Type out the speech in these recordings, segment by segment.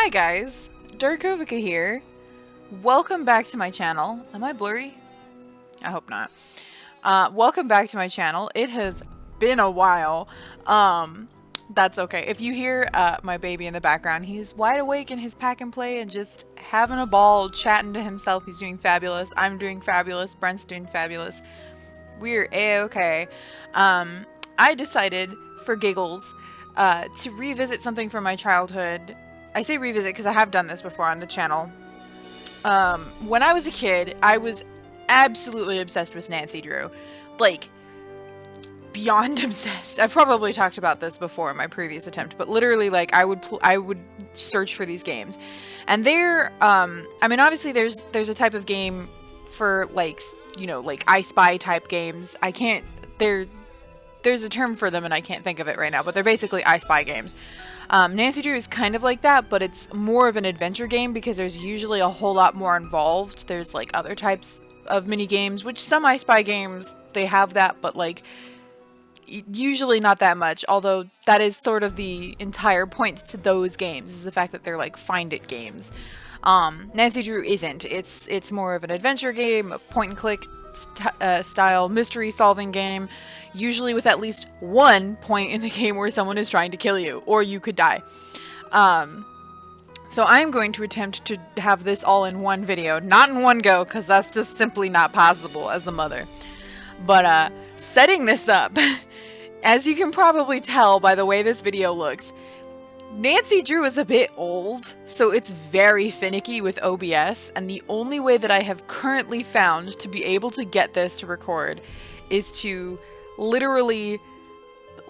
Hi guys, Darkovika here. Welcome back to my channel. Am I blurry? I hope not. Welcome back to my channel. It has been a while. That's okay. If you hear my baby in the background, he's wide awake in his pack and play and just having a ball, chatting to himself. He's doing fabulous. I'm doing fabulous. Brent's doing fabulous. We're a-okay. I decided, for giggles, to revisit something from my childhood. I say revisit because I have done this before on the channel. When I was a kid, I was absolutely obsessed with Nancy Drew. Like, beyond obsessed. I've probably talked about this before in my previous attempt, but literally, like, I would search for these games. And I mean, obviously there's a type of game for, like, you know, like I Spy type games. There's a term for them and I can't think of it right now, but they're basically I Spy games. Nancy Drew is kind of like that, but it's more of an adventure game because there's usually a whole lot more involved. There's like other types of mini games, which some I Spy games, they have that, but like usually not that much, although that is sort of the entire point to those games, is the fact that they're like find it games. Nancy Drew isn't. It's more of an adventure game, a point and click style mystery solving game, usually with at least one point in the game where someone is trying to kill you or you could die. So I'm going to attempt to have this all in one video, not in one go, because that's just simply not possible as a mother. But setting this up, as you can probably tell by the way this video looks, Nancy Drew is a bit old, so it's very finicky with OBS, and the only way that I have currently found to be able to get this to record is to literally,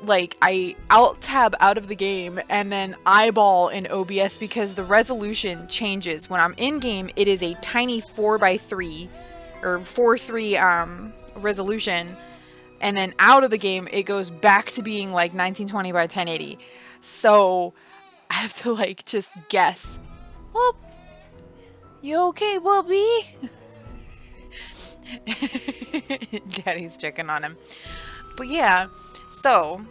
like, I alt-tab out of the game and then eyeball in OBS because the resolution changes. When I'm in-game, it is a tiny 4:3 or 4:3 resolution, and then out of the game, it goes back to being like 1920 by 1080. So I have to, like, just guess. Whoop. You okay, Whoopi? Daddy's checking on him. But yeah, so,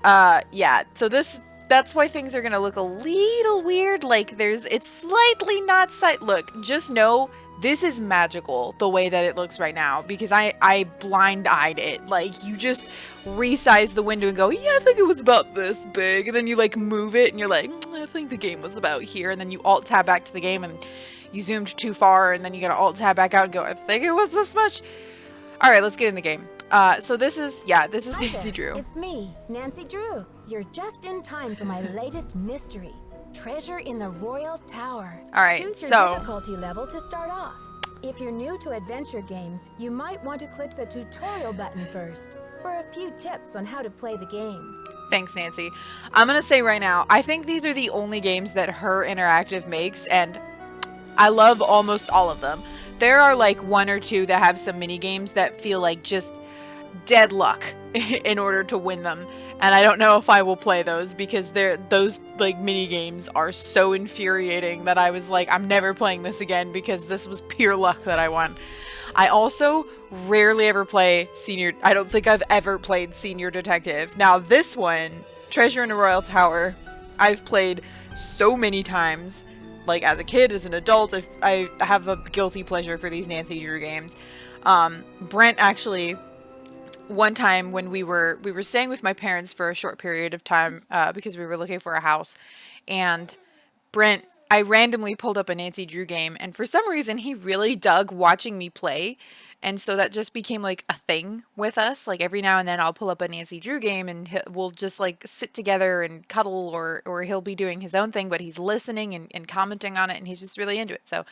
yeah, so that's why things are gonna look a little weird. Like, it's slightly not look, just know this is magical the way that it looks right now because I blind-eyed it. Like, you just resize the window and go, yeah, I think it was about this big, and then you like move it and you're like, I think the game was about here, and then you alt tab back to the game and you zoomed too far, and then you gotta alt tab back out and go, I think it was this much. All right, let's get in the game. So this is Nancy Drew. It's me, Nancy Drew. You're just in time for my latest mystery. Treasure in the Royal Tower. Alright, Choose your so difficulty level to start off. If you're new to adventure games, you might want to click the tutorial button first for a few tips on how to play the game. Thanks, Nancy. I'm gonna say right now, I think these are the only games that Her Interactive makes, and I love almost all of them. There are like one or two that have some mini games that feel like just dead luck in order to win them, and I don't know if I will play those because those like mini games are so infuriating that I was like, I'm never playing this again because this was pure luck that I won. I also rarely ever play I don't think I've ever played Senior Detective. Now this one, Treasure in a Royal Tower, I've played so many times. Like, as a kid, as an adult, I have a guilty pleasure for these Nancy Drew games. Brent actually, one time when we were staying with my parents for a short period of time because we were looking for a house, and Brent, I randomly pulled up a Nancy Drew game, and for some reason he really dug watching me play, and so that just became like a thing with us. Like, every now and then I'll pull up a Nancy Drew game and we'll just like sit together and cuddle, or he'll be doing his own thing, but he's listening and commenting on it, and he's just really into it. So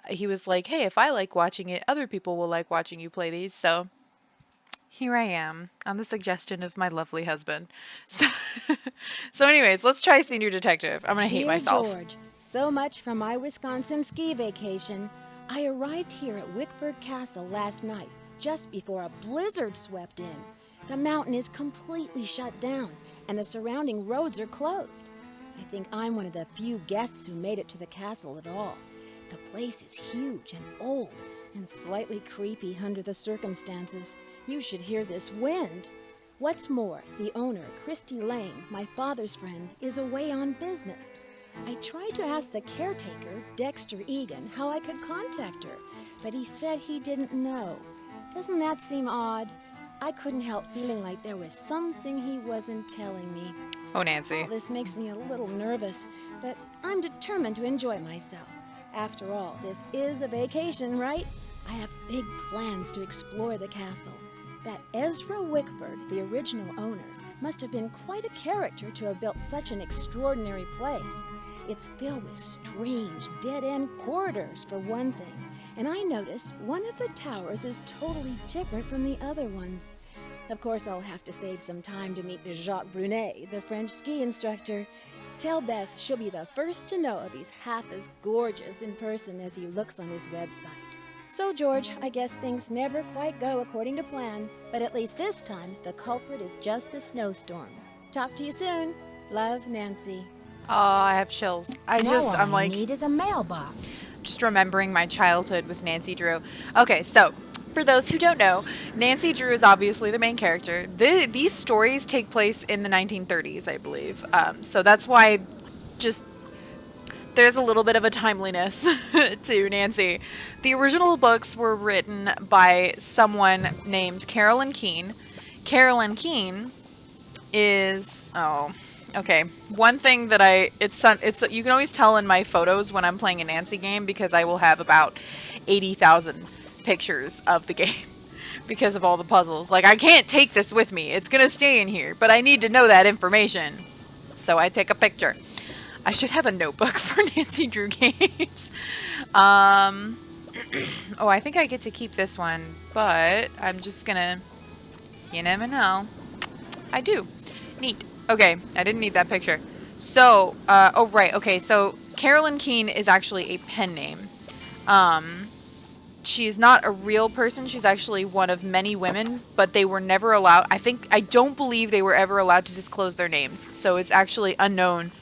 he was like, hey, if I like watching it, other people will like watching you play these. So here I am, on the suggestion of my lovely husband. So anyways, let's try Senior Detective. I'm gonna hate myself. George, so much from my Wisconsin ski vacation. I arrived here at Wickford Castle last night, just before a blizzard swept in. The mountain is completely shut down, and the surrounding roads are closed. I think I'm one of the few guests who made it to the castle at all. The place is huge and old, and slightly creepy under the circumstances. You should hear this wind. What's more, the owner, Christy Lane, my father's friend, is away on business. I tried to ask the caretaker, Dexter Egan, how I could contact her, but he said he didn't know. Doesn't that seem odd? I couldn't help feeling like there was something he wasn't telling me. Oh, Nancy. All this makes me a little nervous, but I'm determined to enjoy myself. After all, this is a vacation, right? I have big plans to explore the castle. That Ezra Wickford, the original owner, must have been quite a character to have built such an extraordinary place. It's filled with strange, dead-end corridors, for one thing. And I noticed one of the towers is totally different from the other ones. Of course, I'll have to save some time to meet Jacques Brunet, the French ski instructor. Tell Bess she'll be the first to know if he's half as gorgeous in person as he looks on his website. So, George, I guess things never quite go according to plan, but at least this time, the culprit is just a snowstorm. Talk to you soon. Love, Nancy. Oh, I have chills. I'm like, need is a mailbox. just remembering my childhood with Nancy Drew. Okay, so for those who don't know, Nancy Drew is obviously the main character. These stories take place in the 1930s, I believe. So that's why just there's a little bit of a timeliness to Nancy. The original books were written by someone named Carolyn Keene. Carolyn Keene is, okay. One thing that it's you can always tell in my photos when I'm playing a Nancy game because I will have about 80,000 pictures of the game because of all the puzzles. Like, I can't take this with me. It's going to stay in here, but I need to know that information. So I take a picture. I should have a notebook for Nancy Drew games. Oh, I think I get to keep this one, but I'm just gonna, you never know. I do. Neat. Okay, I didn't need that picture. So, oh, right, okay, so Carolyn Keene is actually a pen name. She's not a real person. She's actually one of many women, but they were never allowed. I don't believe they were ever allowed to disclose their names. So it's actually unknown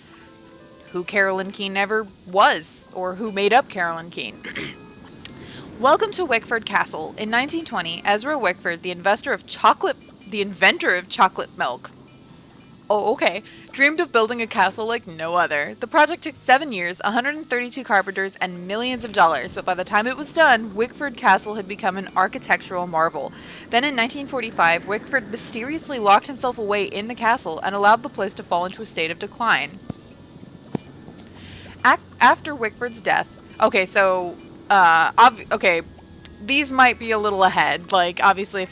who Carolyn Keene ever was, or who made up Carolyn Keene. Welcome to Wickford Castle. In 1920, Ezra Wickford, the inventor of chocolate milk, dreamed of building a castle like no other. The project took 7 years, 132 carpenters, and millions of dollars, but by the time it was done, Wickford Castle had become an architectural marvel. Then in 1945, Wickford mysteriously locked himself away in the castle and allowed the place to fall into a state of decline. After Wickford's death, these might be a little ahead. Like, obviously,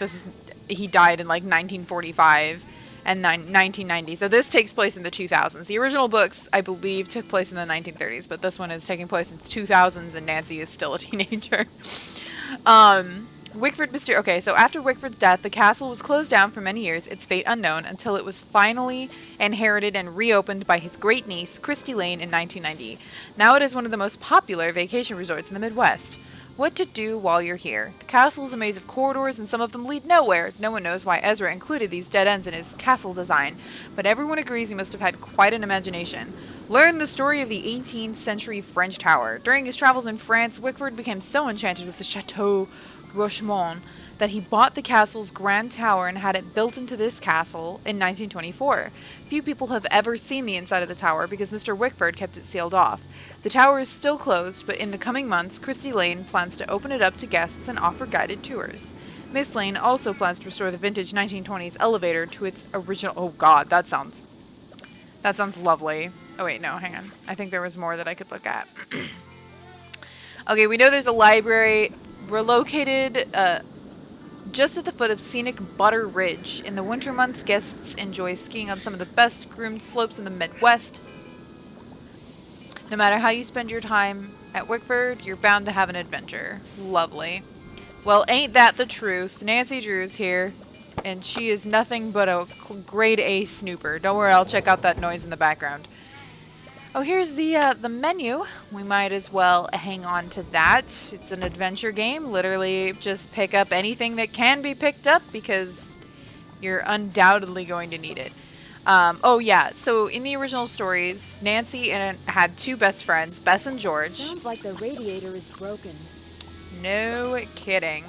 he died in like 1945 and 1990. So this takes place in the 2000s. The original books, I believe, took place in the 1930s, but this one is taking place in the 2000s, and Nancy is still a teenager. So after Wickford's death, the castle was closed down for many years, its fate unknown, until it was finally inherited and reopened by his great niece, Christy Lane, in 1990. Now it is one of the most popular vacation resorts in the Midwest. What to do while you're here? The castle is a maze of corridors, and some of them lead nowhere. No one knows why Ezra included these dead ends in his castle design, but everyone agrees he must have had quite an imagination. Learn the story of the 18th century French tower. During his travels in France, Wickford became so enchanted with the Chateau Rochemont that he bought the castle's grand tower and had it built into this castle in 1924. Few people have ever seen the inside of the tower because Mr. Wickford kept it sealed off. The tower is still closed, but in the coming months, Christy Lane plans to open it up to guests and offer guided tours. Miss Lane also plans to restore the vintage 1920s elevator to its original... Oh god, that sounds lovely. Oh wait, no, hang on. I think there was more that I could look at. Okay, we know there's a library. We're located just at the foot of scenic Butter Ridge. In the winter months, guests enjoy skiing on some of the best groomed slopes in the Midwest. No matter how you spend your time at Wickford, you're bound to have an adventure. Lovely. Well, ain't that the truth? Nancy Drew's here, and she is nothing but a grade A snooper. Don't worry, I'll check out that noise in the background. Oh, here's the menu. We might as well hang on to that. It's an adventure game. Literally, just pick up anything that can be picked up because you're undoubtedly going to need it. So in the original stories, Nancy had two best friends, Bess and George. Sounds like the radiator is broken. No kidding.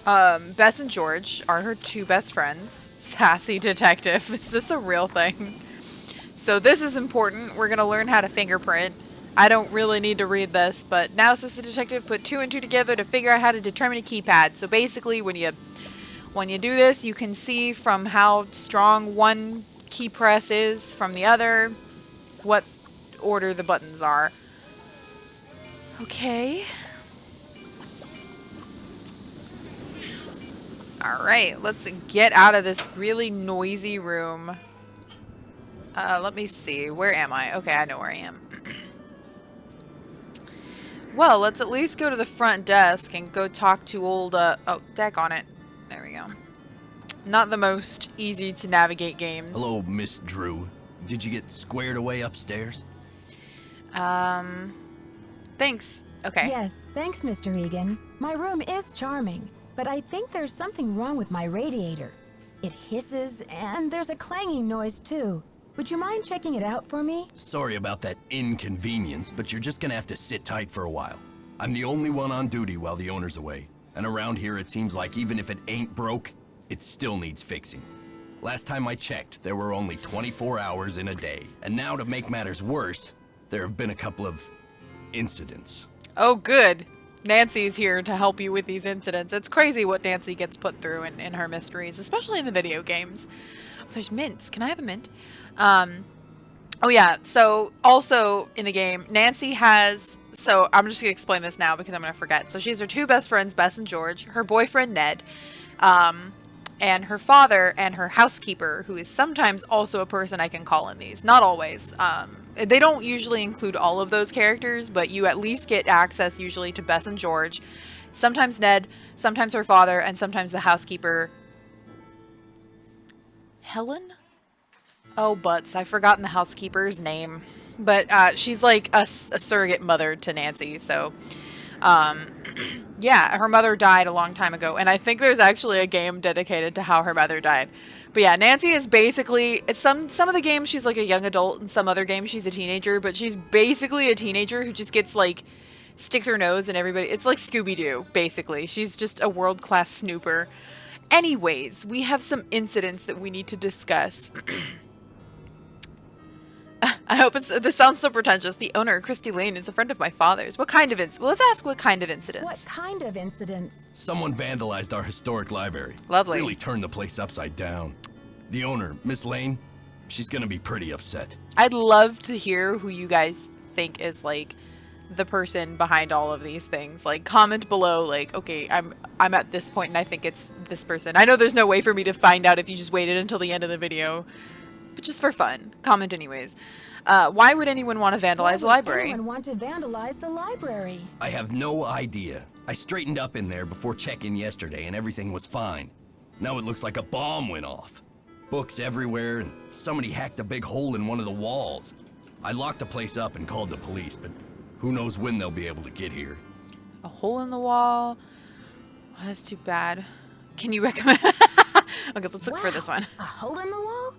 Bess and George are her two best friends. Sassy detective. Is this a real thing? So this is important. We're going to learn how to fingerprint. I don't really need to read this, but now Assistant Detective put 2 and 2 together to figure out how to determine a keypad. So basically, when you do this, you can see from how strong one key press is from the other, what order the buttons are. Okay. Alright, let's get out of this really noisy room. Let me see. Where am I? Okay, I know where I am. Well, let's at least go to the front desk and go talk to old, oh, daggone it. There we go. Not the most easy to navigate games. Hello, Miss Drew. Did you get squared away upstairs? Thanks. Okay. Yes, thanks, Mr. Egan. My room is charming, but I think there's something wrong with my radiator. It hisses, and there's a clanging noise, too. Would you mind checking it out for me? Sorry about that inconvenience, but you're just gonna have to sit tight for a while. I'm the only one on duty while the owner's away. And around here it seems like even if it ain't broke, it still needs fixing. Last time I checked, there were only 24 hours in a day. And now to make matters worse, there have been a couple of incidents. Oh, good. Nancy's here to help you with these incidents. It's crazy what Nancy gets put through in her mysteries, especially in the video games. Oh, there's mints. Can I have a mint? Oh yeah, so also in the game, Nancy has, so I'm just going to explain this now because I'm going to forget. So she has her 2 best friends, Bess and George, her boyfriend, Ned, and her father and her housekeeper, who is sometimes also a person I can call in these. Not always. They don't usually include all of those characters, but you at least get access usually to Bess and George, sometimes Ned, sometimes her father, and sometimes the housekeeper. Helen? Oh, butts. I've forgotten the housekeeper's name. But she's like a surrogate mother to Nancy, so... yeah, her mother died a long time ago, and I think there's actually a game dedicated to how her mother died. But yeah, Nancy is basically... Some of the games she's like a young adult, and some other games she's a teenager, but she's basically a teenager who just gets like... sticks her nose in everybody. It's like Scooby-Doo, basically. She's just a world-class snooper. Anyways, we have some incidents that we need to discuss. I hope this sounds so pretentious. The owner, Christy Lane, is a friend of my father's. What kind of well, let's ask what kind of incidents. What kind of incidents? Someone vandalized our historic library. Lovely. Really turned the place upside down. The owner, Miss Lane, she's gonna be pretty upset. I'd love to hear who you guys think is like the person behind all of these things. Like, comment below, like, okay, I'm at this point and I think it's this person. I know there's no way for me to find out if you just waited until the end of the video, but just for fun, comment anyways. Why would anyone want to vandalize the library? Anyone want to vandalize the library? I have no idea. I straightened up in there before check-in yesterday and everything was fine. Now it looks like a bomb went off. Books everywhere and somebody hacked a big hole in one of the walls. I locked the place up and called the police, but who knows when they'll be able to get here. A hole in the wall? Oh, that's too bad. Can you recommend... Okay, let's look for this one. A hole in the wall?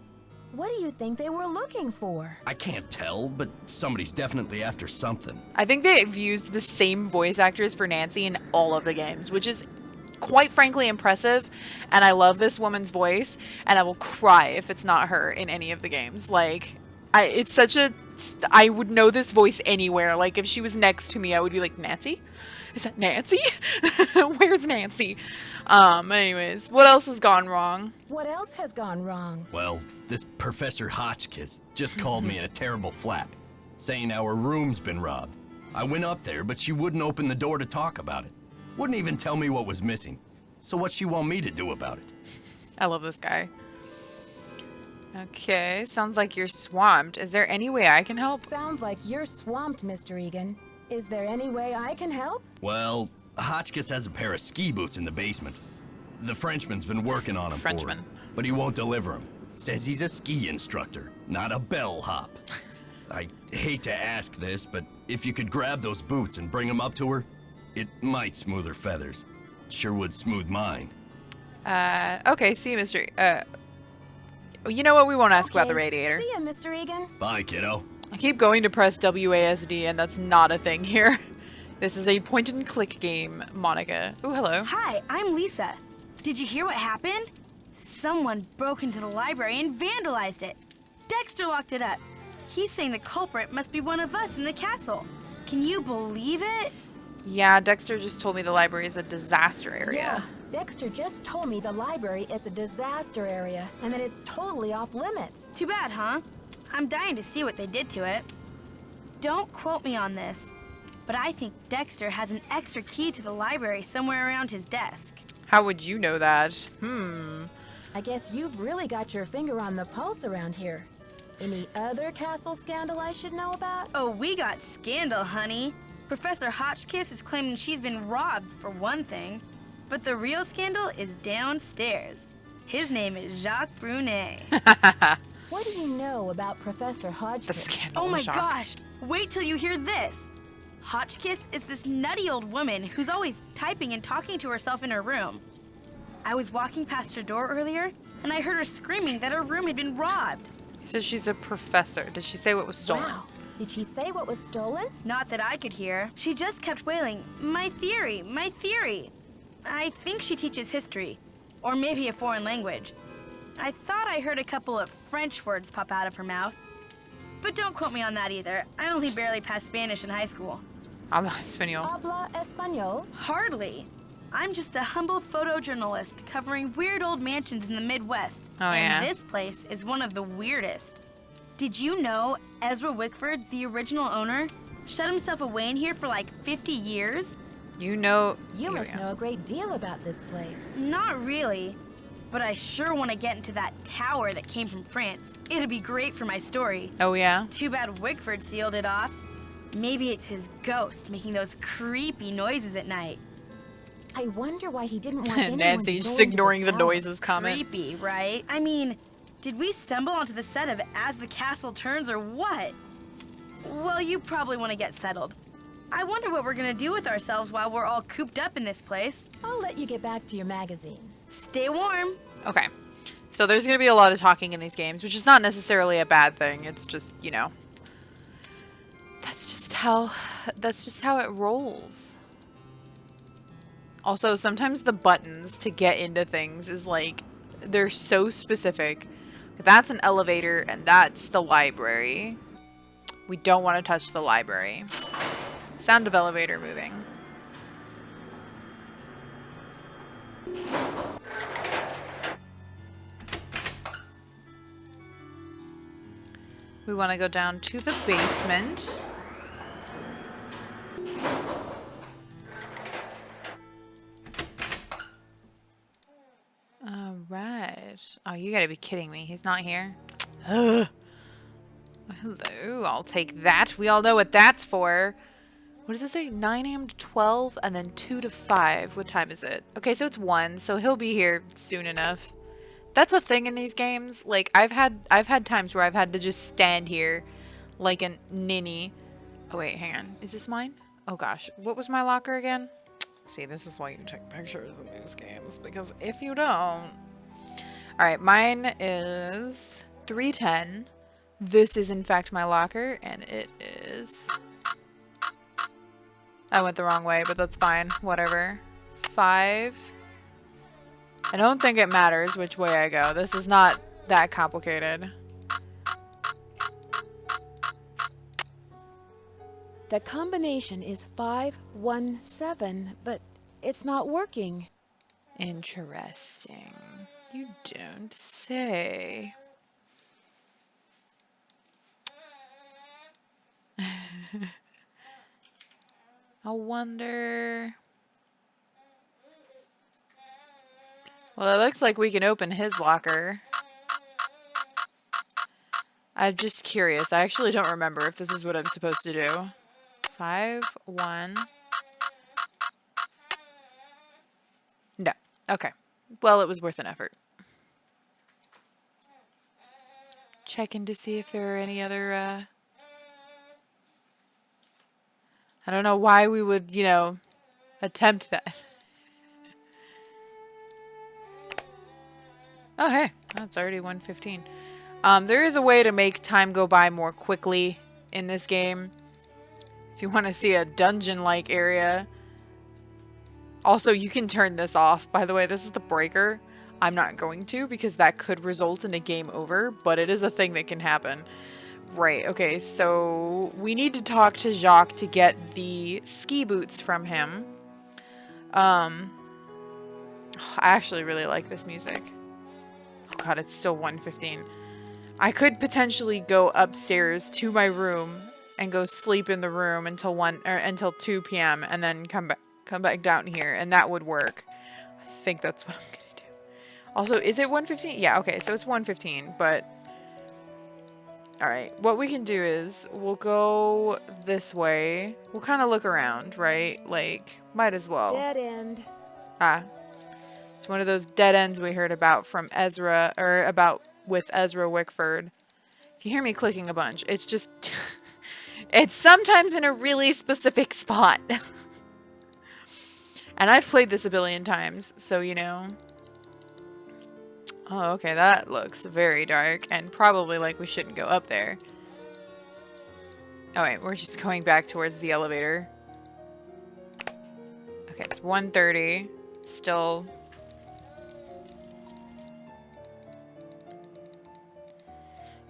What do you think they were looking for? I can't tell, but somebody's definitely after something. I think they've used the same voice actors for Nancy in all of the games, which is quite frankly impressive, and I love this woman's voice, and I will cry if it's not her in any of the games. Like, it's such a... I would know this voice anywhere. Like, if she was next to me, I would be like, Nancy? Is that Nancy? Where's Nancy? Anyways, what else has gone wrong? What else has gone wrong? Well, this Professor Hotchkiss just called me in a terrible flap, saying our room's been robbed. I went up there, but she wouldn't open the door to talk about it. Wouldn't even tell me what was missing. So what's she want me to do about it? I love this guy. Okay, sounds like you're swamped. Is there any way I can help? Sounds like you're swamped, Mr. Egan. Is there any way I can help? Well, Hotchkiss has a pair of ski boots in the basement. The Frenchman's been working on them for her, but he won't deliver them. Says he's a ski instructor, not a bellhop. I hate to ask this, but if you could grab those boots and bring them up to her, it might smooth her feathers. Sure would smooth mine. Okay, see you, Mr. You know what? We won't ask about the radiator. See ya, Mr. Egan. Bye, kiddo. I keep going to press WASD, and that's not a thing here. This is a point-and-click game, Monica. Oh, hello. Hi, I'm Lisa. Did you hear what happened? Someone broke into the library and vandalized it. Dexter locked it up. He's saying the culprit must be one of us in the castle. Can you believe it? Yeah, Dexter just told me the library is a disaster area. Yeah, Dexter just told me the library is a disaster area and that it's totally off limits. Too bad, huh? I'm dying to see what they did to it. Don't quote me on this, but I think Dexter has an extra key to the library somewhere around his desk. How would you know that? I guess you've really got your finger on the pulse around here. Any other castle scandal I should know about? Oh, we got scandal, honey. Professor Hotchkiss is claiming she's been robbed, for one thing. But the real scandal is downstairs. His name is Jacques Brunet. What do you know about Professor The Hodgkiss? scandal. Oh my shock. gosh, wait till you hear this. Hotchkiss is this nutty old woman who's always typing and talking to herself in her room. I was walking past her door earlier, and I heard her screaming that her room had been robbed. He says she's a professor. Did she say what was stolen? Wow. Did she say what was stolen? Not that I could hear. She just kept wailing, "My theory, my theory." I think she teaches history, or maybe a foreign language. I thought I heard a couple of French words pop out of her mouth. But don't quote me on that either. I only barely passed Spanish in high school. Habla español. Habla español? Hardly. I'm just a humble photojournalist covering weird old mansions in the Midwest. Oh, yeah? And this place is one of the weirdest. Did you know Ezra Wickford, the original owner, shut himself away in here for like 50 years? You know. You here we must go. know a great deal about this place. Not really. But I sure want to get into that tower that came from France. It'd be great for my story. Oh, yeah? Too bad Wickford sealed it off. Maybe it's his ghost making those creepy noises at night. I wonder why he didn't want anyone Nancy to just go into ignoring the tower. noises comment. Creepy, right? I mean, did we stumble onto the set of As the Castle Turns or what? Well, you probably want to get settled. I wonder what we're gonna do with ourselves while we're all cooped up in this place. I'll let you get back to your magazine. Stay warm. Okay. So there's going to be a lot of talking in these games, which is not necessarily a bad thing. It's just, you know, that's just how it rolls. Also, sometimes the buttons to get into things is like, they're so specific. That's an elevator and that's the library. We don't want to touch the library. Sound of elevator moving. We want to go down to the basement. All right. Oh, you gotta be kidding me. He's not here. Ugh. Hello. I'll take that. We all know what that's for. What does it say? 9 a.m. to 12 and then 2 to 5. What time is it? Okay, so it's 1. So he'll be here soon enough. That's a thing in these games. Like, I've had times where I've had to just stand here like a ninny. Oh, wait, hang on. Is this mine? Oh, gosh. What was my locker again? See, this is why you take pictures in these games. Because if you don't... Alright, mine is 310. This is, in fact, my locker. And it is... I went the wrong way, but that's fine. Whatever. 5... I don't think it matters which way I go. This is not that complicated. The combination is 517, but it's not working. Interesting. You don't say. I wonder... Well, it looks like we can open his locker. I'm just curious. I actually don't remember if this is what I'm supposed to do. 5, 1. No. Okay. Well, it was worth an effort. Checking to see if there are any other, I don't know why we would, you know, attempt that. Oh, hey. Oh, it's already 1:15. There is a way to make time go by more quickly in this game. If you want to see a dungeon-like area. Also, you can turn this off. By the way, this is the breaker. I'm not going to because that could result in a game over, but it is a thing that can happen. Right, okay, so we need to talk to Jacques to get the ski boots from him. I actually really like this music. Oh god, it's still 1:15. I could potentially go upstairs to my room and go sleep in the room until 2 p.m. and then come back down here, and that would work. I think that's what I'm gonna do. Also, is it 1:15? Yeah, okay, so it's 1:15, but alright, what we can do is we'll go this way. We'll kind of look around, right? Like, might as well. Dead end. Ah. It's one of those dead ends we heard about from Ezra, or about with Ezra Wickford. If you hear me clicking a bunch, it's just... it's sometimes in a really specific spot. And I've played this a billion times, so you know. Oh, okay, that looks very dark, and probably like we shouldn't go up there. Oh wait, we're just going back towards the elevator. Okay, it's 1:30. Still...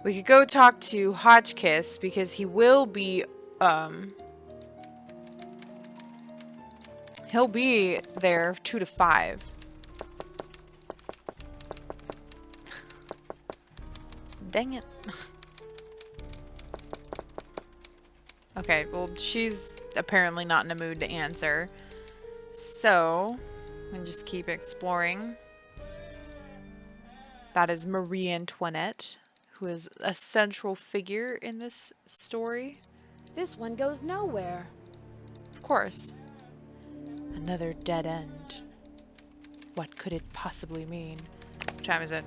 We could go talk to Hotchkiss, because he will be, he'll be there 2 to 5. Dang it. Okay, well, she's apparently not in a mood to answer. So, we can just keep exploring. That is Marie Antoinette, who is a central figure in this story. This one goes nowhere. Of course. Another dead end. What could it possibly mean? What time is it?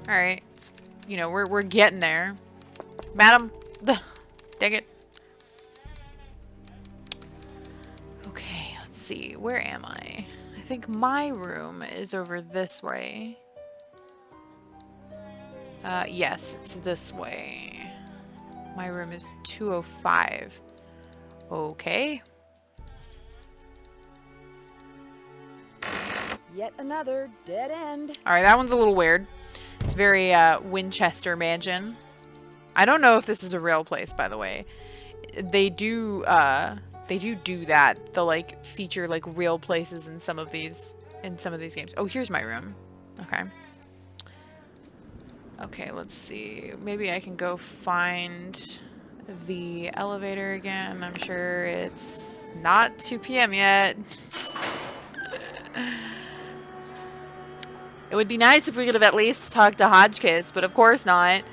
Alright. You know, we're getting there. Madam! Dang it. Okay, let's see. Where am I? I think my room is over this way. Yes, it's this way. My room is 205. Okay. Yet another dead end. Alright, that one's a little weird. It's very, Winchester Mansion. I don't know if this is a real place, by the way. They do that. They'll, like, feature, like, real places in some of these games. Oh, here's my room. Okay. Okay, let's see. Maybe I can go find the elevator again. I'm sure it's not 2 p.m. yet. It would be nice if we could have at least talked to Hotchkiss, but of course not.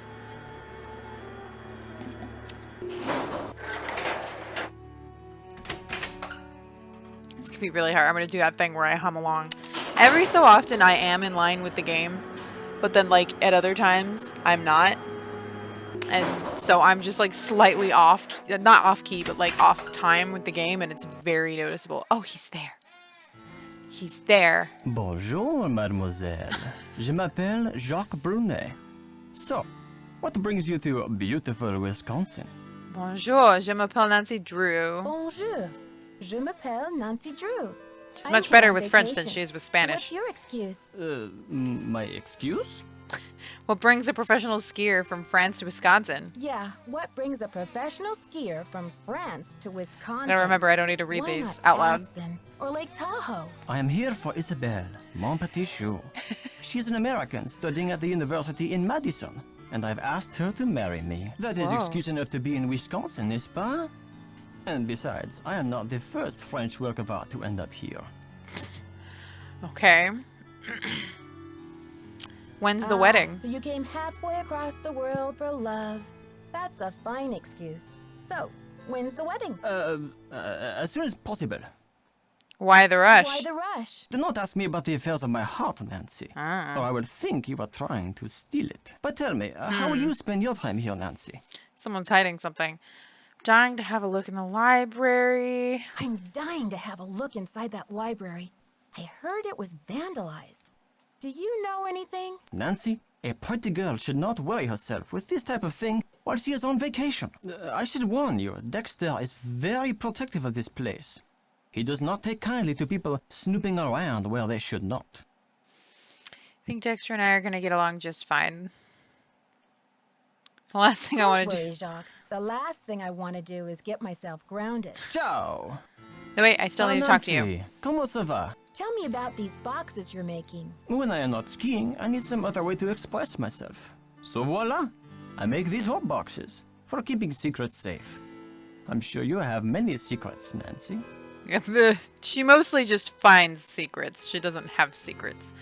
This could be really hard. I'm going to do that thing where I hum along. Every so often I am in line with the game, but then like at other times I'm not. And so I'm just like slightly off, not off key, but like off time with the game, and it's very noticeable. Oh, he's there. He's there. Bonjour, mademoiselle. Je m'appelle Jacques Brunet. So, what brings you to beautiful Wisconsin? Bonjour, je m'appelle Nancy Drew. Bonjour. Je m'appelle Nancy Drew. She's I'm much here better on with French than vacation. she is with Spanish. What's your excuse? My excuse? What brings a professional skier from France to Wisconsin? Yeah, what brings a professional skier from France to Wisconsin? Now remember, I don't need to read Why these not out loud. Aspen or Lake Tahoe? I am here for Isabelle, mon petit chou. She is an American studying at the university in Madison, and I've asked her to marry me. That is Whoa. excuse enough to be in Wisconsin, n'est-ce pas? And besides, I am not the first French work of art to end up here. Okay. When's the wedding? So you came halfway across the world for love. That's a fine excuse. So, when's the wedding? As soon as possible. Why the rush? Why the rush? Do not ask me about the affairs of my heart, Nancy, Ah. or I will think you are trying to steal it. But tell me, how will you spend your time here, Nancy? Someone's hiding something. Dying to have a look in the library. I'm dying to have a look inside that library. I heard it was vandalized. Do you know anything? Nancy, a pretty girl should not worry herself with this type of thing while she is on vacation. I should warn you, Dexter is very protective of this place. He does not take kindly to people snooping around where they should not. think Dexter and I are gonna get along just fine. The last thing I Don't want to worry, do. Jacques. The last thing I want to do is get myself grounded. Ciao. No, wait, I still need to talk to you. Nancy, comment ça va? Tell me about these boxes you're making. When I am not skiing, I need some other way to express myself. So voila! I make these hot boxes for keeping secrets safe. I'm sure you have many secrets, Nancy. She mostly just finds secrets. She doesn't have secrets.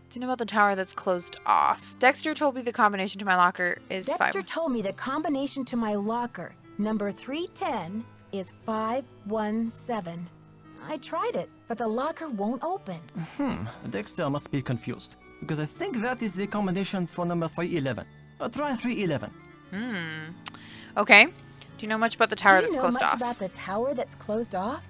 Do you know about the tower that's closed off? Dexter told me the combination to my locker is Dexter told me the combination to my locker, number 310, is 517. I tried it, but the locker won't open. Dexter must be confused, because I think that is the combination for number 311. Try 311. Okay. Do you know much about the tower that's closed Do you know off? much about the tower that's closed off?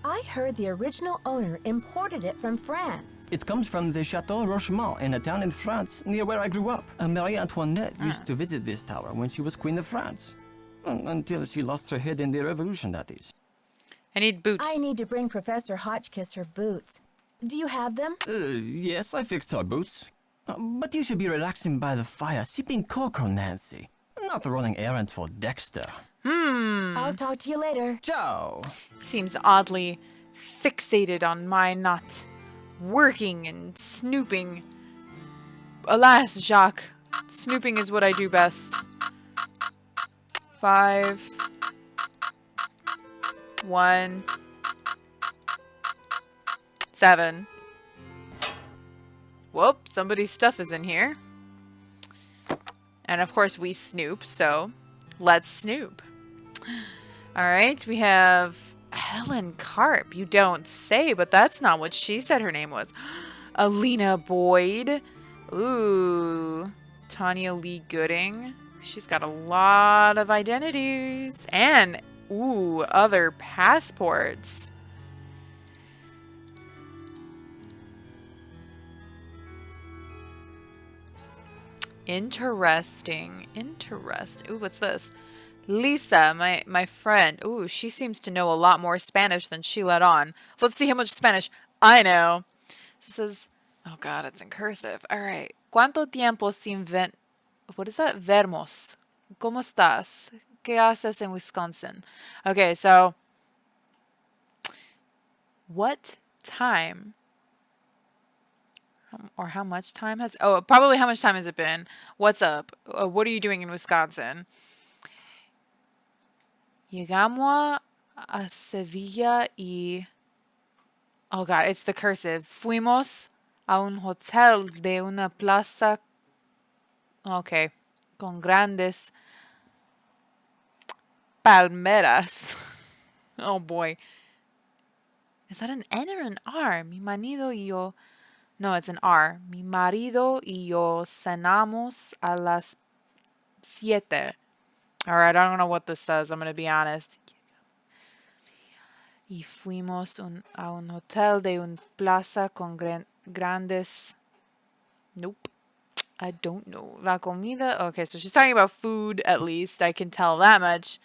I heard the original owner imported it from France. It comes from the Chateau Rochemont in a town in France near where I grew up. Marie Antoinette used to visit this tower when she was Queen of France. Until she lost her head in the revolution, that is. I need boots. I need to bring Professor Hotchkiss her boots. Do you have them? Yes, I fixed her boots. But you should be relaxing by the fire, sipping cocoa, Nancy. Not running errands for Dexter. I'll talk to you later. Ciao! Seems oddly fixated on my not working and snooping. Alas, Jacques, snooping is what I do best. 5, 1, 7. Whoop, somebody's stuff is in here. And of course we snoop, so let's snoop. Alright, we have Helen Karp. You don't say, but that's not what she said her name was. Alina Boyd. Ooh. Tanya Lee Gooding. She's got a lot of identities. And, ooh, other passports. Interesting. Interesting. Ooh, what's this? Lisa, my friend. Ooh, she seems to know a lot more Spanish than she let on. Let's see how much Spanish I know. This is, oh god, it's in cursive. All right. ¿Cuánto tiempo sin what is that? Vermos. ¿Cómo estás? ¿Qué haces en Wisconsin? Okay, so what time or how much time has, oh, probably how much time has it been? What's up? What are you doing in Wisconsin? Llegamos a Sevilla y... Oh god, it's the cursive. Fuimos a un hotel de una plaza... Okay. Con grandes palmeras. Oh boy. Is that an N or an R? Mi marido y yo... No, it's an R. Mi marido y yo cenamos a las 7. Alright, I don't know what this says, I'm going to be honest. Y fuimos a un hotel de un plaza con grandes... Nope. I don't know. La comida... Okay, so she's talking about food, at least. I can tell that much.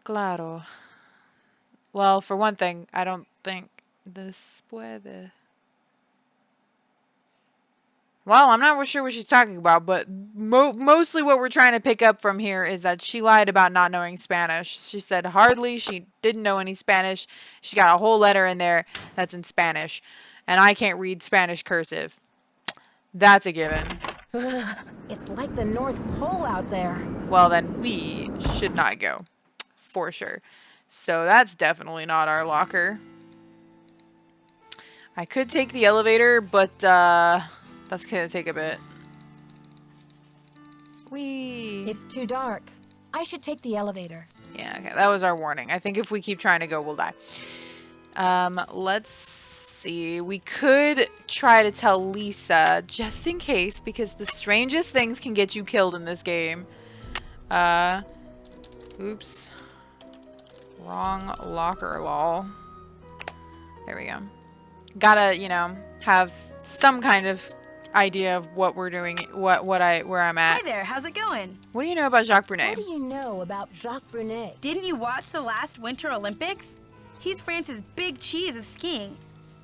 Claro. Well, for one thing, I don't think this puede... Well, I'm not sure what she's talking about, but mostly what we're trying to pick up from here is that she lied about not knowing Spanish. She said hardly, she didn't know any Spanish. She got a whole letter in there that's in Spanish. And I can't read Spanish cursive. That's a given. It's like the North Pole out there. Well, then we should not go. For sure. So that's definitely not our locker. I could take the elevator, but that's gonna take a bit. Whee! It's too dark. I should take the elevator. Yeah, okay, that was our warning. I think if we keep trying to go, we'll die. Let's see. We could try to tell Lisa, just in case, because the strangest things can get you killed in this game. Oops. Wrong locker, lol. There we go. Gotta, you know, have some kind of idea of what we're doing, where I'm at. Hi there, how's it going? What do you know about Jacques Brunet? What do you know about Jacques Brunet? Didn't you watch the last Winter Olympics? He's France's big cheese of skiing.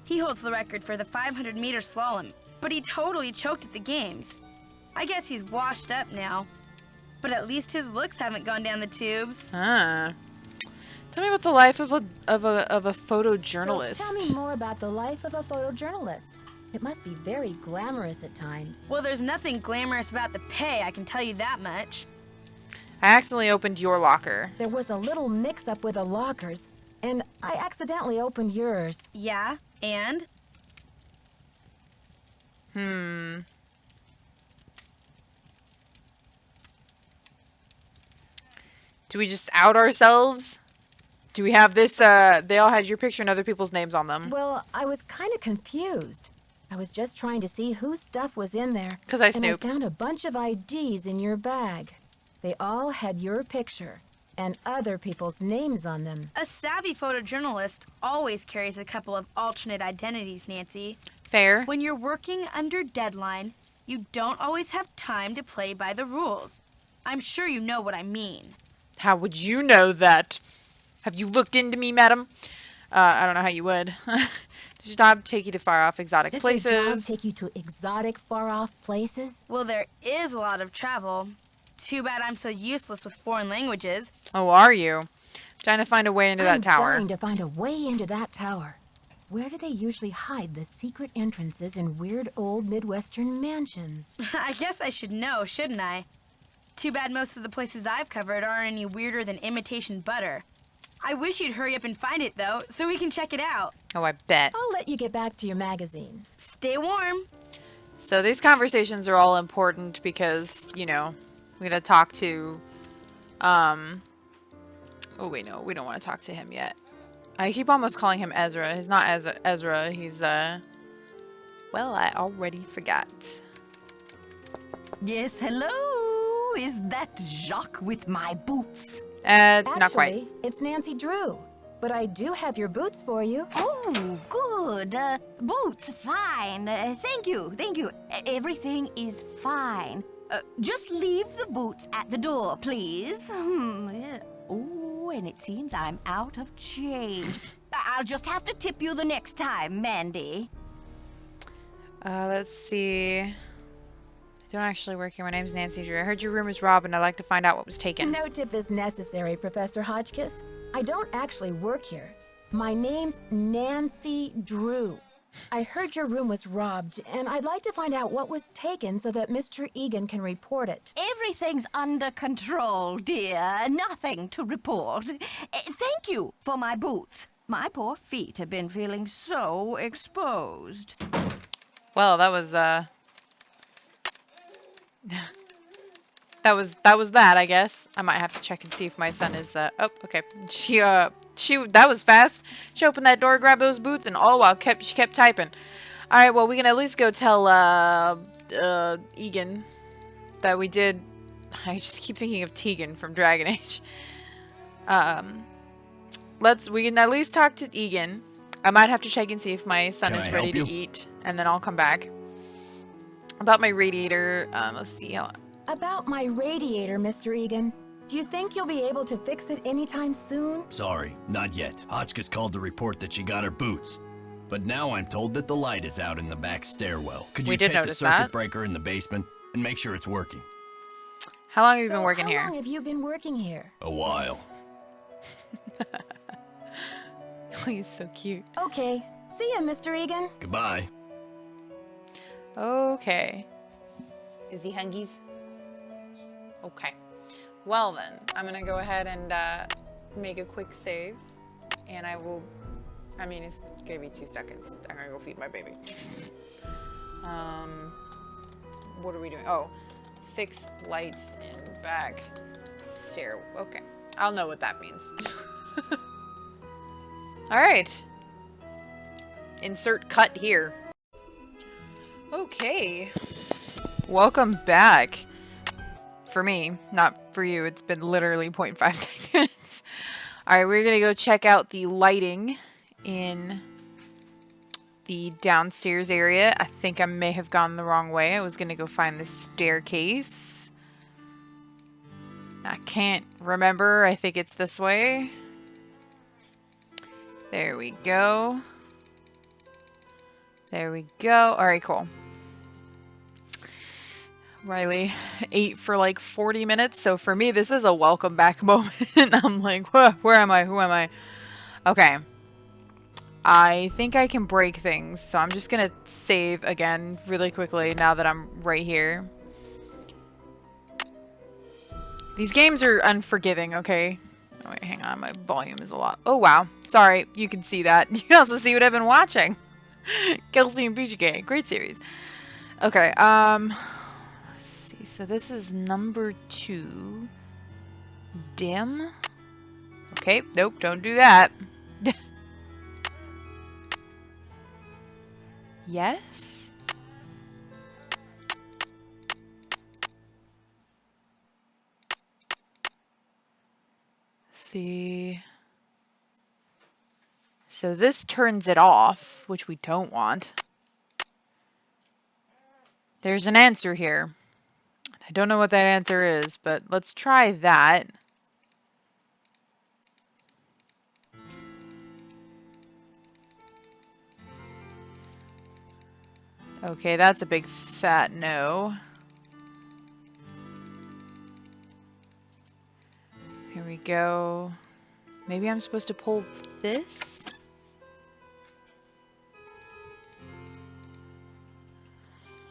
He holds the record for the 500-meter slalom, but he totally choked at the games. I guess he's washed up now. But at least his looks haven't gone down the tubes. Huh. Tell me about the life of a photojournalist. So tell me more about the life of a photojournalist. It must be very glamorous at times. Well, there's nothing glamorous about the pay, I can tell you that much. I accidentally opened your locker. There was a little mix-up with the lockers, and I accidentally opened yours. Yeah, and? Do we just out ourselves? Do we have this, they all had your picture and other people's names on them. Well, I was kind of confused. I was just trying to see whose stuff was in there. 'Cause I And snoop. I found a bunch of IDs in your bag. They all had your picture and other people's names on them. A savvy photojournalist always carries a couple of alternate identities, Nancy. Fair. When you're working under deadline, you don't always have time to play by the rules. I'm sure you know what I mean. How would you know that? Have you looked into me, madam? I don't know how you would. Does your job take you to far-off exotic Does places? your job take you to exotic, far-off places? Well, there is a lot of travel. Too bad I'm so useless with foreign languages. Oh, are you? Trying to find a way into that tower. I'm dying to find a way into that tower. Where do they usually hide the secret entrances in weird old Midwestern mansions? I guess I should know, shouldn't I? Too bad most of the places I've covered aren't any weirder than imitation butter. I wish you'd hurry up and find it, though, so we can check it out. Oh, I bet. I'll let you get back to your magazine. Stay warm. So these conversations are all important because, you know, we gotta talk to, oh wait, no, we don't want to talk to him yet. I keep almost calling him Ezra. He's not Ezra. He's, well, I already forgot. Yes, hello. Is that Jacques with my boots? Not quite. Actually, it's Nancy Drew. But I do have your boots for you. Oh, good. Boots, fine. Thank you, thank you. Everything is fine. Just leave the boots at the door, please. Yeah. Oh, and it seems I'm out of change. I'll just have to tip you the next time, Mandy. Let's see. I don't actually work here. My name's Nancy Drew. I heard your room was robbed and I'd like to find out what was taken. No tip is necessary, Professor Hotchkiss. I don't actually work here. My name's Nancy Drew. I heard your room was robbed, and I'd like to find out what was taken so that Mr. Egan can report it. Everything's under control, dear. Nothing to report. Thank you for my boots. My poor feet have been feeling so exposed. Well, that was that, I guess. I might have to check and see if my son is, oh, okay. That was fast. She opened that door, grabbed those boots, and all while she kept typing. Alright, well, we can at least go tell, Egan that we did. I just keep thinking of Tegan from Dragon Age. We can at least talk to Egan. I might have to check and see if my son Can is I ready help to you? eat, and then I'll come back. About my radiator, let's see how. About my radiator, Mr. Egan. Do you think you'll be able to fix it anytime soon? Sorry, not yet. Hotchkiss called to report that she got her boots. But now I'm told that the light is out in the back stairwell. Could you We did check the notice circuit that. breaker in the basement and make sure it's working? How long have you been So working how here? long have you been working here? A while. Oh, he's so cute. Okay. See ya, Mr. Egan. Goodbye. Okay. Is he hungies? Okay. Well then, I'm gonna go ahead and make a quick save, and I will. I mean, it's gonna be 2 seconds. I'm gonna go feed my baby. What are we doing? Oh, fix lights in back stair. Okay, I'll know what that means. All right. Insert cut here. Okay. Welcome back. For me, not for you. It's been literally 0.5 seconds. Alright, we're gonna go check out the lighting in the downstairs area. I think I may have gone the wrong way. I was gonna go find the staircase. I can't remember. I think it's this way. There we go. There we go. Alright, cool. Riley ate for like 40 minutes, so for me this is a welcome back moment. I'm like, where am I? Who am I? Okay. I think I can break things, so I'm just gonna save again really quickly now that I'm right here. These games are unforgiving, okay? Oh wait, hang on, my volume is a lot. Oh wow, sorry, you can see that. You can also see what I've been watching. Kelsey and PGK, great series. Okay, let's see, so this is number 2. Dim. Okay, nope, don't do that. Yes? See. So this turns it off, which we don't want. There's an answer here. I don't know what that answer is, but let's try that. Okay, that's a big fat no. Here we go. Maybe I'm supposed to pull this?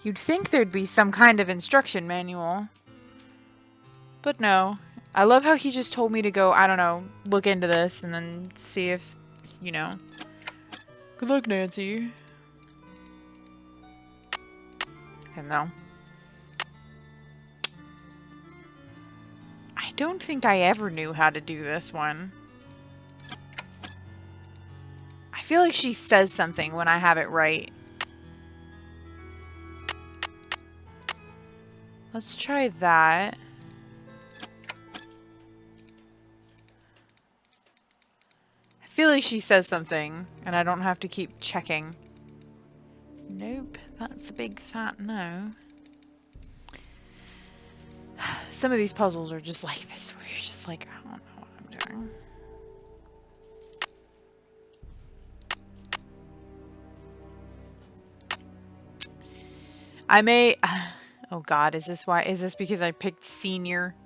You'd think there'd be some kind of instruction manual. But no. I love how he just told me to go, I don't know, look into this and then see if, you know. Good luck, Nancy. Okay, no. I don't think I ever knew how to do this one. I feel like she says something when I have it right. Let's try that. I feel like she says something, and I don't have to keep checking. Nope, that's a big fat no. Some of these puzzles are just like this, where you're just like, I don't know what I'm doing. I may... Oh god, is this why? Is this because I picked senior?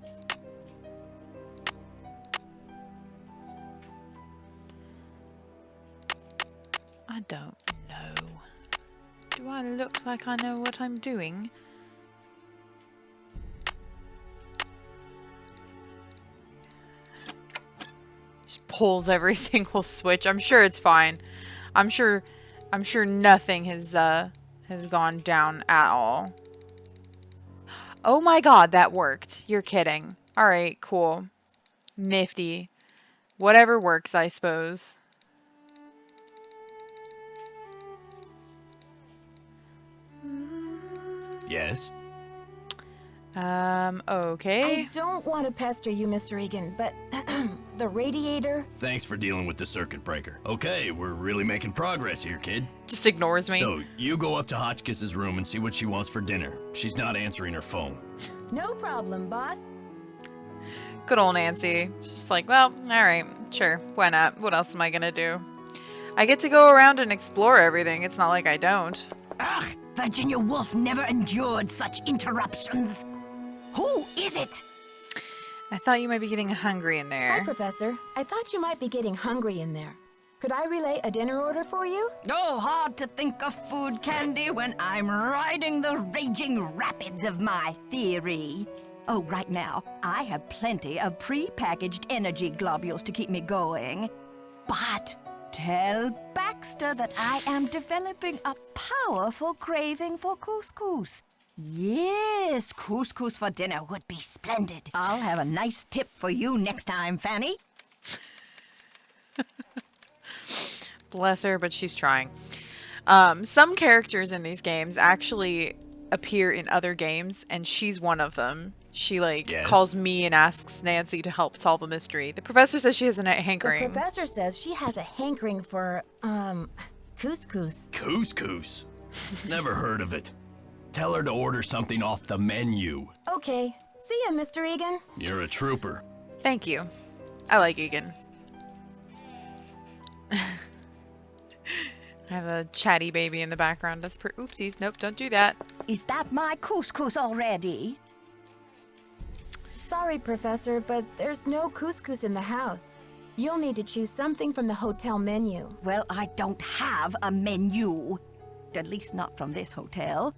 I don't know. Do I look like I know what I'm doing? Just pulls every single switch. I'm sure it's fine. I'm sure nothing has gone down at all. Oh my god, that worked. You're kidding. Alright, cool. Nifty. Whatever works, I suppose. Yes? Okay. I don't want to pester you, Mr. Egan, but the radiator... Thanks for dealing with the circuit breaker. Okay, we're really making progress here, kid. Just ignores me. So, you go up to Hotchkiss's room and see what she wants for dinner. She's not answering her phone. No problem, boss. Good old Nancy. She's just like, well, alright, sure, why not? What else am I gonna do? I get to go around and explore everything. It's not like I don't. Ugh, Virginia Woolf never endured such interruptions. Who is it? I thought you might be getting hungry in Hi, there. Professor. I thought you might be getting hungry in there. Could I relay a dinner order for you? Oh, hard to think of food candy when I'm riding the raging rapids of my theory. Oh, right now, I have plenty of pre-packaged energy globules to keep me going. But tell Baxter that I am developing a powerful craving for couscous. Yes, couscous for dinner would be splendid. I'll have a nice tip for you next time, Fanny. Bless her, but she's trying. Some characters in these games actually appear in other games, and she's one of them. She, like, Yes. calls me and asks Nancy to help solve a mystery. The professor says she has a The hankering. professor says she has a hankering for, couscous. Couscous? Never heard of it. Tell her to order something off the menu. Okay. See ya, Mr. Egan. You're a trooper. Thank you. I like Egan. I have a chatty baby in the background. That's oopsies. Nope, don't do that. Is that my couscous already? Sorry, Professor, but there's no couscous in the house. You'll need to choose something from the hotel menu. Well, I don't have a menu. At least not from this hotel.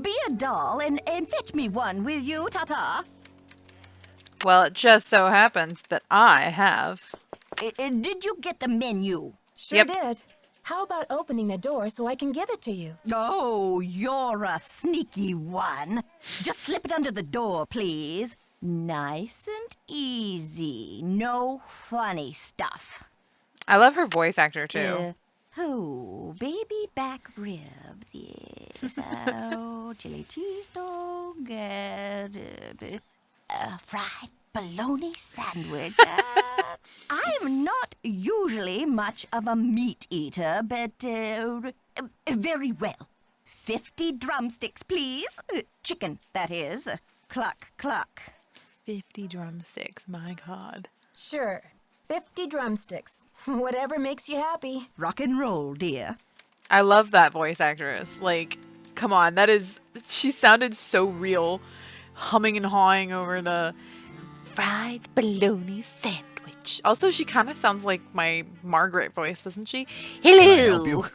Be a doll and fetch me one, will you, Tata? Well, it just so happens that I have. Did you get the menu? Sure Yep. did. How about opening the door so I can give it to you? Oh, you're a sneaky one. Just slip it under the door, please. Nice and easy. No funny stuff. I love her voice actor too. Oh, baby back ribs, yes. Oh, chili cheese dog, fried bologna sandwich. I'm not usually much of a meat eater, but very well. 50 drumsticks, please. Chicken, that is. Cluck, cluck. 50 drumsticks, my god. Sure. 50 drumsticks. Whatever makes you happy. Rock and roll, dear. I love that voice actress. Like, come on, she sounded so real, humming and hawing over the fried bologna sandwich. Also, she kind of sounds like my Margaret voice, doesn't she? Hello!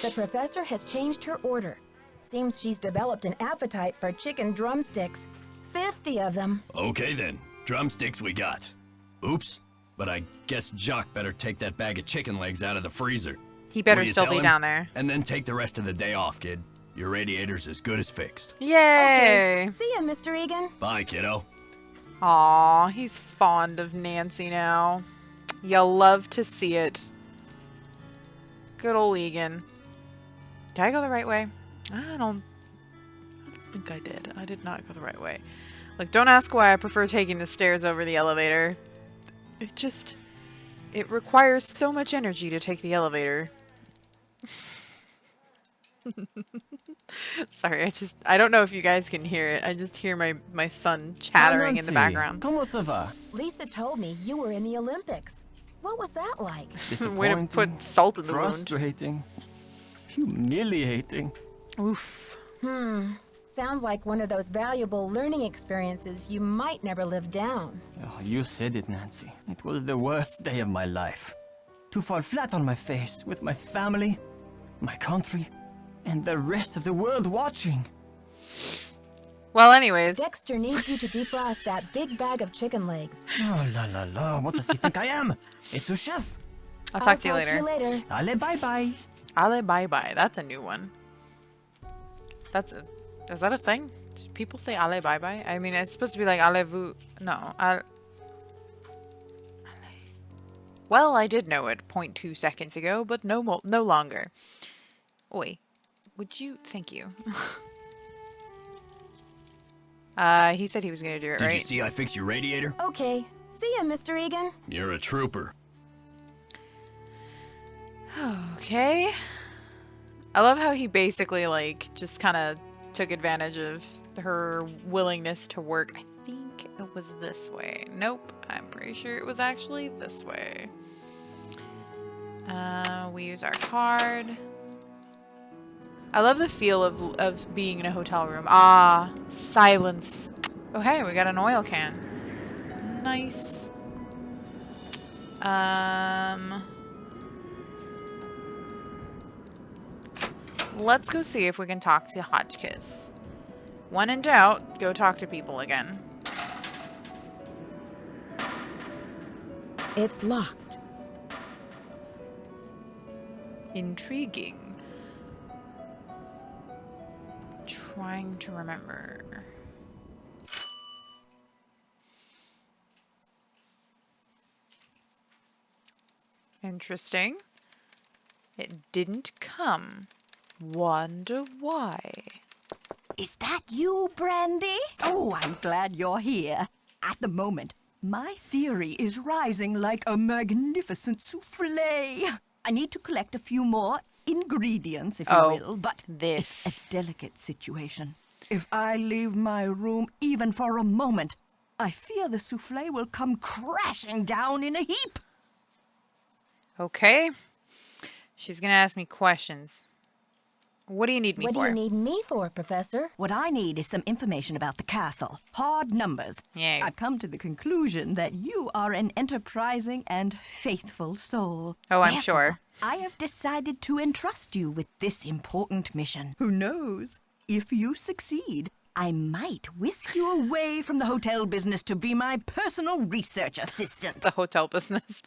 The professor has changed her order. Seems she's developed an appetite for chicken drumsticks. 50 of them. Okay then, drumsticks we got. Oops, but I guess Jock better take that bag of chicken legs out of the freezer. He better Will you still tell be him? down there. And then take the rest of the day off, kid. Your radiator's as good as fixed. Yay! See ya, Mr. Egan. Bye, kiddo. Aw, he's fond of Nancy now. You'll love to see it. Good old Egan. Did I go the right way? I don't think I did. I did not go the right way. Look, don't ask why I prefer taking the stairs over the elevator. It requires so much energy to take the elevator. Sorry, I don't know if you guys can hear it. I just hear my son chattering in the background. Comment ça va? Lisa told me you were in the Olympics. What was that like? Way to put salt in the wound. Frustrating. Humiliating. Oof. Sounds like one of those valuable learning experiences you might never live down. Oh, you said it, Nancy. It was the worst day of my life. To fall flat on my face with my family, my country, and the rest of the world watching. Well, anyways. Dexter needs you to defrost that big bag of chicken legs. Oh, la la la. What does he think I am? It's a chef. I'll talk to you later. Allez, bye-bye. Ale bye bye. That's a new one. Is that a thing? Do people say ale bye bye? I mean, it's supposed to be like allez-vous. No. Well, I did know it 0.2 seconds ago, but no longer. Oi. Would you? Thank you. He said he was gonna do it, right? Did you see I fixed your radiator? Okay. See ya, Mr. Egan. You're a trooper. Okay. I love how he basically, like, just kind of took advantage of her willingness to work. I think it was this way. Nope. I'm pretty sure it was actually this way. We use our card. I love the feel of being in a hotel room. Ah, silence. Oh, hey, we got an oil can. Nice. Let's go see if we can talk to Hotchkiss. When in doubt, go talk to people again. It's locked. Intriguing. Trying to remember. Interesting. It didn't come. Wonder why. Is that you, Brandy? Oh, I'm glad you're here. At the moment, my theory is rising like a magnificent souffle. I need to collect a few more ingredients, if you will, but this. it's a delicate situation. If I leave my room even for a moment, I fear the souffle will come crashing down in a heap. Okay. She's gonna ask me questions. What do you need me What for? do you need me for, Professor? What I need is some information about the castle. Hard numbers. Yeah. I've come to the conclusion that you are an enterprising and faithful soul. Oh, I'm Therefore, sure. I have decided to entrust you with this important mission. Who knows? If you succeed, I might whisk you away from the hotel business to be my personal research assistant. The hotel business.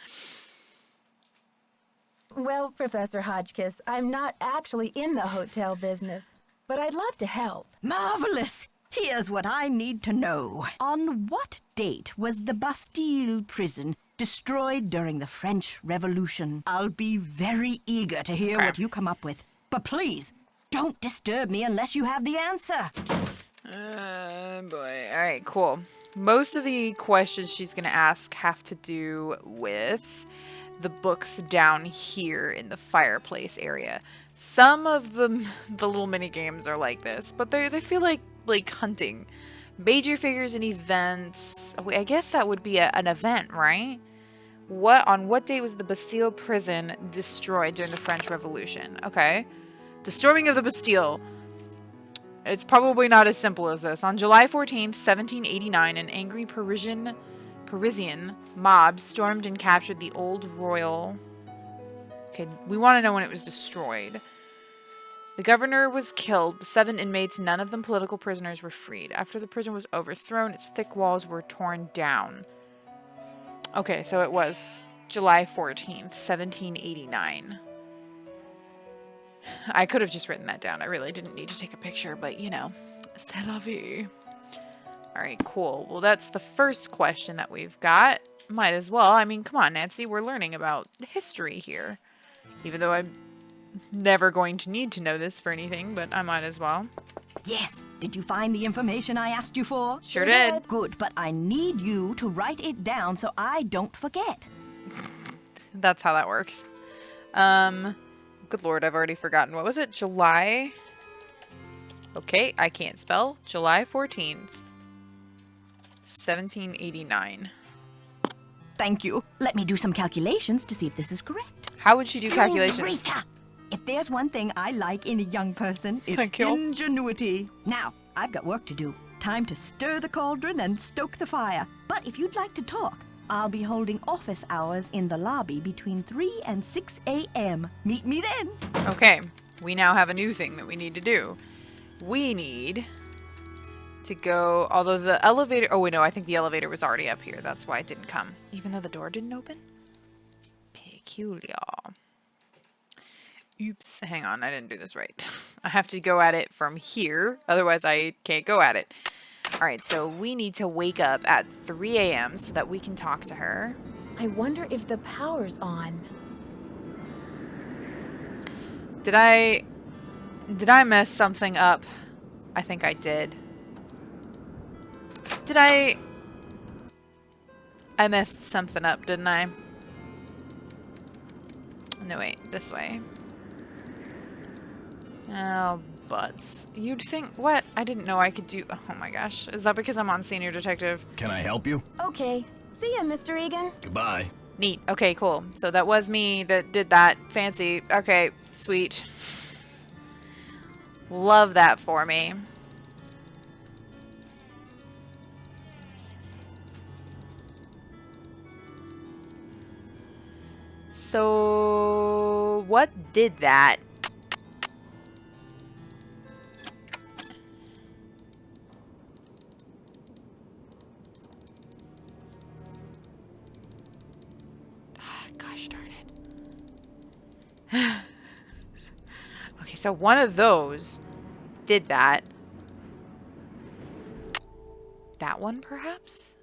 Well, Professor Hotchkiss, I'm not actually in the hotel business, but I'd love to help. Marvelous! Here's what I need to know. On what date was the Bastille prison destroyed during the French Revolution? I'll be very eager to hear Okay. what you come up with. But please, don't disturb me unless you have the answer. Boy. Alright, cool. Most of the questions she's gonna ask have to do with the books down here in the fireplace area. Some of the little mini games are like this, but they feel like hunting. Major figures and events. Oh, wait, I guess that would be an event, right? On what date was the Bastille prison destroyed during the French Revolution? Okay. The storming of the Bastille. It's probably not as simple as this. On July 14th, 1789, an angry Parisian mob stormed and captured the old royal... Okay, we want to know when it was destroyed. The governor was killed. The 7 inmates, none of them political prisoners, were freed. After the prison was overthrown, its thick walls were torn down. Okay, so it was July 14th, 1789. I could have just written that down. I really didn't need to take a picture, but you know, c'est la vie. Alright, cool. Well, that's the first question that we've got. Might as well. I mean, come on, Nancy. We're learning about history here. Even though I'm never going to need to know this for anything, but I might as well. Yes, did you find the information I asked you for? Sure did. Good, but I need you to write it down so I don't forget. That's how that works. Good lord, I've already forgotten. What was it? July? Okay, I can't spell. July 14th. 1789. Thank you. Let me do some calculations to see if this is correct. How would she do calculations? Eureka! If there's one thing I like in a young person, it's Thank you. ingenuity. Now, I've got work to do. Time to stir the cauldron and stoke the fire. But if you'd like to talk, I'll be holding office hours in the lobby between 3 and 6 a.m. Meet me then. Okay, we now have a new thing that we need to do. We need to go, although the elevator, oh wait, no, I think the elevator was already up here. That's why it didn't come. Even though the door didn't open? Peculiar. Oops, hang on, I didn't do this right. I have to go at it from here, otherwise I can't go at it. Alright, so we need to wake up at 3 a.m. so that we can talk to her. I wonder if the power's on. Did I mess something up? I think I did. I messed something up, didn't I? No, wait, this way. Oh, butts. You'd think, what? I didn't know I could do, oh my gosh. Is that because I'm on Senior Detective? Can I help you? Okay. See ya, Mr. Egan. Goodbye. Neat. Okay, cool. So that was me that did that. Fancy. Okay, sweet. Love that for me. So, what did that? Gosh darn it. Okay, so one of those did that. That one, perhaps?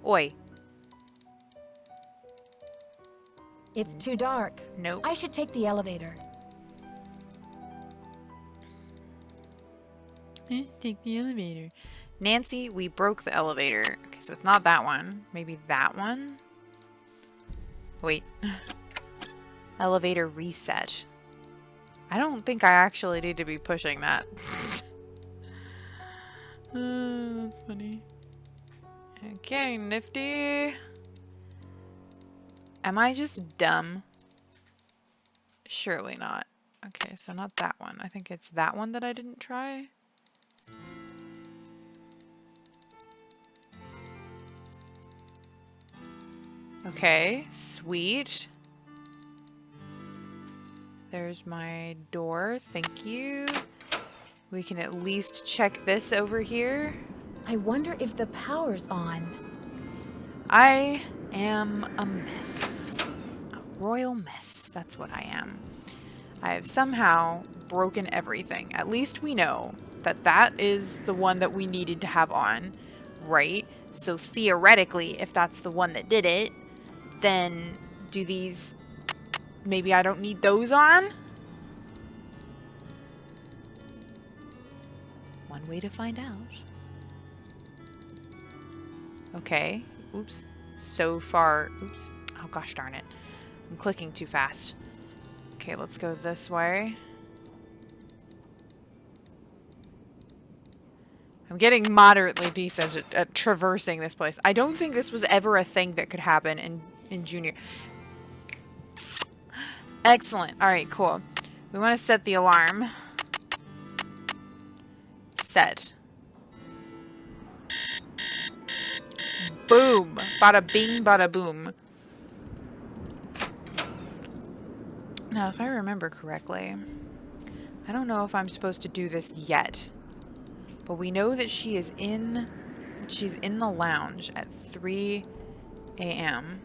Oi. It's too dark. Nope. I should take the elevator. Take the elevator. Nancy, we broke the elevator. Okay, so it's not that one. Maybe that one? Wait. Elevator reset. I don't think I actually need to be pushing that. That's funny. Okay, nifty. Am I just dumb? Surely not. Okay, so not that one. I think it's that one that I didn't try. Okay, sweet. There's my door. Thank you. We can at least check this over here. I wonder if the power's on. I am a mess. A royal mess. That's what I am. I have somehow broken everything. At least we know that that is the one that we needed to have on, right? So theoretically, if that's the one that did it, then do these... Maybe I don't need those on? One way to find out. Okay. Oops. So far. Oops. Oh, gosh darn it. I'm clicking too fast. Okay, let's go this way. I'm getting moderately decent at traversing this place. I don't think this was ever a thing that could happen in Junior. Excellent. Alright, cool. We want to set the alarm. Set. Boom. Bada bing, bada boom. Now, if I remember correctly, I don't know if I'm supposed to do this yet, but we know that she's in the lounge at 3 a.m.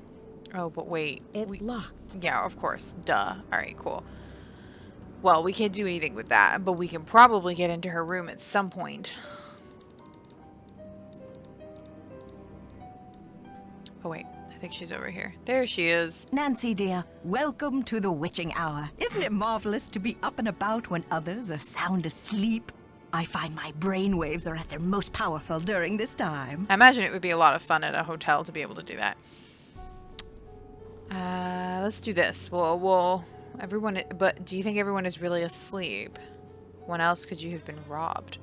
Oh, but wait. It's locked. Yeah, of course. Duh. Alright, cool. Well, we can't do anything with that, but we can probably get into her room at some point. Oh, wait. I think she's over here. There she is. Nancy, dear, welcome to the witching hour. Isn't it marvelous to be up and about when others are sound asleep? I find my brainwaves are at their most powerful during this time. I imagine it would be a lot of fun at a hotel to be able to do that. Let's do this. Everyone, but do you think everyone is really asleep? When else could you have been robbed?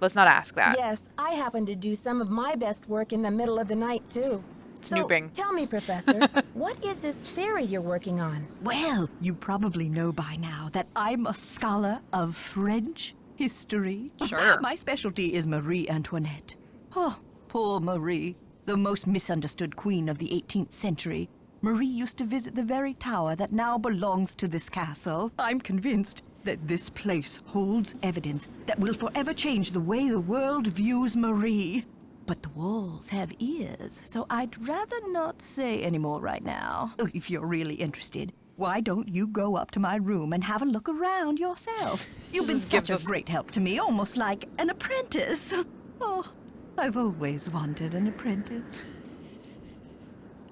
Let's not ask that. Yes, I happen to do some of my best work in the middle of the night, too. Snooping. So, tell me, Professor, what is this theory you're working on? Well, you probably know by now that I'm a scholar of French history. Sure. My specialty is Marie Antoinette. Oh, poor Marie, the most misunderstood queen of the 18th century. Marie used to visit the very tower that now belongs to this castle. I'm convinced that this place holds evidence that will forever change the way the world views Marie. But the walls have ears, so I'd rather not say any more right now. Oh, if you're really interested, why don't you go up to my room and have a look around yourself? You've been Just such gives a us- great help to me, almost like an apprentice. Oh, I've always wanted an apprentice.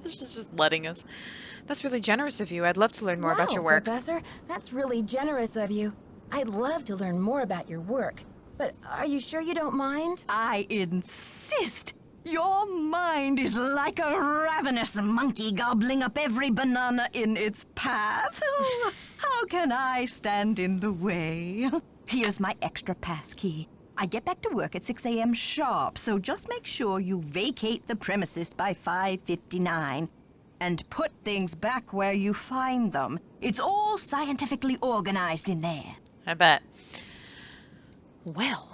She's just letting us. That's really generous of you. I'd love to learn more about your Wow, work. Professor, that's really generous of you. I'd love to learn more about your work. But are you sure you don't mind? I insist. Your mind is like a ravenous monkey gobbling up every banana in its path. Oh, how can I stand in the way? Here's my extra pass key. I get back to work at 6 a.m. sharp, so just make sure you vacate the premises by 5:59. And put things back where you find them. It's all scientifically organized in there. I bet. Well,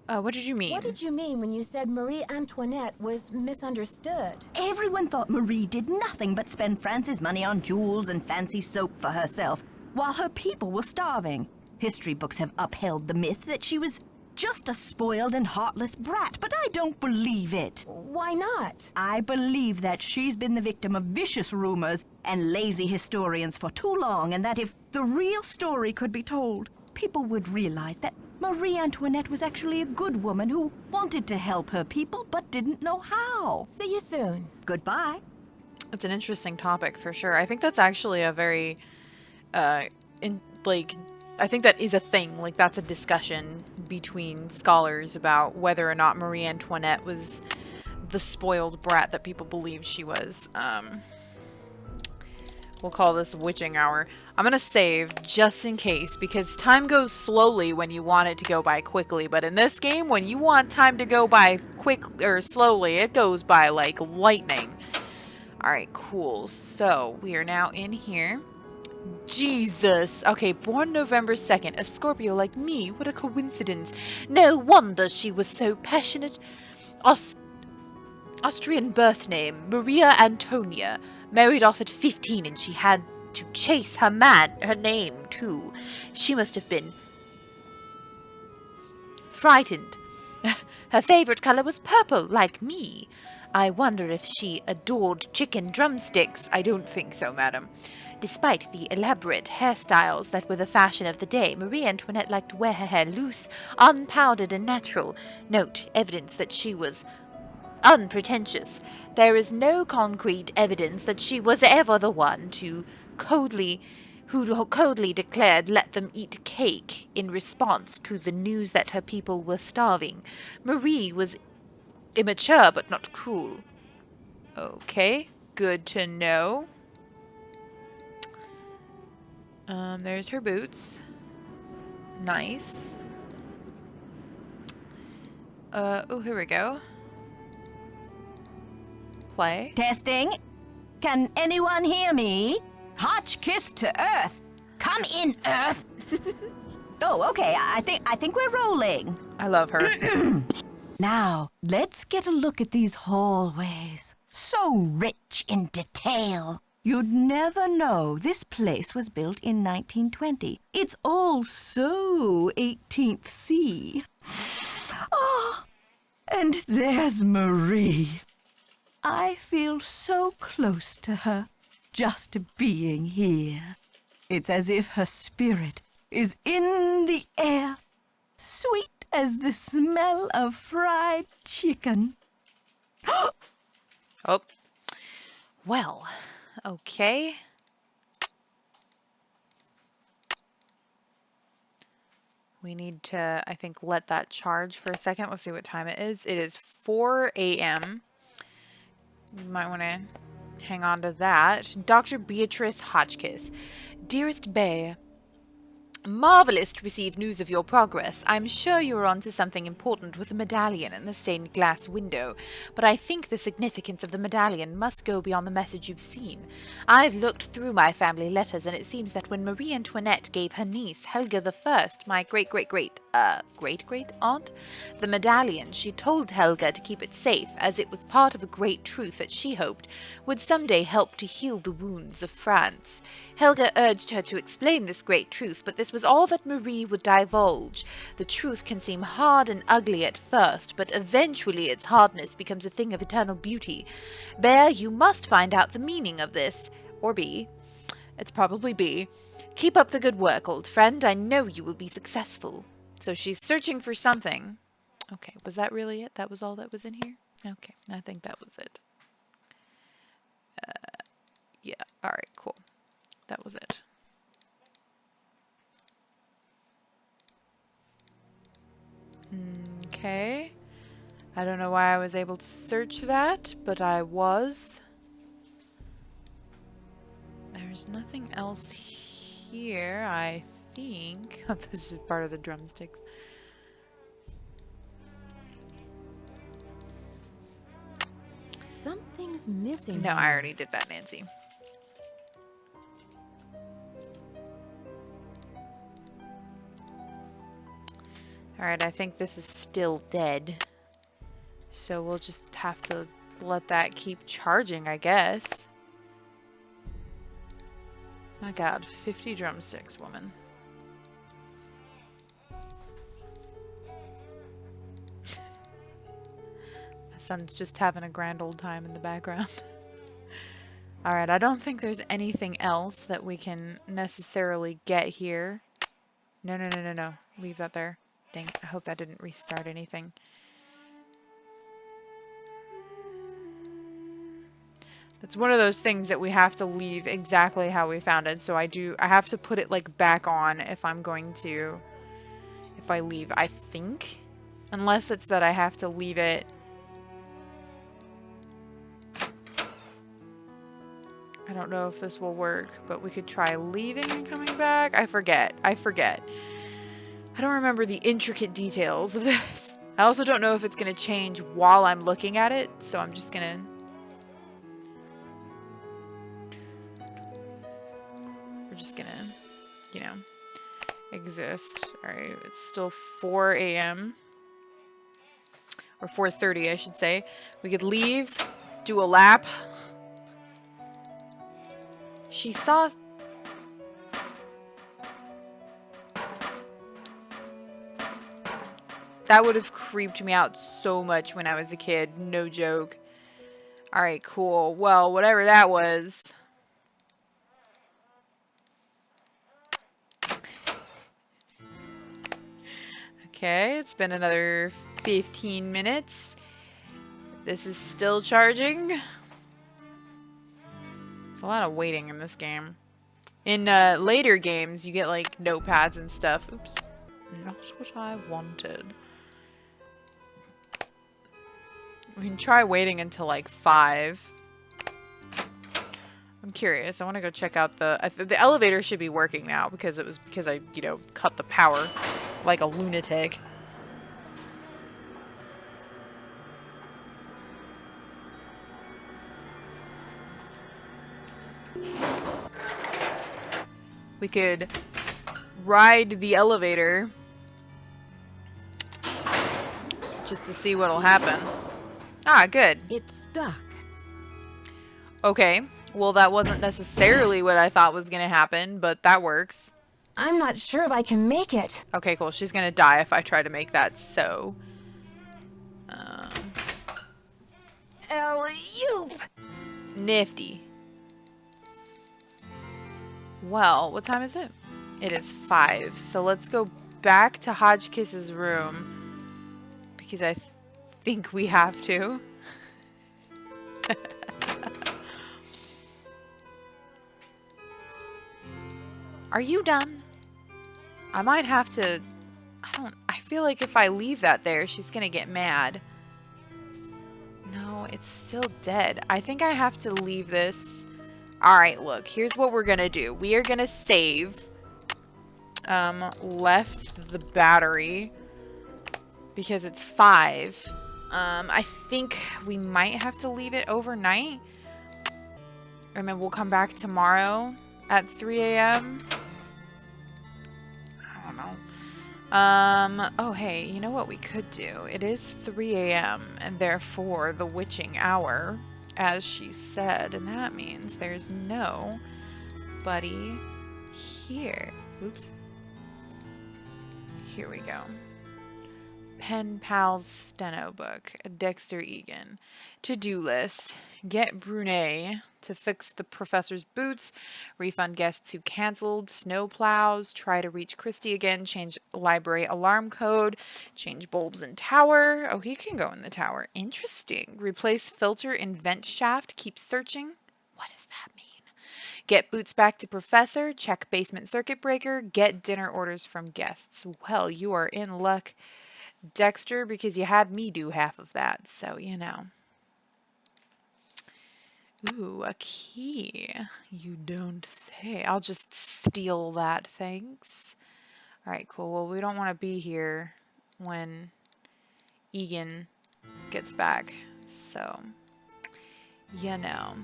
what did you mean? What did you mean when you said Marie Antoinette was misunderstood? Everyone thought Marie did nothing but spend France's money on jewels and fancy soap for herself, while her people were starving. History books have upheld the myth that she was just a spoiled and heartless brat, but I don't believe it. Why not? I believe that she's been the victim of vicious rumors and lazy historians for too long, and that if the real story could be told, people would realize that Marie Antoinette was actually a good woman who wanted to help her people but didn't know how. See you soon. Goodbye. It's an interesting topic for sure. I think that's actually a very, I think that is a thing. Like, that's a discussion between scholars about whether or not Marie Antoinette was the spoiled brat that people believed she was. We'll call this witching hour. I'm gonna save just in case, because time goes slowly when you want it to go by quickly. But in this game, when you want time to go by quick or slowly, it goes by like lightning. Alright, cool. So, we are now in here. Jesus! Okay, born November 2nd, a Scorpio like me. What a coincidence. No wonder she was so passionate. Austrian birth name, Maria Antonia. Married off at 15 and she had to chase her name too. She must have been frightened. Her favorite color was purple, like me. I wonder if she adored chicken drumsticks. I don't think so, madam. Despite the elaborate hairstyles that were the fashion of the day, Marie Antoinette liked to wear her hair loose, unpowdered, and natural. Note, evidence that she was unpretentious. There is no concrete evidence that she was ever the one who coldly declared let them eat cake in response to the news that her people were starving. Marie was immature but not cruel. Okay, good to know. There's her boots. Nice. Oh, here we go. Play. Testing. Can anyone hear me? Hotchkiss to Earth. Come in, Earth. Oh, okay. I think we're rolling. I love her. Now, let's get a look at these hallways. So rich in detail. You'd never know this place was built in 1920. It's all so 18th C. Oh, and there's Marie. I feel so close to her, just being here. It's as if her spirit is in the air, sweet as the smell of fried chicken. Oh. Well, okay. We need to, I think, let that charge for a second. Let's see what time it is. It is 4 a.m. You might want to hang on to that. Dr. Beatrice Hotchkiss. Dearest Bay, marvelous to receive news of your progress. I'm sure you are onto something important with the medallion and the stained glass window, but I think the significance of the medallion must go beyond the message you've seen. I've looked through my family letters, and it seems that when Marie Antoinette gave her niece, Helga I, my great-great-aunt, the medallion, she told Helga to keep it safe, as it was part of a great truth that she hoped would someday help to heal the wounds of France. Helga urged her to explain this great truth, but this was all that Marie would divulge. The truth can seem hard and ugly at first, but eventually its hardness becomes a thing of eternal beauty. Bear, you must find out the meaning of this. Or B. It's probably B. Keep up the good work, old friend. I know you will be successful. So she's searching for something. Okay, was that really it? That was all that was in here? Okay, I think that was it. Yeah, alright, cool. That was it. Okay. I don't know why I was able to search that, but I was. There's nothing else here, I think. Oh, this is part of the drumsticks. Something's missing. No, I already did that, Nancy. Alright, I think this is still dead. So we'll just have to let that keep charging, I guess. My god, 50 drumsticks, woman. My son's just having a grand old time in the background. Alright, I don't think there's anything else that we can necessarily get here. No. Leave that there. Dang, I hope that didn't restart anything. It's one of those things that we have to leave exactly how we found it. So I have to put it like back on if I'm going to, if I leave, I think. Unless it's that I have to leave it. I don't know if this will work, but we could try leaving and coming back. I forget. I don't remember the intricate details of this. I also don't know if it's going to change while I'm looking at it, so I'm just going to just gonna, you know, exist. Alright, it's still 4 a.m. Or 4:30, I should say. We could leave, do a lap. She saw... That would have creeped me out so much when I was a kid. No joke. Alright, cool. Well, whatever that was. Okay, it's been another 15 minutes. This is still charging. There's a lot of waiting in this game. In later games, you get like notepads and stuff. Oops. Not what I wanted. We can try waiting until like 5. I'm curious. I want to go check out the elevator should be working now because I, you know, cut the power like a lunatic. We could ride the elevator just to see what'll happen. Ah, good. It's stuck. Okay. Well, that wasn't necessarily what I thought was gonna happen, but that works. I'm not sure if I can make it. Okay, cool. She's gonna die if I try to make that so. Alley-oop! Nifty. Well, what time is it? It is 5. So let's go back to Hotchkiss's room because I think we have to. Are you done? I might have to... I feel like if I leave that there, she's gonna get mad. No, it's still dead. I think I have to leave this. Alright, look. Here's what we're gonna do. We are gonna save. Left the battery. Because it's 5. I think we might have to leave it overnight. And then we'll come back tomorrow at 3 a.m. I don't know. Oh hey, you know what we could do? It is 3 a.m. and therefore the witching hour, as she said, and that means there's nobody here. Oops. Here we go. Pen Pal's steno book. Dexter Egan. To-do list. Get Brunet to fix the professor's boots. Refund guests who canceled. Snow plows. Try to reach Christy again. Change library alarm code. Change bulbs in tower. Oh, he can go in the tower. Interesting. Replace filter in vent shaft. Keep searching. What does that mean? Get boots back to professor. Check basement circuit breaker. Get dinner orders from guests. Well, you are in luck, Dexter, because you had me do half of that, so you know. Ooh, a key. You don't say. I'll just steal that, thanks. Alright, cool. Well, we don't want to be here when Egan gets back, so you know.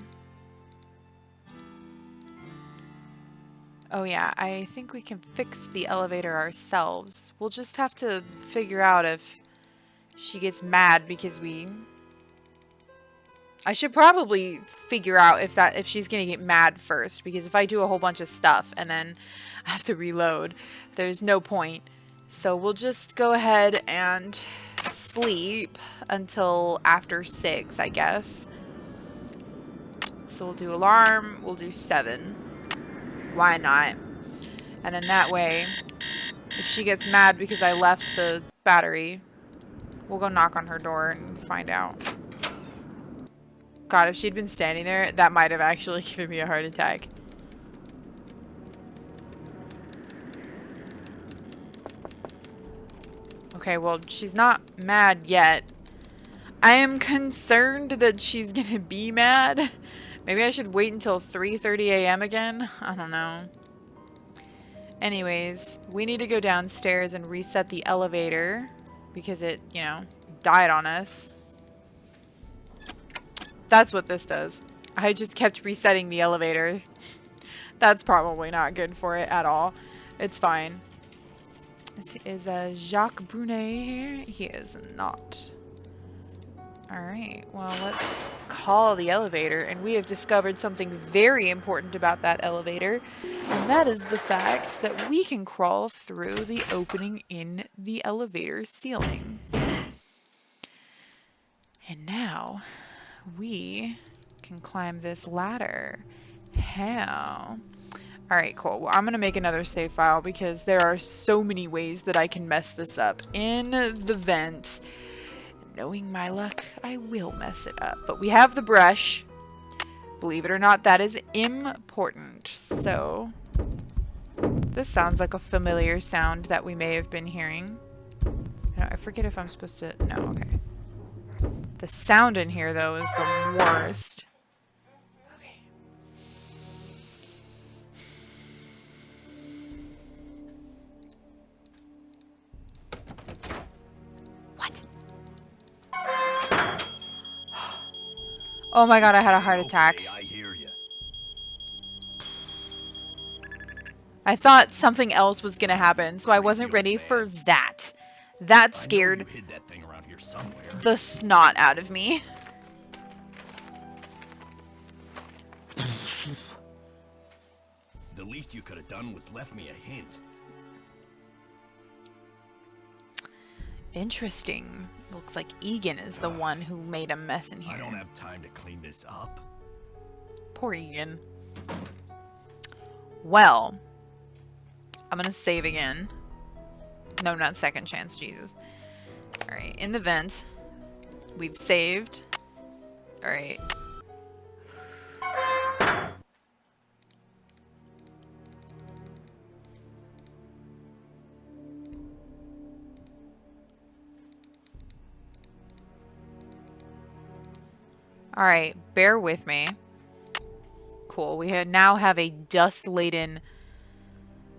Oh yeah, I think we can fix the elevator ourselves. We'll just have to figure out if she gets mad because I should probably figure out if she's gonna get mad first, because if I do a whole bunch of stuff and then I have to reload, there's no point. So we'll just go ahead and sleep until after 6, I guess. So we'll do alarm, we'll do 7. Why not? And then that way, if she gets mad because I left the battery, we'll go knock on her door and find out. God, if she'd been standing there, that might have actually given me a heart attack. Okay, well, she's not mad yet. I am concerned that she's gonna be mad. Maybe I should wait until 3:30 a.m. again? I don't know. Anyways, we need to go downstairs and reset the elevator because it, you know, died on us. That's what this does. I just kept resetting the elevator. That's probably not good for it at all. It's fine. Is Jacques Brunet here? He is not. Alright, well, let's call the elevator, and we have discovered something very important about that elevator, and that is the fact that we can crawl through the opening in the elevator ceiling. And now, we can climb this ladder. How? Alright, cool. Well, I'm going to make another save file because there are so many ways that I can mess this up. In the vent, knowing my luck, I will mess it up. But we have the brush. Believe it or not, that is important. So, this sounds like a familiar sound that we may have been hearing. I forget if I'm supposed to... No, okay. The sound in here, though, is the worst. Okay. What? Oh my god, I had a heart attack. Okay, I hear you. I thought something else was gonna happen, so I wasn't ready for that. That scared You hid that thing around here somewhere. the snot out of me. The least you could have done was left me a hint. Interesting. Looks like Egan is the one who made a mess in here. I don't have time to clean this up. Poor Egan. Well, I'm gonna save again. No, not second chance, Jesus. Alright, in the vent, we've saved. Alright. Alright, bear with me. Cool, we now have a dust-laden...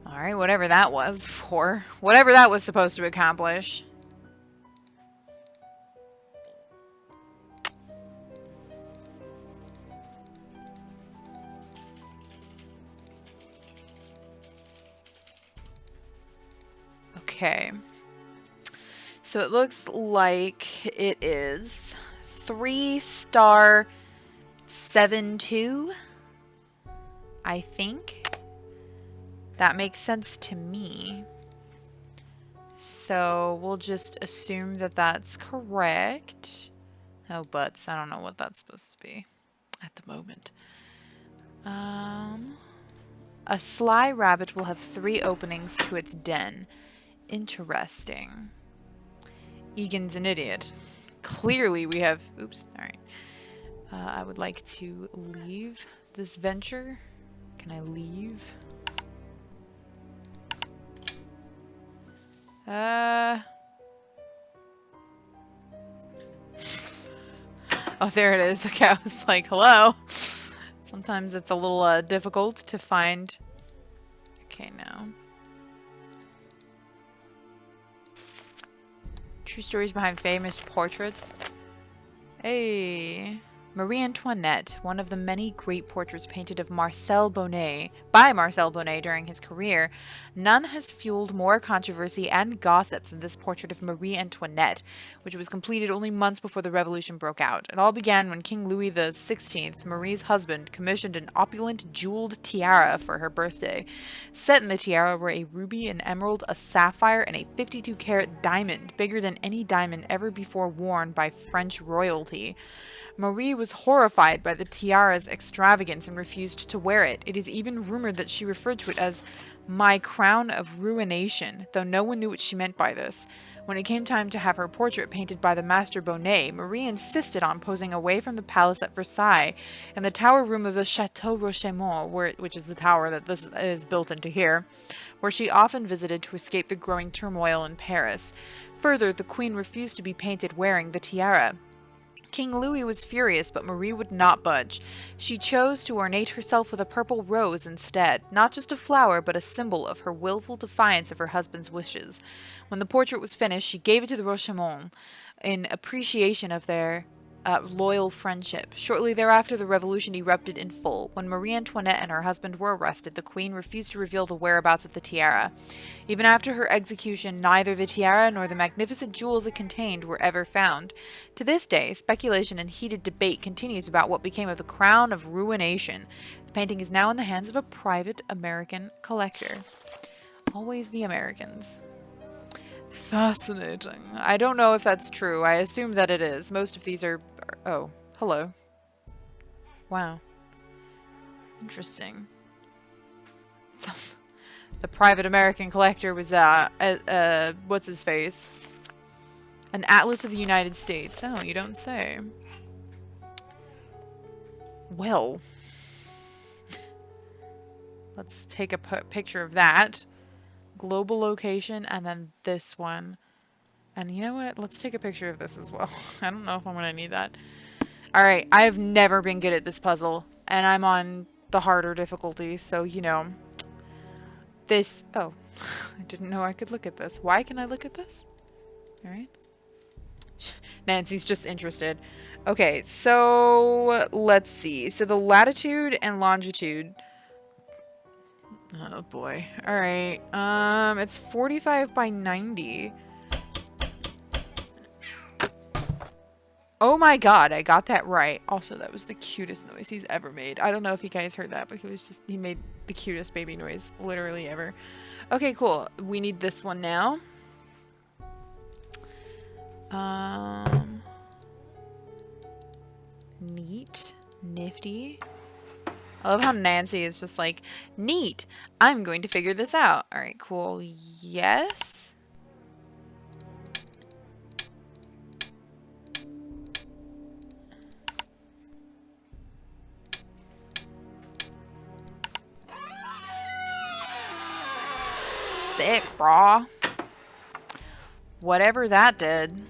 Alright, whatever that was for. Whatever that was supposed to accomplish. Okay. So it looks like it is 3-star 7-2, I think. That makes sense to me. So we'll just assume that that's correct. Oh, butts. I don't know what that's supposed to be at the moment. A sly rabbit will have 3 openings to its den. Interesting. Egan's an idiot. Clearly we have... Oops. Alright. I would like to leave this venture. Can I leave? Oh, there it is. Okay, I was like, hello. Sometimes it's a little difficult to find. Okay, now. True stories behind famous portraits. Hey. Marie Antoinette, one of the many great portraits painted of Marcel Bonnet by Marcel Bonnet during his career. None has fueled more controversy and gossip than this portrait of Marie Antoinette, which was completed only months before the revolution broke out. It all began when King Louis XVI, Marie's husband, commissioned an opulent jeweled tiara for her birthday. Set in the tiara were a ruby, an emerald, a sapphire, and a 52-carat diamond, bigger than any diamond ever before worn by French royalty. Marie was horrified by the tiara's extravagance and refused to wear it. It is even rumored that she referred to it as my crown of ruination, though no one knew what she meant by this. When it came time to have her portrait painted by the master Bonnet, Marie insisted on posing away from the palace at Versailles in the tower room of the Chateau Rochemont, which is the tower that this is built into here, where she often visited to escape the growing turmoil in Paris. Further, the queen refused to be painted wearing the tiara. King Louis was furious, but Marie would not budge. She chose to ornate herself with a purple rose instead, not just a flower, but a symbol of her willful defiance of her husband's wishes. When the portrait was finished, she gave it to the Rochemont in appreciation of their loyal friendship. Shortly thereafter, the revolution erupted in full. When Marie Antoinette and her husband were arrested, the queen refused to reveal the whereabouts of the tiara. Even after her execution, neither the tiara nor the magnificent jewels it contained were ever found. To this day, speculation and heated debate continues about what became of the crown of ruination. The painting is now in the hands of a private American collector. Always the Americans. Fascinating. I don't know if that's true. I assume that it is. Most of these are... Oh, hello. Wow. Interesting. So, the private American collector was, what's his face? An Atlas of the United States. Oh, you don't say. Well. Let's take a picture of that. Global location, and then this one. And you know what? Let's take a picture of this as well. I don't know if I'm going to need that. Alright, I have never been good at this puzzle. And I'm on the harder difficulty, so, you know. This... Oh. I didn't know I could look at this. Why can I look at this? Alright. Nancy's just interested. Okay, so... Let's see. So the latitude and longitude... Oh boy. Alright. It's 45 by 90. Oh my god, I got that right. Also, that was the cutest noise he's ever made. I don't know if you guys heard that, but he made the cutest baby noise literally ever. Okay, cool. We need this one now. Neat. Nifty. I love how Nancy is just like, neat, I'm going to figure this out. Alright, cool. Yes. Sick, brah. Whatever that did.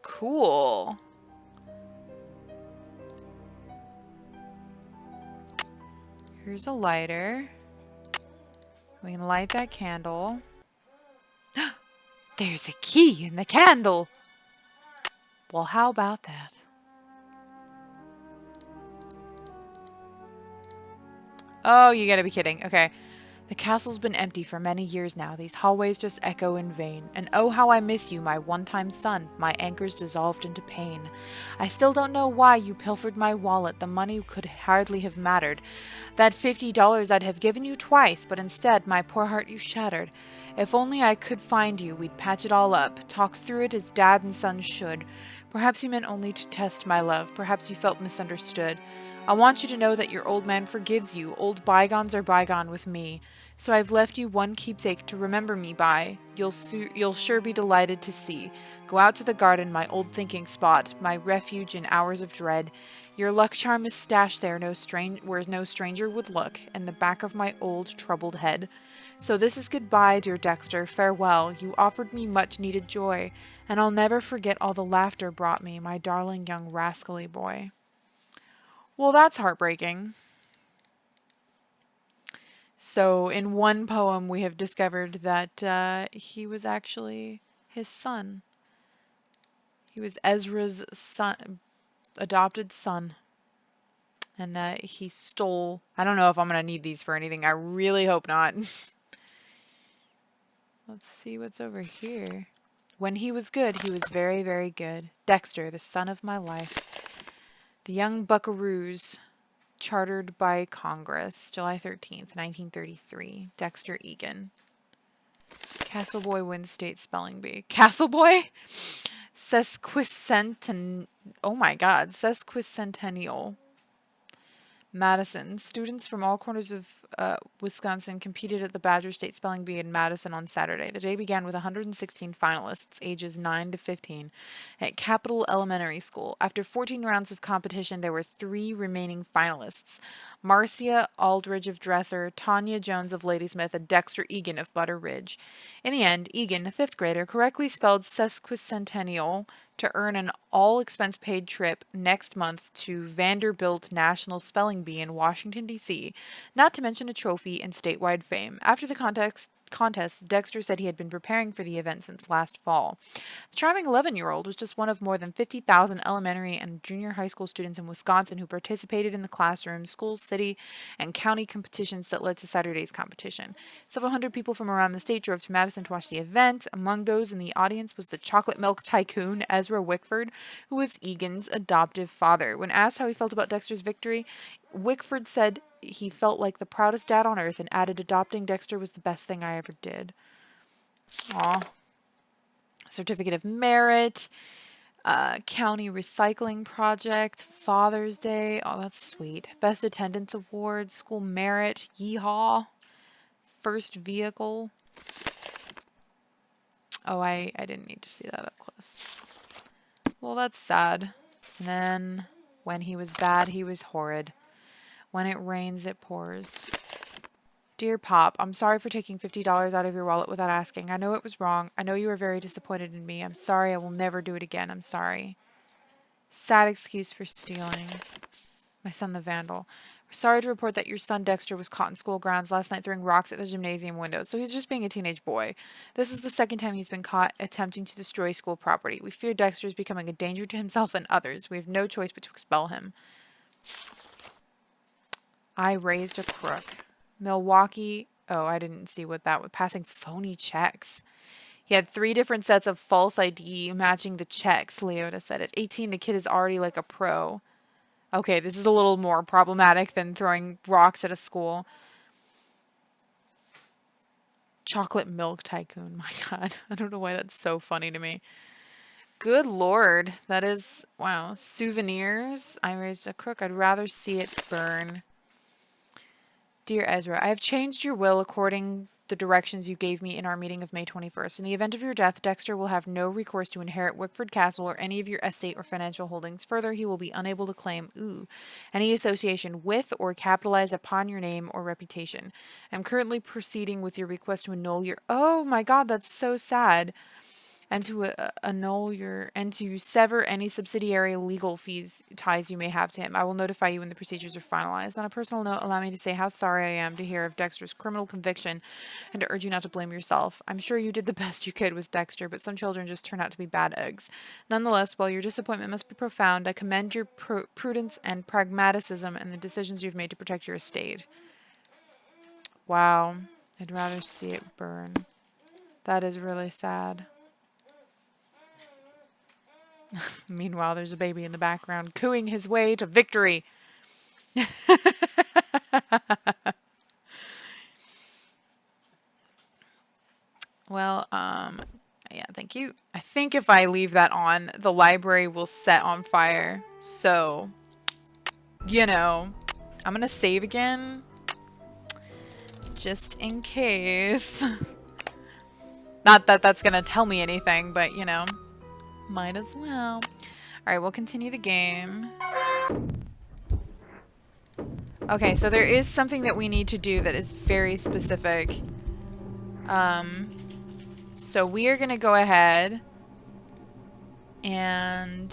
Cool. Here's a lighter. We can light that candle. There's a key in the candle. Well, how about that? Oh, you gotta be kidding. Okay. The castle's been empty for many years now. These hallways just echo in vain. And oh, how I miss you, my one-time son. My anchors dissolved into pain. I still don't know why you pilfered my wallet. The money could hardly have mattered. That $50 I'd have given you twice, but instead, my poor heart you shattered. If only I could find you, we'd patch it all up. Talk through it as dad and son should. Perhaps you meant only to test my love. Perhaps you felt misunderstood. I want you to know that your old man forgives you. Old bygones are bygone with me. So I've left you one keepsake to remember me by. You'll sure be delighted to see. Go out to the garden, my old thinking spot, my refuge in hours of dread. Your luck charm is stashed there, where no stranger would look, in the back of my old troubled head. So this is goodbye, dear Dexter. Farewell. You offered me much needed joy, and I'll never forget all the laughter brought me, my darling young rascally boy. Well, that's heartbreaking. So, in one poem, we have discovered that he was actually his son. He was Ezra's son, adopted son. And that he stole... I don't know if I'm going to need these for anything. I really hope not. Let's see what's over here. When he was good, he was very, very good. Dexter, the son of my life. The Young Buckaroos, chartered by Congress, July 13th, 1933. Dexter Egan. Castle Boy wins state spelling bee. Castle Boy? Oh my god, sesquicentennial. Madison. Students from all corners of Wisconsin competed at the Badger State Spelling Bee in Madison on Saturday. The day began with 116 finalists, ages 9 to 15, at Capitol Elementary School. After 14 rounds of competition, there were 3 remaining finalists. Marcia Aldridge of Dresser, Tanya Jones of Ladysmith, and Dexter Egan of Butter Ridge. In the end, Egan, a 5th grader, correctly spelled sesquicentennial to earn an all-expense-paid trip next month to Vanderbilt National Spelling Bee in Washington, D.C., not to mention a trophy and statewide fame. After the contest, Dexter said he had been preparing for the event since last fall. The charming 11-year-old was just one of more than 50,000 elementary and junior high school students in Wisconsin who participated in the classroom, school, city, and county competitions that led to Saturday's competition. Several hundred people from around the state drove to Madison to watch the event. Among those in the audience was the chocolate milk tycoon, Ezra Wickford, who was Egan's adoptive father. When asked how he felt about Dexter's victory, Wickford said he felt like the proudest dad on earth and added adopting Dexter was the best thing I ever did. Aw. Certificate of Merit, County Recycling Project, Father's Day. Oh, that's sweet. Best Attendance Award, School Merit, Yeehaw, First Vehicle. Oh, I didn't need to see that up close. Well, that's sad. And then, when he was bad, he was horrid. When it rains, it pours. Dear Pop, I'm sorry for taking $50 out of your wallet without asking. I know it was wrong. I know you were very disappointed in me. I'm sorry. I will never do it again. I'm sorry. Sad excuse for stealing. My son the vandal. We're sorry to report that your son Dexter was caught in school grounds last night throwing rocks at the gymnasium windows. So he's just being a teenage boy. This is the second time he's been caught attempting to destroy school property. We fear Dexter is becoming a danger to himself and others. We have no choice but to expel him. I raised a crook. Milwaukee. Oh, I didn't see what that was. Passing phony checks. He had 3 different sets of false ID matching the checks, Leota said. At 18, the kid is already like a pro. Okay, this is a little more problematic than throwing rocks at a school. Chocolate milk tycoon. My God. I don't know why that's so funny to me. Good Lord. That is, wow. Souvenirs. I raised a crook. I'd rather see it burn. Dear Ezra, I have changed your will according the directions you gave me in our meeting of May 21st. In the event of your death, Dexter will have no recourse to inherit Wickford Castle or any of your estate or financial holdings. Further, he will be unable to claim, any association with or capitalize upon your name or reputation. I'm currently proceeding with your request to annul your... Oh my God, that's so sad. And to annul your... And to sever any subsidiary legal fees ties you may have to him. I will notify you when the procedures are finalized. On a personal note, allow me to say how sorry I am to hear of Dexter's criminal conviction and to urge you not to blame yourself. I'm sure you did the best you could with Dexter, but some children just turn out to be bad eggs. Nonetheless, while your disappointment must be profound, I commend your prudence and pragmaticism and the decisions you've made to protect your estate. Wow. I'd rather see it burn. That is really sad. Meanwhile, there's a baby in the background cooing his way to victory. Well, yeah, thank you. I think if I leave that on, the library will set on fire. So, you know, I'm gonna save again. Just in case. Not that that's gonna tell me anything, but, you know. Might as well. Alright, we'll continue the game. Okay, so there is something that we need to do that is very specific. So we are going to go ahead and...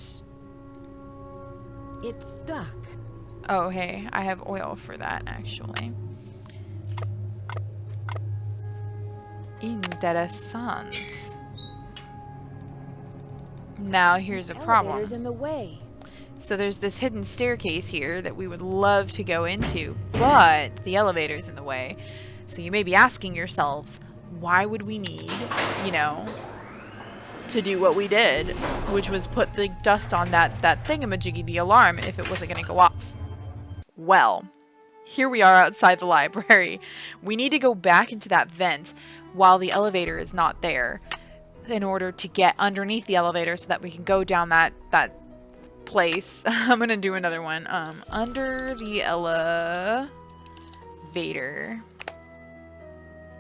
It's stuck. Oh, hey, I have oil for that, actually. Interessant. Now here's a problem. Elevator's in the way. So there's this hidden staircase here that we would love to go into, but the elevator's in the way. So you may be asking yourselves, why would we need, you know, to do what we did, which was put the dust on that thingamajiggy, the alarm, if it wasn't going to go off? Well, here we are outside the library. We need to go back into that vent while the elevator is not there, in order to get underneath the elevator so that we can go down that place. I'm gonna do another one. Under the elevator.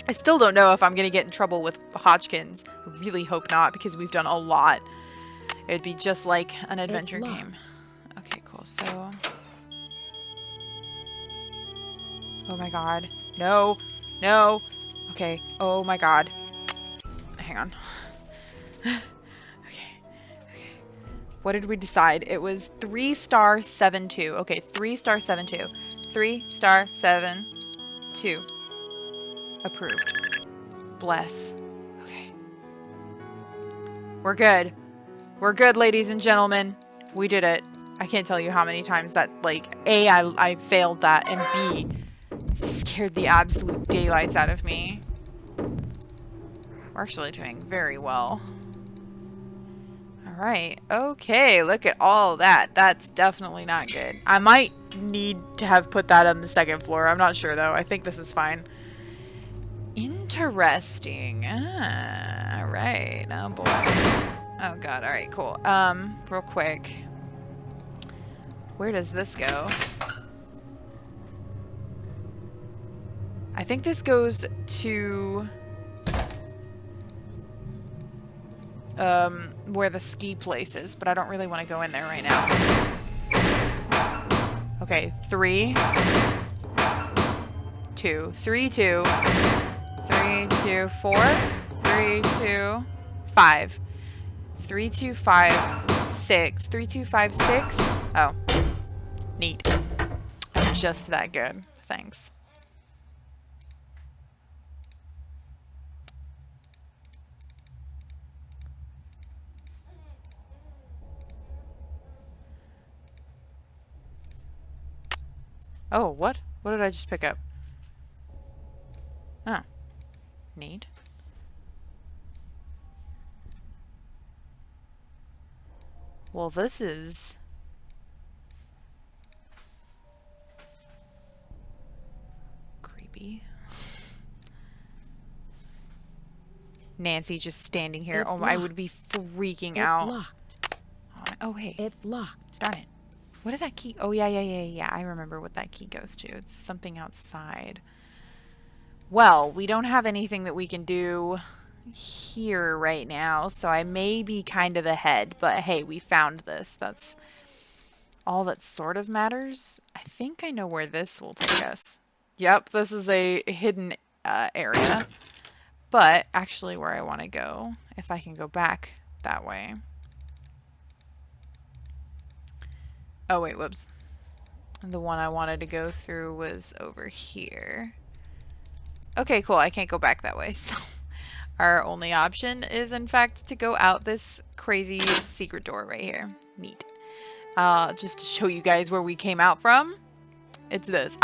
I still don't know if I'm gonna get in trouble with Hodgkins. I really hope not, because we've done a lot. It'd be just like an adventure game. Okay, cool. So... Oh my god. No. No. Okay. Oh my god. Hang on. Okay. What did we decide? It was 3-star 7-2. Okay, 3-star 7-2. 3-star 7-2. Approved. Bless. Okay. We're good. We're good, ladies and gentlemen. We did it. I can't tell you how many times that, like, A, I failed that, and B, scared the absolute daylights out of me. We're actually doing very well. Alright. Okay, look at all that. That's definitely not good. I might need to have put that on the second floor. I'm not sure, though. I think this is fine. Interesting. Ah, alright. Oh, boy. Oh, God. Alright, cool. Real quick. Where does this go? I think this goes to where the ski place is, but I don't really want to go in there right now. Okay, 3, 2, 3, 2, 3, 2, 4, 3, 2, 5, 3, 2, 5, 6, 3, 2, 5, 6. Oh, neat. I'm just that good. Thanks. Oh, what? What did I just pick up? Oh. Neat. Well, this is... creepy. Nancy just standing here. It's Oh, I would be freaking out. It's locked. Oh, hey. It's locked. Darn it. What is that key? Oh, yeah. I remember what that key goes to. It's something outside. Well, we don't have anything that we can do here right now, so I may be kind of ahead, but hey, we found this. That's all that sort of matters. I think I know where this will take us. Yep, this is a hidden area, but actually where I want to go, if I can go back that way. Oh, wait, whoops. The one I wanted to go through was over here. Okay, cool. I can't go back that way, so our only option is, in fact, to go out this crazy secret door right here. Neat. Just to show you guys where we came out from. It's this.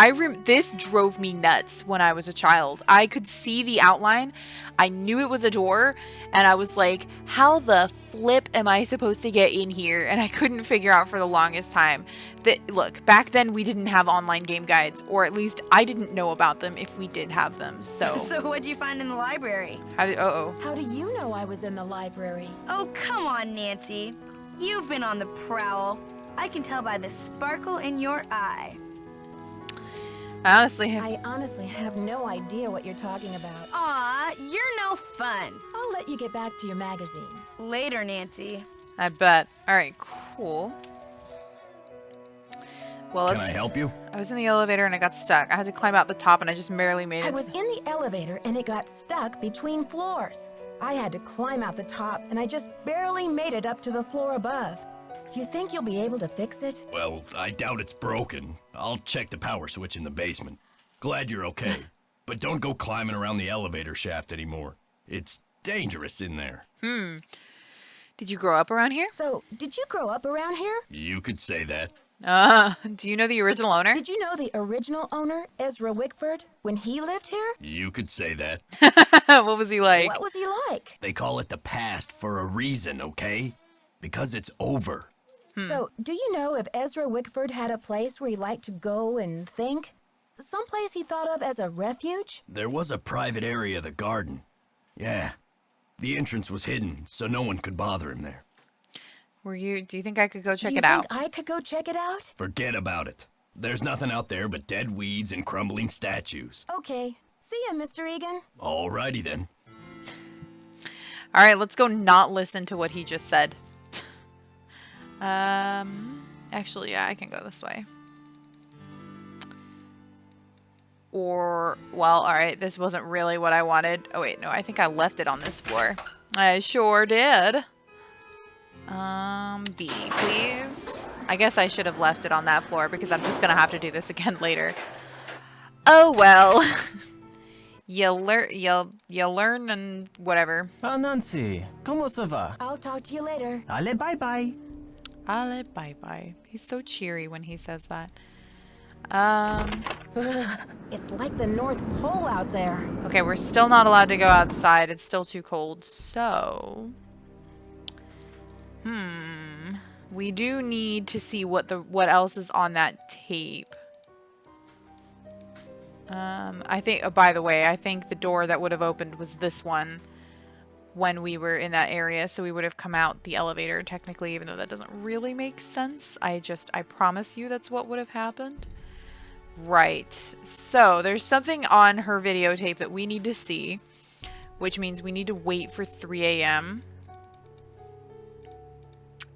This drove me nuts when I was a child. I could see the outline. I knew it was a door, and I was like, how the flip am I supposed to get in here? And I couldn't figure out for the longest time. Look, back then we didn't have online game guides, or at least I didn't know about them if we did have them, so... So what'd you find in the library? Uh-oh. How do you know I was in the library? Oh, come on, Nancy. You've been on the prowl. I can tell by the sparkle in your eye. I honestly have no idea what you're talking about. Aw, you're no fun. I'll let you get back to your magazine. Later, Nancy. I bet. Alright, cool. Well, Can I help you? I was in the elevator and I got stuck. I had to climb out the top and I just barely made it. I was in the elevator and it got stuck between floors. I had to climb out the top and I just barely made it up to the floor above. Do you think you'll be able to fix it? Well, I doubt it's broken. I'll check the power switch in the basement. Glad you're okay. But don't go climbing around the elevator shaft anymore. It's dangerous in there. Did you grow up around here? So, did you grow up around here? You could say that. Do you know the original owner? Did you know the original owner, Ezra Wickford, when he lived here? You could say that. What was he like? What was he like? They call it the past for a reason, okay? Because it's over. So, do you know if Ezra Wickford had a place where he liked to go and think? Someplace he thought of as a refuge? There was a private area of the garden. Yeah. The entrance was hidden, so no one could bother him there. Do you think I could go check Do you it out? think I could go check it out? Forget about it. There's nothing out there but dead weeds and crumbling statues. Okay. See ya, Mr. Egan. Alrighty then. Alright, let's go not listen to what he just said. Actually, yeah, I can go this way. Or, well, alright, this wasn't really what I wanted. Oh, wait, no, I think I left it on this floor. I sure did. B, please. I guess I should have left it on that floor because I'm just gonna have to do this again later. Oh, well. You learn and whatever. Ah, Nancy, ¿cómo se va? I'll talk to you later. Ale, bye-bye. Ale bye-bye. He's so cheery when he says that. It's like the North Pole out there. Okay, we're still not allowed to go outside. It's still too cold. So, we do need to see what else is on that tape. I think, oh, by the way, I think the door that would have opened was this one when we were in that area, so we would have come out the elevator technically, even though that doesn't really make sense. I promise you that's what would have happened. Right, so there's something on her videotape that we need to see, which means we need to wait for 3 a.m.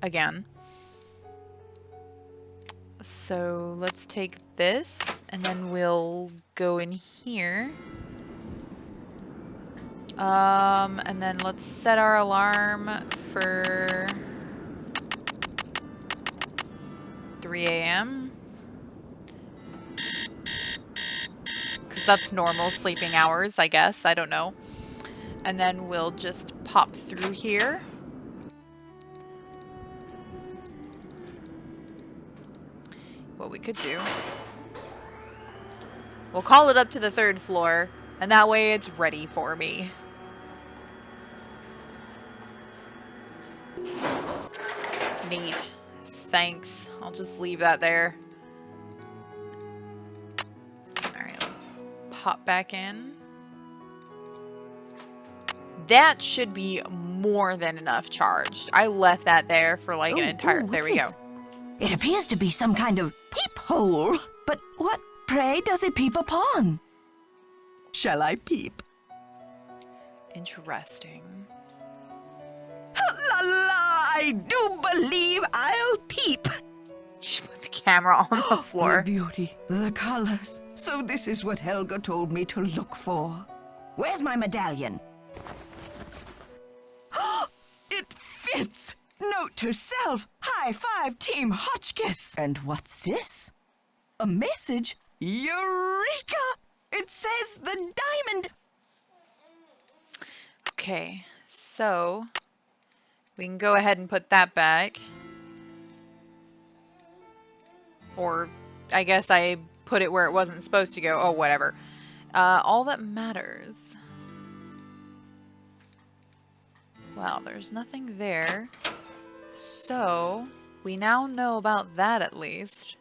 again. So let's take this, and then we'll go in here. And then let's set our alarm for 3 a.m. Because that's normal sleeping hours, I guess. I don't know. And then we'll just pop through here. What we could do. We'll call it up to the 3rd floor, and that way it's ready for me. Neat. Thanks. I'll just leave that there. Alright, let's pop back in. That should be more than enough charged. I left that there for like an entire... There we go. It appears to be some kind of peephole. But what, pray, does it peep upon? Shall I peep? Interesting. La la! I do believe I'll peep. You should put the camera on the floor. The beauty, the colors. So this is what Helga told me to look for. Where's my medallion? It fits! Note to self, high five Team Hotchkiss. And what's this? A message? Eureka! It says the diamond. Okay, so we can go ahead and put that back. Or I guess I put it where it wasn't supposed to go. Oh, whatever. All that matters. Well, there's nothing there. So, we now know about that at least.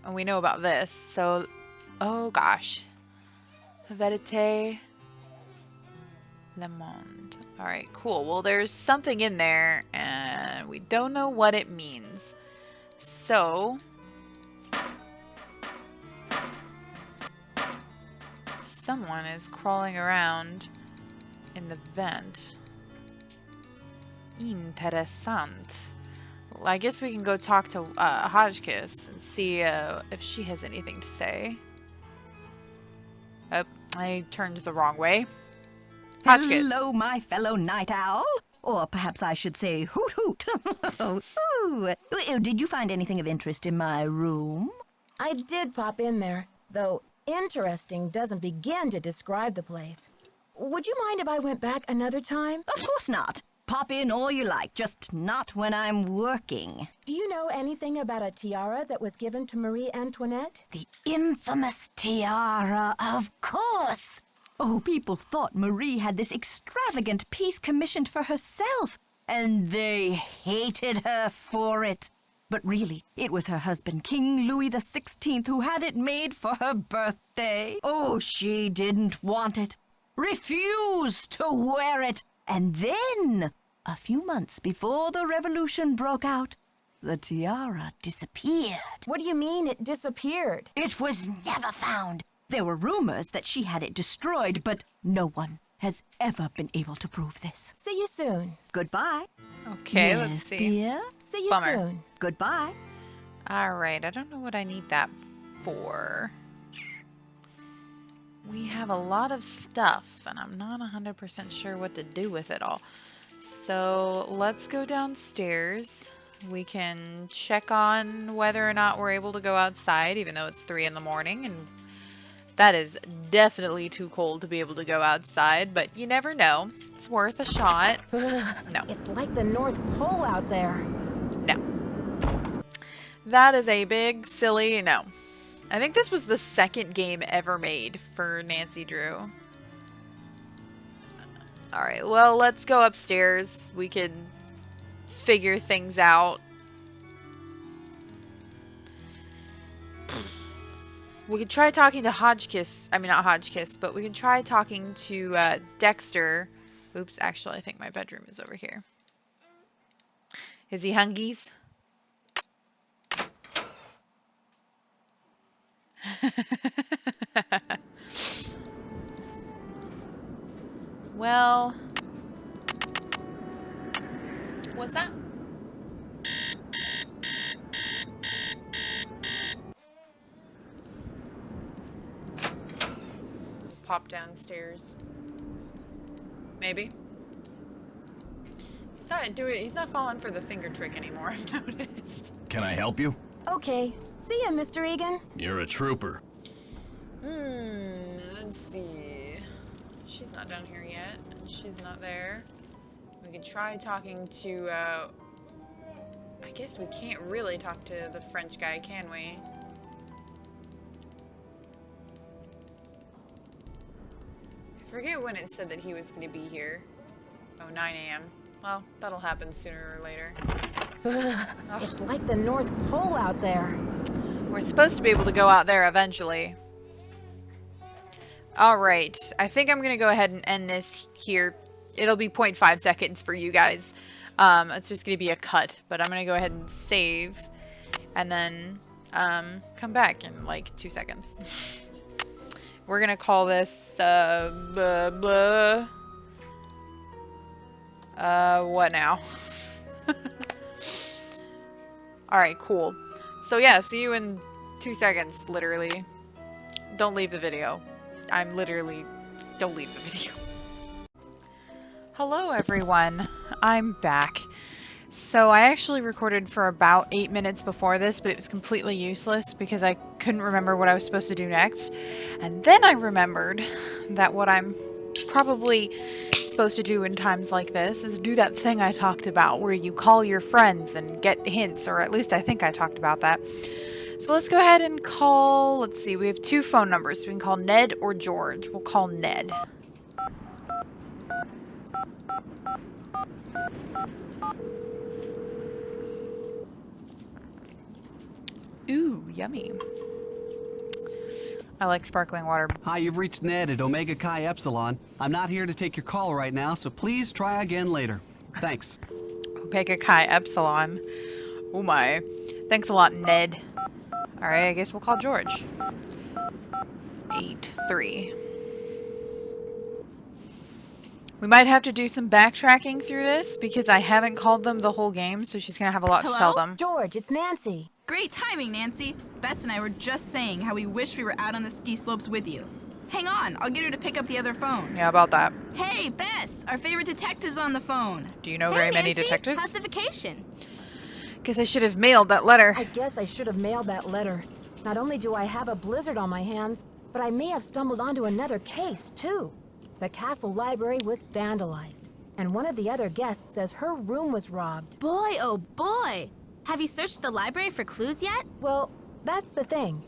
And we know about this. So, oh gosh. Verite Le Monde. Alright, cool. Well, there's something in there, and we don't know what it means. So, someone is crawling around in the vent. Interessant. Well, I guess we can go talk to Hotchkiss and see if she has anything to say. Oh, I turned the wrong way. Hotchkiss. Hello, my fellow night owl. Or perhaps I should say hoot hoot. Ooh. Did you find anything of interest in my room? I did pop in there, though interesting doesn't begin to describe the place. Would you mind if I went back another time? Of course not. Pop in all you like, just not when I'm working. Do you know anything about a tiara that was given to Marie Antoinette? The infamous tiara, of course. Oh, people thought Marie had this extravagant piece commissioned for herself, and they hated her for it. But really, it was her husband, King Louis XVI, who had it made for her birthday. Oh, she didn't want it. Refused to wear it. And then, a few months before the revolution broke out, the tiara disappeared. What do you mean it disappeared? It was never found. There were rumors that she had it destroyed, but no one has ever been able to prove this. See you soon. Goodbye. Okay, Yes, let's see. dear. See you Bummer. soon. Goodbye. Alright, I don't know what I need that for. We have a lot of stuff, and I'm not 100% sure what to do with it all. So let's go downstairs. We can check on whether or not we're able to go outside, even though it's 3 in the morning, and That is definitely too cold to be able to go outside, but you never know. It's worth a shot. No. It's like the North Pole out there. No. That is a big, silly no. I think this was the second game ever made for Nancy Drew. Alright, well, let's go upstairs. We can figure things out. We could try talking to Hodgkiss. I mean, not Hodgkiss, but we can try talking to Dexter. Oops, actually, I think my bedroom is over here. Is he hungies? Well, what's that? Pop downstairs. Maybe. He's not falling for the finger trick anymore, I've noticed. Can I help you? Okay. See ya, Mr. Egan. You're a trooper. Let's see. She's not down here yet. She's not there. We could try talking to, I guess we can't really talk to the French guy, can we? I forget when it said that he was going to be here. Oh, 9 a.m. Well, that'll happen sooner or later. It's like the North Pole out there. We're supposed to be able to go out there eventually. Alright, I think I'm going to go ahead and end this here. It'll be 0.5 seconds for you guys. It's just going to be a cut, but I'm going to go ahead and save. And then come back in like 2 seconds. We're going to call this what now? Alright, cool. So yeah, see you in 2 seconds, literally. Don't leave the video. Don't leave the video. Hello everyone, I'm back. So I actually recorded for about 8 minutes before this, but it was completely useless because I couldn't remember what I was supposed to do next. And then I remembered that what I'm probably supposed to do in times like this is do that thing I talked about where you call your friends and get hints, or at least I think I talked about that. So let's go ahead and call, let's see, we have 2 phone numbers. We can call Ned or George. We'll call Ned. Ooh, yummy. I like sparkling water. Hi, you've reached Ned at Omega Chi Epsilon. I'm not here to take your call right now, so please try again later. Thanks. Omega Chi Epsilon. Oh my. Thanks a lot, Ned. Alright, I guess we'll call George. 8-3. We might have to do some backtracking through this because I haven't called them the whole game, so she's gonna have a lot to tell them. George, it's Nancy. Great timing, Nancy. Bess and I were just saying how we wish we were out on the ski slopes with you. Hang on, I'll get her to pick up the other phone. Yeah, about that. Hey, Bess, our favorite detective's on the phone. Do you know very many detectives? How's the vacation? Guess I should have mailed that letter. I guess I should have mailed that letter. Not only do I have a blizzard on my hands, but I may have stumbled onto another case, too. The castle library was vandalized, and one of the other guests says her room was robbed. Boy, oh boy! Have you searched the library for clues yet? Well, that's the thing.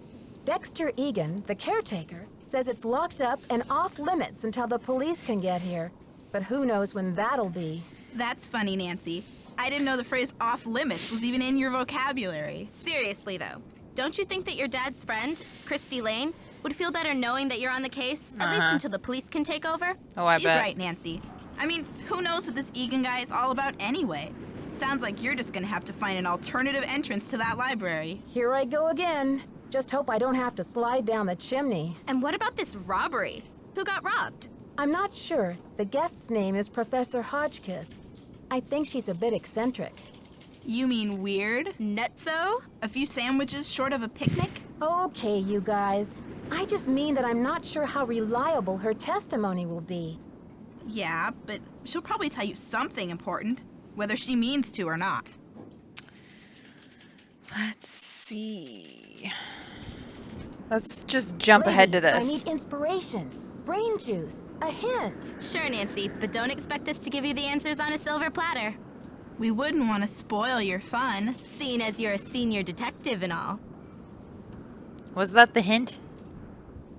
Dexter Egan, the caretaker, says it's locked up and off limits until the police can get here. But who knows when that'll be. That's funny, Nancy. I didn't know the phrase off limits was even in your vocabulary. Seriously, though, don't you think that your dad's friend, Christy Lane, would feel better knowing that you're on the case, at least until the police can take over? Oh, I She's bet. right, Nancy. I mean, who knows what this Egan guy is all about anyway? Sounds like you're just gonna have to find an alternative entrance to that library. Here I go again. Just hope I don't have to slide down the chimney. And what about this robbery? Who got robbed? I'm not sure. The guest's name is Professor Hodgkiss. I think she's a bit eccentric. You mean weird? Nutso? A few sandwiches short of a picnic? Okay, you guys. I just mean that I'm not sure how reliable her testimony will be. Yeah, but she'll probably tell you something important, whether she means to or not. Let's just jump ahead to Ladies, I this. need inspiration, brain juice, a hint. Sure, Nancy, but don't expect us to give you the answers on a silver platter. We wouldn't want to spoil your fun. Seeing as you're a senior detective and all. Was that the hint?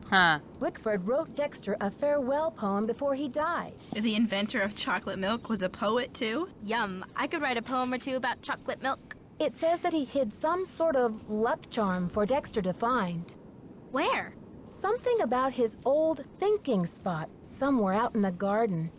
Huh. Wickford wrote Dexter a farewell poem before he died. The inventor of chocolate milk was a poet, too? Yum, I could write a poem or two about chocolate milk. It says that he hid some sort of luck charm for Dexter to find. Where? Something about his old thinking spot somewhere out in the garden.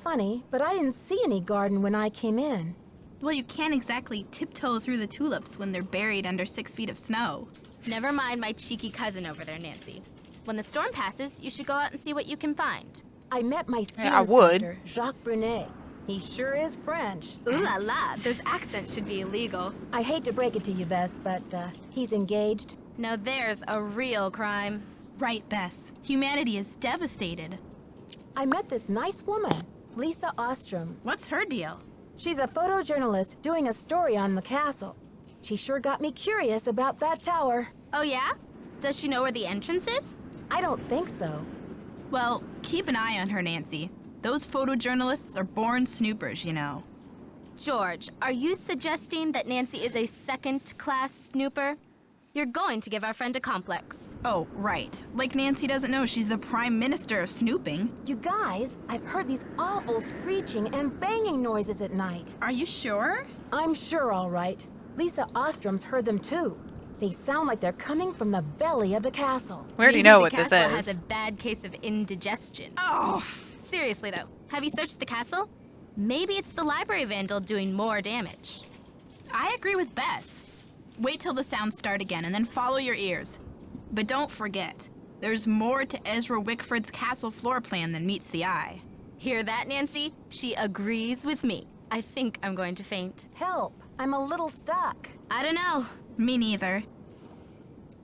Funny, but I didn't see any garden when I came in. Well, you can't exactly tiptoe through the tulips when they're buried under 6 feet of snow. Never mind my cheeky cousin over there, Nancy. When the storm passes, you should go out and see what you can find. I met my ski Yeah, I would. instructor, Jacques Brunet. He sure is French. Ooh la la, those accents should be illegal. I hate to break it to you, Bess, but he's engaged. Now there's a real crime. Right, Bess. Humanity is devastated. I met this nice woman, Lisa Ostrom. What's her deal? She's a photojournalist doing a story on the castle. She sure got me curious about that tower. Oh yeah? Does she know where the entrance is? I don't think so. Well, keep an eye on her, Nancy. Those photojournalists are born snoopers, you know. George, are you suggesting that Nancy is a second-class snooper? You're going to give our friend a complex. Oh, right. Like Nancy doesn't know she's the prime minister of snooping. You guys, I've heard these awful screeching and banging noises at night. Are you sure? I'm sure, all right. Lisa Ostrom's heard them too. They sound like they're coming from the belly of the castle. We already Maybe know the what this castle is. has a bad case of indigestion. Oh, Seriously though, have you searched the castle? Maybe it's the library vandal doing more damage. I agree with Bess. Wait till the sounds start again and then follow your ears. But don't forget, there's more to Ezra Wickford's castle floor plan than meets the eye. Hear that, Nancy? She agrees with me. I think I'm going to faint. Help, I'm a little stuck. I don't know. Me neither.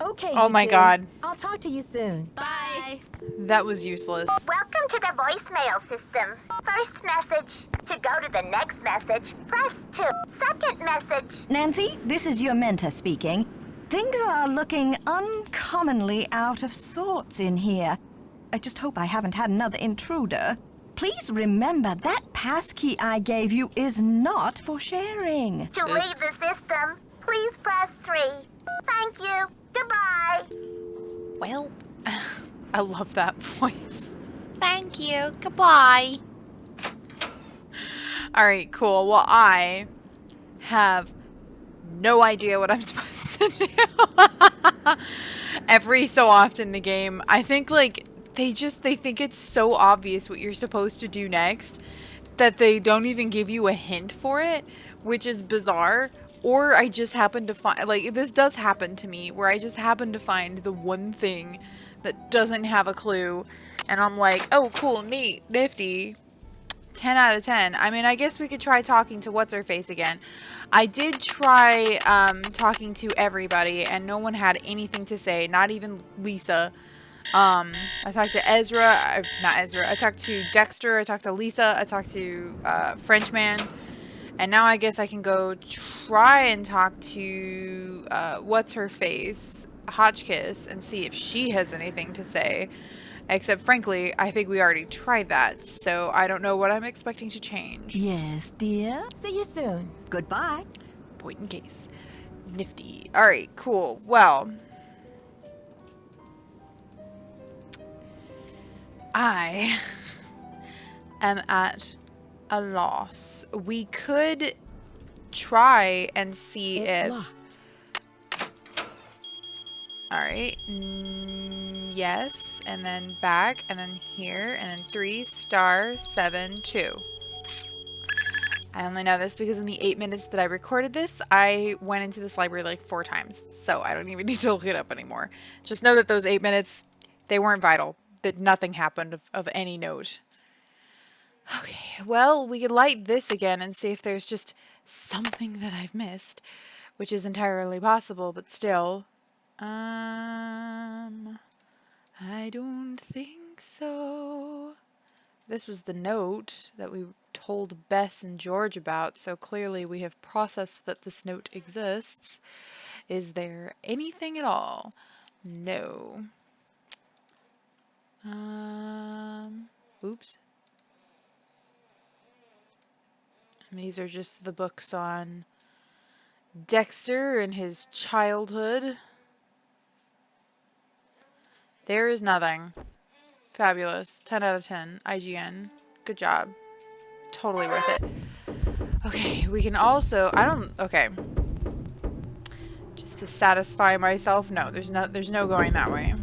Okay, Oh you my two. God. I'll talk to you soon. Bye. That was useless. Welcome to the voicemail system. First message. To go to the next message, press 2. Second message. Nancy, this is your mentor speaking. Things are looking uncommonly out of sorts in here. I just hope I haven't had another intruder. Please remember that passkey I gave you is not for sharing. To leave the system, please press 3. Thank you. Goodbye. Well, I love that voice. Thank you. Goodbye. All right, cool. Well, I have no idea what I'm supposed to do. Every so often in the game, I think like they think it's so obvious what you're supposed to do next that they don't even give you a hint for it, which is bizarre. Or I just happen to find, like, this does happen to me, where I just happen to find the one thing that doesn't have a clue, and I'm like, oh, cool, neat, nifty, 10 out of 10. I mean, I guess we could try talking to What's-Her-Face again. I did try talking to everybody, and no one had anything to say, not even Lisa. I talked to I talked to Dexter, I talked to Lisa, I talked to Frenchman. And now I guess I can go try and talk to, What's-Her-Face, Hotchkiss, and see if she has anything to say. Except, frankly, I think we already tried that, so I don't know what I'm expecting to change. Yes, dear. See you soon. Goodbye. Point in case. Nifty. Alright, cool. Well, I am at a loss. We could try and see It's if... locked. Alright. Yes. And then back. And then here. And then 3 star 7 2. I only know this because in the 8 minutes that I recorded this, I went into this library like 4 times. So I don't even need to look it up anymore. Just know that those 8 minutes, they weren't vital. That nothing happened of any note. Okay, well, we could light this again and see if there's just something that I've missed, which is entirely possible, but still. I don't think so. This was the note that we told Bess and George about, so clearly we have processed that this note exists. Is there anything at all? No. Oops. And these are just the books on Dexter and his childhood. There is nothing. Fabulous. 10 out of 10. IGN. Good job. Totally worth it. Okay, we can also... Okay. Just to satisfy myself. No, there's no going that way.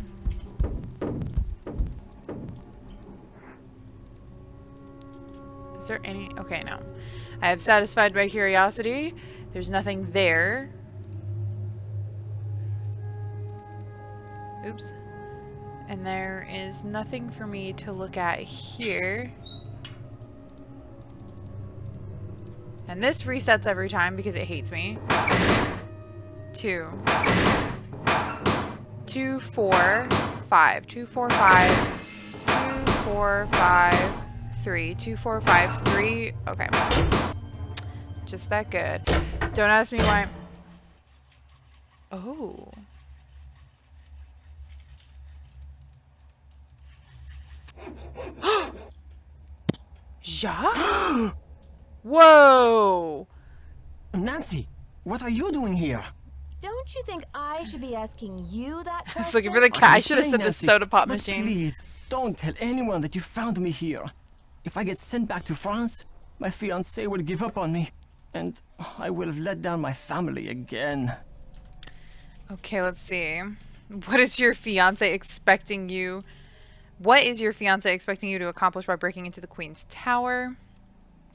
Is there any... Okay, no. I have satisfied my curiosity. There's nothing there. Oops. And there is nothing for me to look at here. And this resets every time because it hates me. 2. 2, 4, 5. 2, 4, 5. 2, 4, 5. 3. 2, 4, 5, 3. Okay. Just that good. Don't ask me why. Oh. Jacques? Whoa! Nancy, what are you doing here? Don't you think I should be asking you that question? I was looking for the cat. I should have said the Nancy, soda pop but machine. Please, don't tell anyone that you found me here. If I get sent back to France, my fiancé will give up on me, and I will have let down my family again. Okay, let's see. What is your fiance expecting you... What is your fiance expecting you to accomplish by breaking into the Queen's Tower?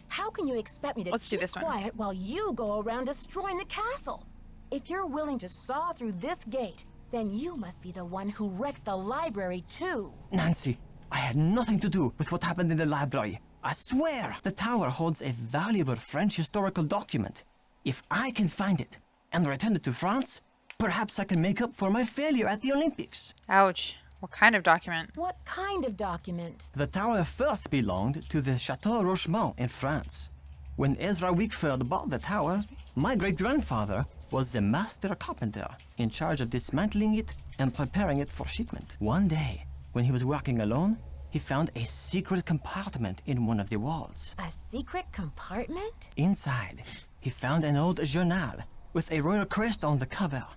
How can you expect me to Let's do keep this one. quiet while you go around destroying the castle? If you're willing to saw through this gate, then you must be the one who wrecked the library too. Nancy, I had nothing to do with what happened in the library. I swear the tower holds a valuable French historical document. If I can find it and return it to France, perhaps I can make up for my failure at the Olympics. Ouch. What kind of document? What kind of document? The tower first belonged to the Chateau Rochemont in France. When Ezra Wickford bought the tower, my great-grandfather was the master carpenter in charge of dismantling it and preparing it for shipment. One day, when he was working alone, he found a secret compartment in one of the walls. A secret compartment? Inside, he found an old journal with a royal crest on the cover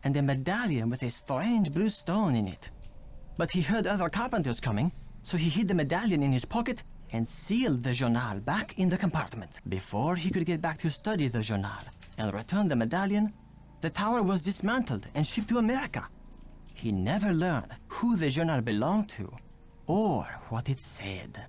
and a medallion with a strange blue stone in it. But he heard other carpenters coming, so he hid the medallion in his pocket and sealed the journal back in the compartment. Before he could get back to study the journal and return the medallion, the tower was dismantled and shipped to America. He never learned who the journal belonged to or what it said.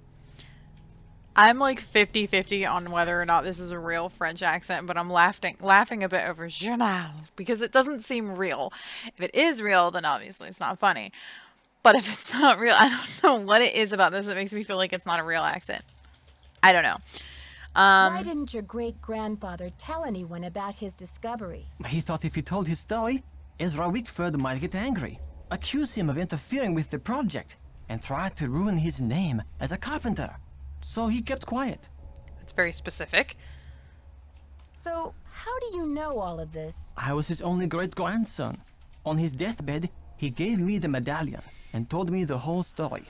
I'm like 50-50 on whether or not this is a real French accent, but I'm laughing a bit over journal because it doesn't seem real. If it is real, then obviously it's not funny. But if it's not real, I don't know what it is about this that makes me feel like it's not a real accent. I don't know. Why didn't your great-grandfather tell anyone about his discovery? He thought if he told his story, Ezra Wickford might get angry, accuse him of interfering with the project, and try to ruin his name as a carpenter. So he kept quiet. It's very specific. So, how do you know all of this? I was his only great-grandson. On his deathbed, he gave me the medallion and told me the whole story.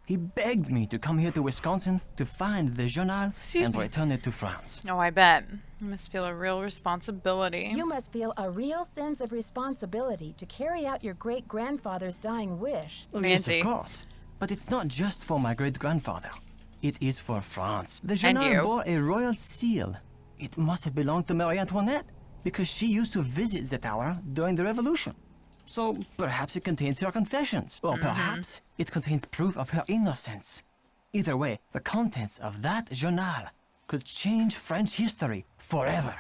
He begged me to come here to Wisconsin to find the journal and return it to France. Oh, I bet. You must feel a real responsibility. You must feel a real sense of responsibility to carry out your great-grandfather's dying wish. Well, Nancy. yes, of course. But it's not just for my great-grandfather. It is for France. The And journal you. bore a royal seal. It must have belonged to Marie Antoinette, because she used to visit the tower during the Revolution. So perhaps it contains her confessions, or perhaps it contains proof of her innocence. Either way, the contents of that journal could change French history forever.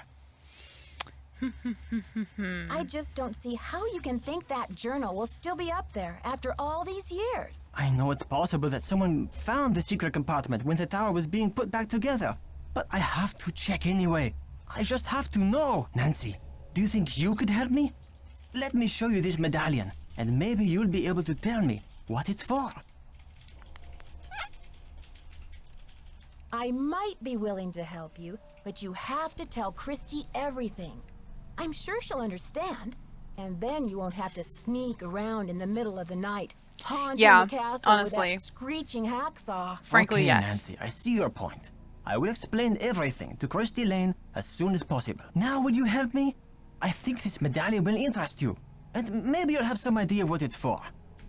I just don't see how you can think that journal will still be up there after all these years. I know it's possible that someone found the secret compartment when the tower was being put back together, but I have to check anyway. I just have to know. Nancy, do you think you could help me? Let me show you this medallion, and maybe you'll be able to tell me what it's for. I might be willing to help you, but you have to tell Christy everything. I'm sure she'll understand. And then you won't have to sneak around in the middle of the night, haunting Yeah, the castle honestly. with that screeching hacksaw. Frankly, Okay, yes. Nancy, I see your point. I will explain everything to Christy Lane as soon as possible. Now, will you help me? I think this medallion will interest you. And maybe you'll have some idea what it's for.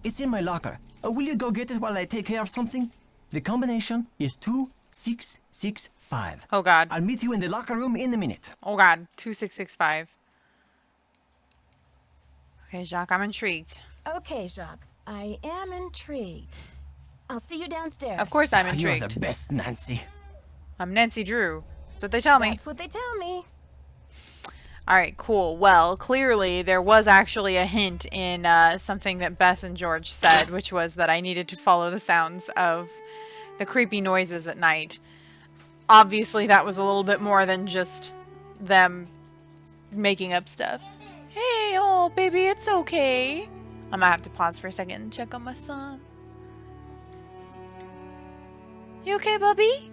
It's in my locker. Will you go get it while I take care of something? The combination is 2665. Oh god. I'll meet you in the locker room in a minute. Oh god. 2665. Okay, Jacques, I'm intrigued. Okay, Jacques, I am intrigued. I'll see you downstairs. Of course I'm You're intrigued. the best, Nancy. I'm Nancy Drew. That's what they tell me. That's what they tell me. Alright, cool. Well, clearly there was actually a hint in something that Bess and George said, which was that I needed to follow the sounds of the creepy noises at night. Obviously, that was a little bit more than just them making up stuff. Hey, oh, baby, it's okay. I'm gonna have to pause for a second and check on my son. You okay, Bubby?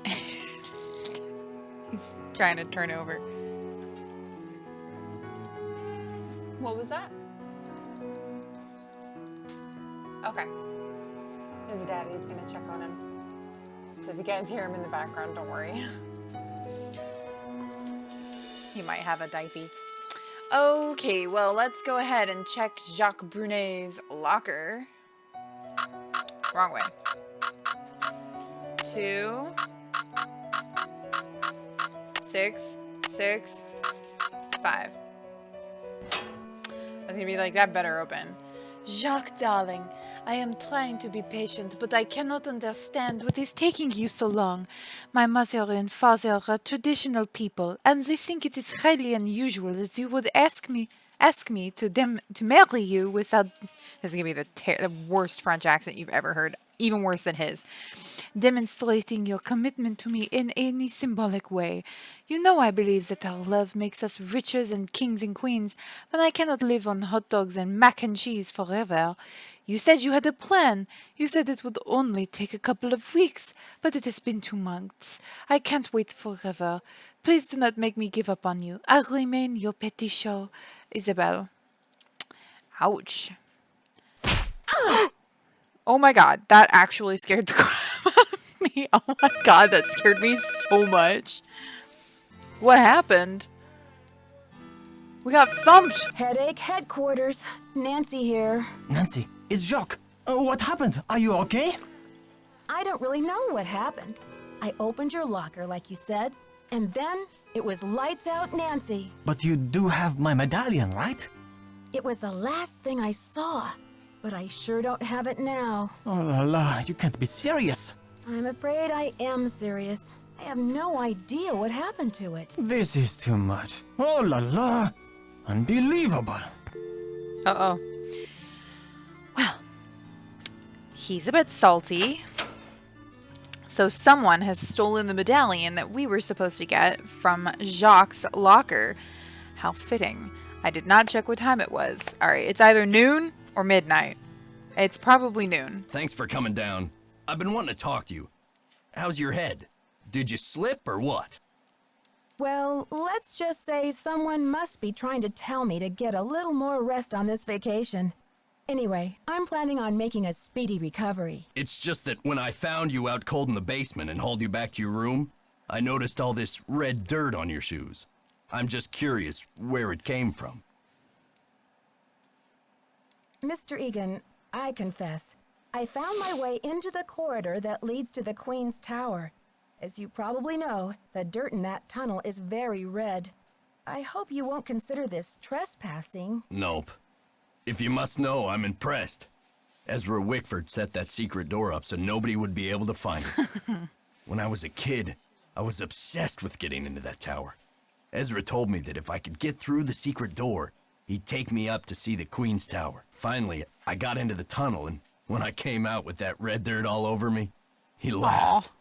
He's trying to turn over. What was that? Okay. His daddy's gonna check on him. So if you guys hear him in the background, don't worry. He might have a diaper. Okay, well, let's go ahead and check Jacques Brunet's locker. Wrong way. 2, 6, 6, 5. I was gonna be like, that better open. Jacques, darling, I am trying to be patient, but I cannot understand what is taking you so long. My mother and father are traditional people, and they think it is highly unusual that you would ask me to marry you without. This is gonna be the worst French accent you've ever heard, even worse than his. Demonstrating your commitment to me in any symbolic way. You know I believe that our love makes us richer than kings and queens, but I cannot live on hot dogs and mac and cheese forever. You said you had a plan. You said it would only take a couple of weeks, but it has been 2 months. I can't wait forever. Please do not make me give up on you. I remain your petit chat, Isabelle. Ouch. Oh my god, that actually scared the crap out of me. Oh my god, that scared me so much. What happened? We got thumped. Headache headquarters. Nancy here. Nancy, it's Jacques. What happened? Are you okay? I don't really know what happened. I opened your locker like you said, and then it was lights out Nancy. But you do have my medallion, right? It was the last thing I saw, but I sure don't have it now. Oh la la, you can't be serious. I'm afraid I am serious. I have no idea what happened to it. This is too much. Oh la la. Unbelievable. Uh-oh. Well, he's a bit salty. So someone has stolen the medallion that we were supposed to get from Jacques' locker. How fitting. I did not check what time it was. Alright, it's either noon or midnight. It's probably noon. Thanks for coming down. I've been wanting to talk to you. How's your head? Did you slip or what? Well, let's just say someone must be trying to tell me to get a little more rest on this vacation. Anyway, I'm planning on making a speedy recovery. It's just that when I found you out cold in the basement and hauled you back to your room, I noticed all this red dirt on your shoes. I'm just curious where it came from. Mr. Egan, I confess, I found my way into the corridor that leads to the Queen's Tower. As you probably know, the dirt in that tunnel is very red. I hope you won't consider this trespassing. Nope. If you must know, I'm impressed. Ezra Wickford set that secret door up so nobody would be able to find it. When I was a kid, I was obsessed with getting into that tower. Ezra told me that if I could get through the secret door, he'd take me up to see the Queen's Tower. Finally, I got into the tunnel, and when I came out with that red dirt all over me, he laughed. Aww.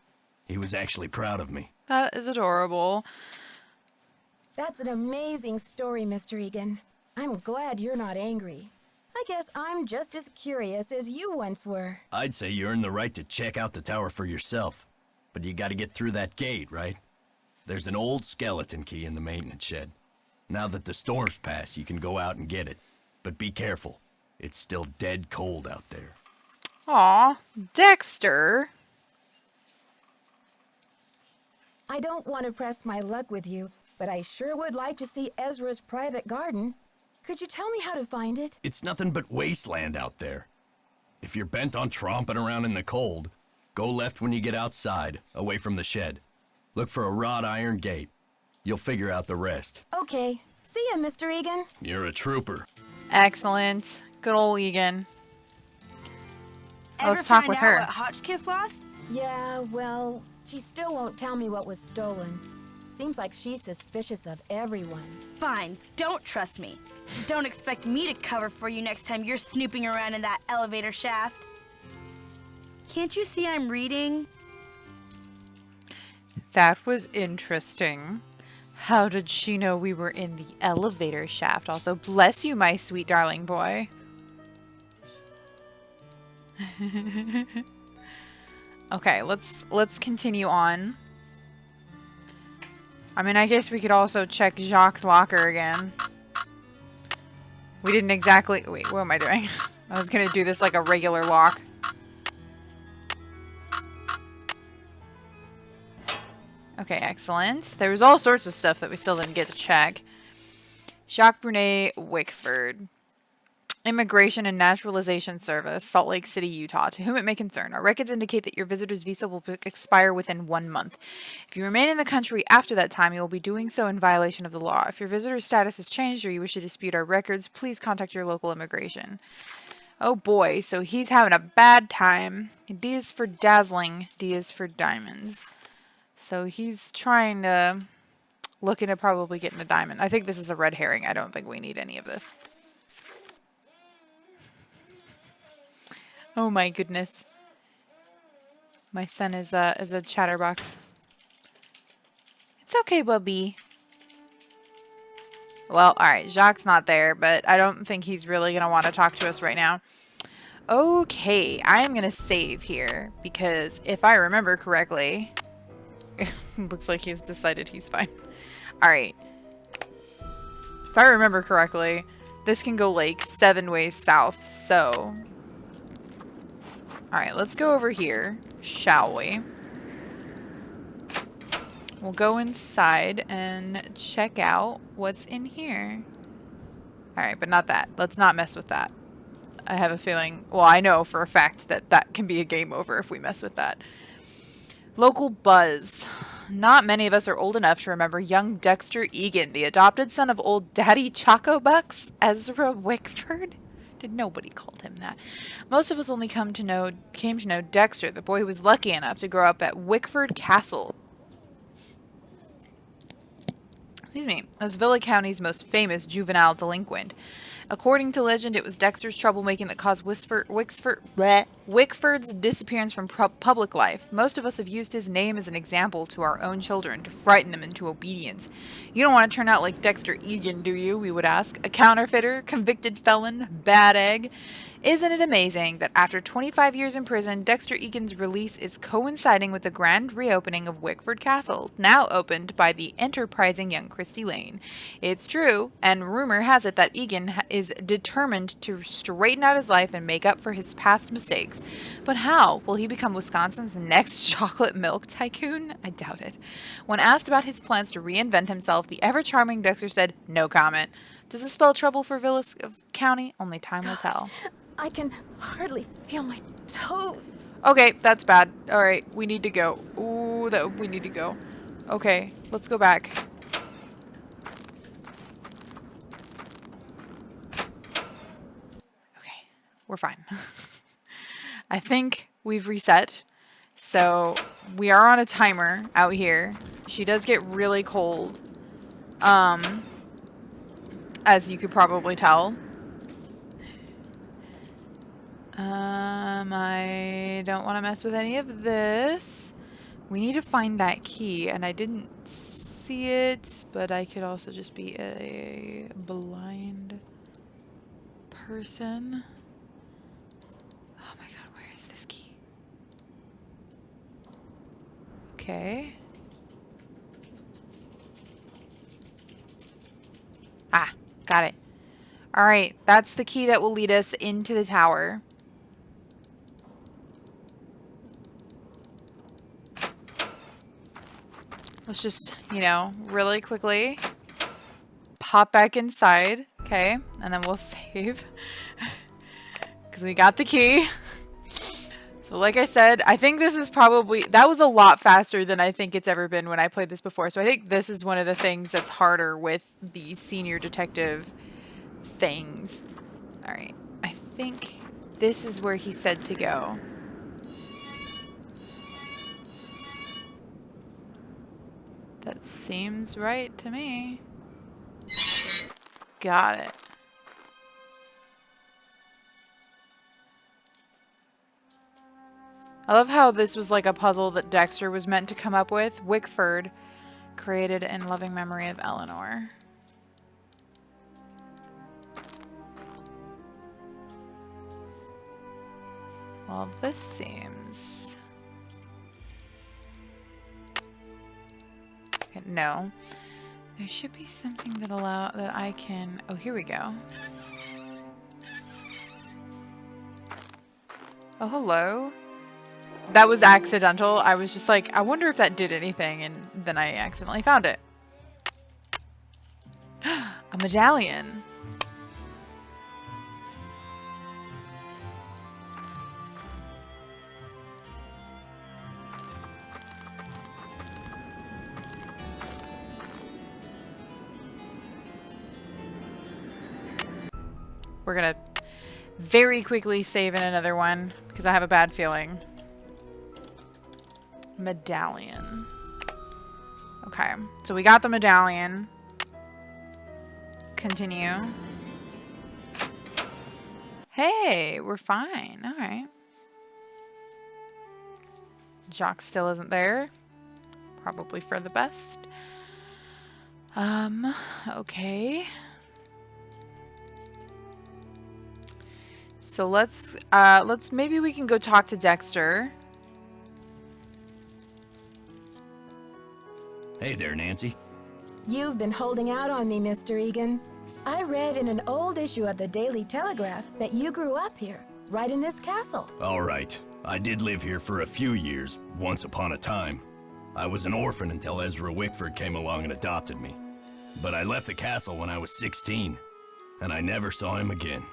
He was actually proud of me. That is adorable. That's an amazing story, Mr. Egan. I'm glad you're not angry. I guess I'm just as curious as you once were. I'd say you earned the right to check out the tower for yourself. But you gotta get through that gate, right? There's an old skeleton key in the maintenance shed. Now that the storm's passed, you can go out and get it. But be careful. It's still dead cold out there. Aw, Dexter. I don't want to press my luck with you, but I sure would like to see Ezra's private garden. Could you tell me how to find it? It's nothing but wasteland out there. If you're bent on tromping around in the cold, go left when you get outside, away from the shed. Look for a wrought iron gate. You'll figure out the rest. Okay. See ya, Mr. Egan. You're a trooper. Excellent. Good old Egan. Ever Let's talk find with out her. What Hotchkiss lost? Yeah, well, she still won't tell me what was stolen. Seems like she's suspicious of everyone. Fine, don't trust me. Don't expect me to cover for you next time you're snooping around in that elevator shaft. Can't you see I'm reading? That was interesting. How did she know we were in the elevator shaft? Also, bless you, my sweet darling boy. Okay, let's continue on. I mean, I guess we could also check Jacques' locker again. We didn't exactly... Wait, what am I doing? I was gonna do this like a regular lock. Okay, excellent. There was all sorts of stuff that we still didn't get to check. Jacques Brunet Wickford. Immigration and Naturalization Service, Salt Lake City, Utah. To whom it may concern, our records indicate that your visitor's visa will expire within 1 month. If you remain in the country after that time, you will be doing so in violation of the law. If your visitor's status has changed or you wish to dispute our records, please contact your local immigration. Oh boy, so he's having a bad time. D is for dazzling, D is for diamonds. So he's trying to look into probably getting a diamond. I think this is a red herring. I don't think we need any of this. Oh my goodness. My son is a chatterbox. It's okay, Bubby. Well, alright, Jacques not there, but I don't think he's really going to want to talk to us right now. Okay, I am going to save here, because if I remember correctly... looks like he's decided he's fine. Alright. If I remember correctly, this can go like 7 ways south, so... Alright, let's go over here, shall we? We'll go inside and check out what's in here. Alright, but not that. Let's not mess with that. I have a feeling, well, I know for a fact that that can be a game over if we mess with that. Local buzz. Not many of us are old enough to remember young Dexter Egan, the adopted son of old Daddy Chocobucks, Ezra Wickford. Nobody called him that. Most of us only came to know Dexter, the boy who was lucky enough to grow up at Wickford Castle. Excuse me, as Villa County's most famous juvenile delinquent. According to legend, it was Dexter's troublemaking that caused Wickford's disappearance from public life. Most of us have used his name as an example to our own children to frighten them into obedience. You don't want to turn out like Dexter Egan, do you? We would ask. A counterfeiter, convicted felon, bad egg. Isn't it amazing that after 25 years in prison, Dexter Egan's release is coinciding with the grand reopening of Wickford Castle, now opened by the enterprising young Christy Lane? It's true, and rumor has it that Egan is determined to straighten out his life and make up for his past mistakes. But how? Will he become Wisconsin's next chocolate milk tycoon? I doubt it. When asked about his plans to reinvent himself, the ever-charming Dexter said, no comment. Does this spell trouble for Villa County? Only time will tell. I can hardly feel my toes. Okay, that's bad. Alright, we need to go. Ooh, we need to go. Okay, let's go back. Okay, we're fine. I think we've reset. So, we are on a timer out here. She does get really cold. As you could probably tell. I don't want to mess with any of this. We need to find that key, and I didn't see it, but I could also just be a blind person. Oh my god, where is this key? Okay. Got it. Alright, that's the key that will lead us into the tower. Let's just, you know, really quickly pop back inside. Okay, and then we'll save. Because we got the key. So like I said, I think this is probably, that was a lot faster than I think it's ever been when I played this before. So I think this is one of the things that's harder with the senior detective things. Alright, I think this is where he said to go. That seems right to me. Got it. I love how this was like a puzzle that Dexter was meant to come up with. Wickford, created in loving memory of Eleanor. Well, this seems... Okay, no. There should be something that I can... Oh, here we go. Oh, hello. That was accidental. I was just like, I wonder if that did anything, and then I accidentally found it. A medallion. We're gonna very quickly save in another one because I have a bad feeling. Medallion. Okay, so we got the medallion. Continue. Hey, we're fine. All right. Jacques still isn't there. Probably for the best. Okay. So let's maybe we can go talk to Dexter. Hey there, Nancy. You've been holding out on me, Mr. Egan. I read in an old issue of the Daily Telegraph that you grew up here, right in this castle. All right. I did live here for a few years, once upon a time. I was an orphan until Ezra Wickford came along and adopted me. But I left the castle when I was 16, and I never saw him again.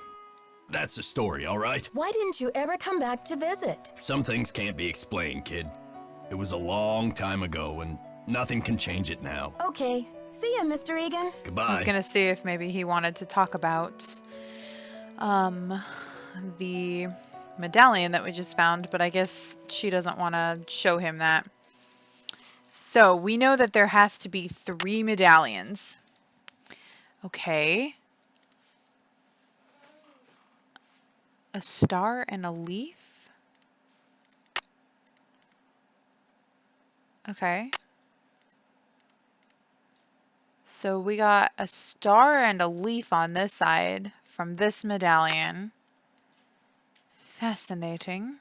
That's the story, all right? Why didn't you ever come back to visit? Some things can't be explained, kid. It was a long time ago, and nothing can change it now. Okay. See ya, Mr. Egan. Goodbye. I was gonna see if maybe he wanted to talk about the medallion that we just found, but I guess she doesn't want to show him that. So we know that there has to be 3 medallions. Okay. A star and a leaf? Okay. So we got a star and a leaf on this side from this medallion. Fascinating.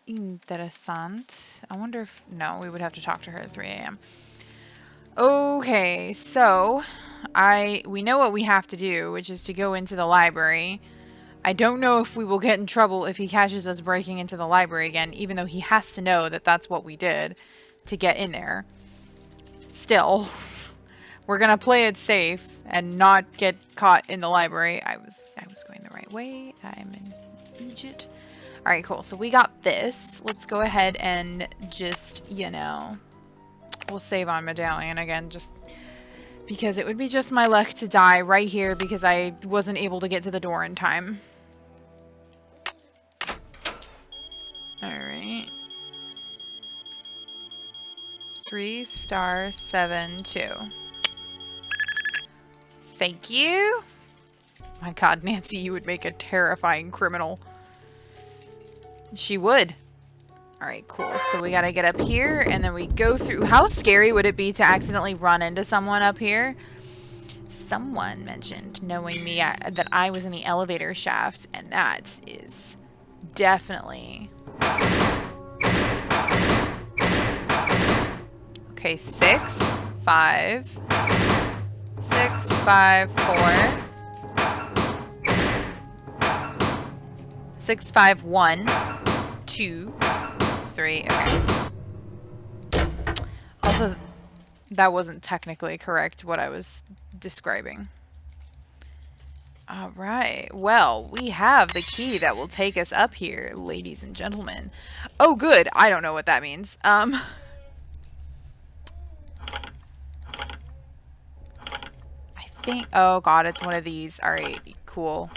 Interessant. I wonder if... No, we would have to talk to her at 3 a.m. Okay, so we know what we have to do, which is to go into the library. I don't know if we will get in trouble if he catches us breaking into the library again, even though he has to know that that's what we did to get in there. Still, we're gonna play it safe and not get caught in the library. I was going the right way. I'm in Egypt. All right, cool. So we got this. Let's go ahead and just, you know, we'll save on medallion again, just because it would be just my luck to die right here because I wasn't able to get to the door in time. All right. 3 star 7 2. Thank you. My God, Nancy, you would make a terrifying criminal. She would. All right, cool. So we got to get up here and then we go through. How scary would it be to accidentally run into someone up here? Someone mentioned knowing me that I was in the elevator shaft, and that is definitely... Okay, 6, 5, 6, 5, 4. 6, 5, 1, 2, 3. Okay. Also, that wasn't technically correct what I was describing. Alright, well, we have the key that will take us up here, ladies and gentlemen. Oh, good. I don't know what that means. I think... Oh, God, it's one of these. Alright, cool.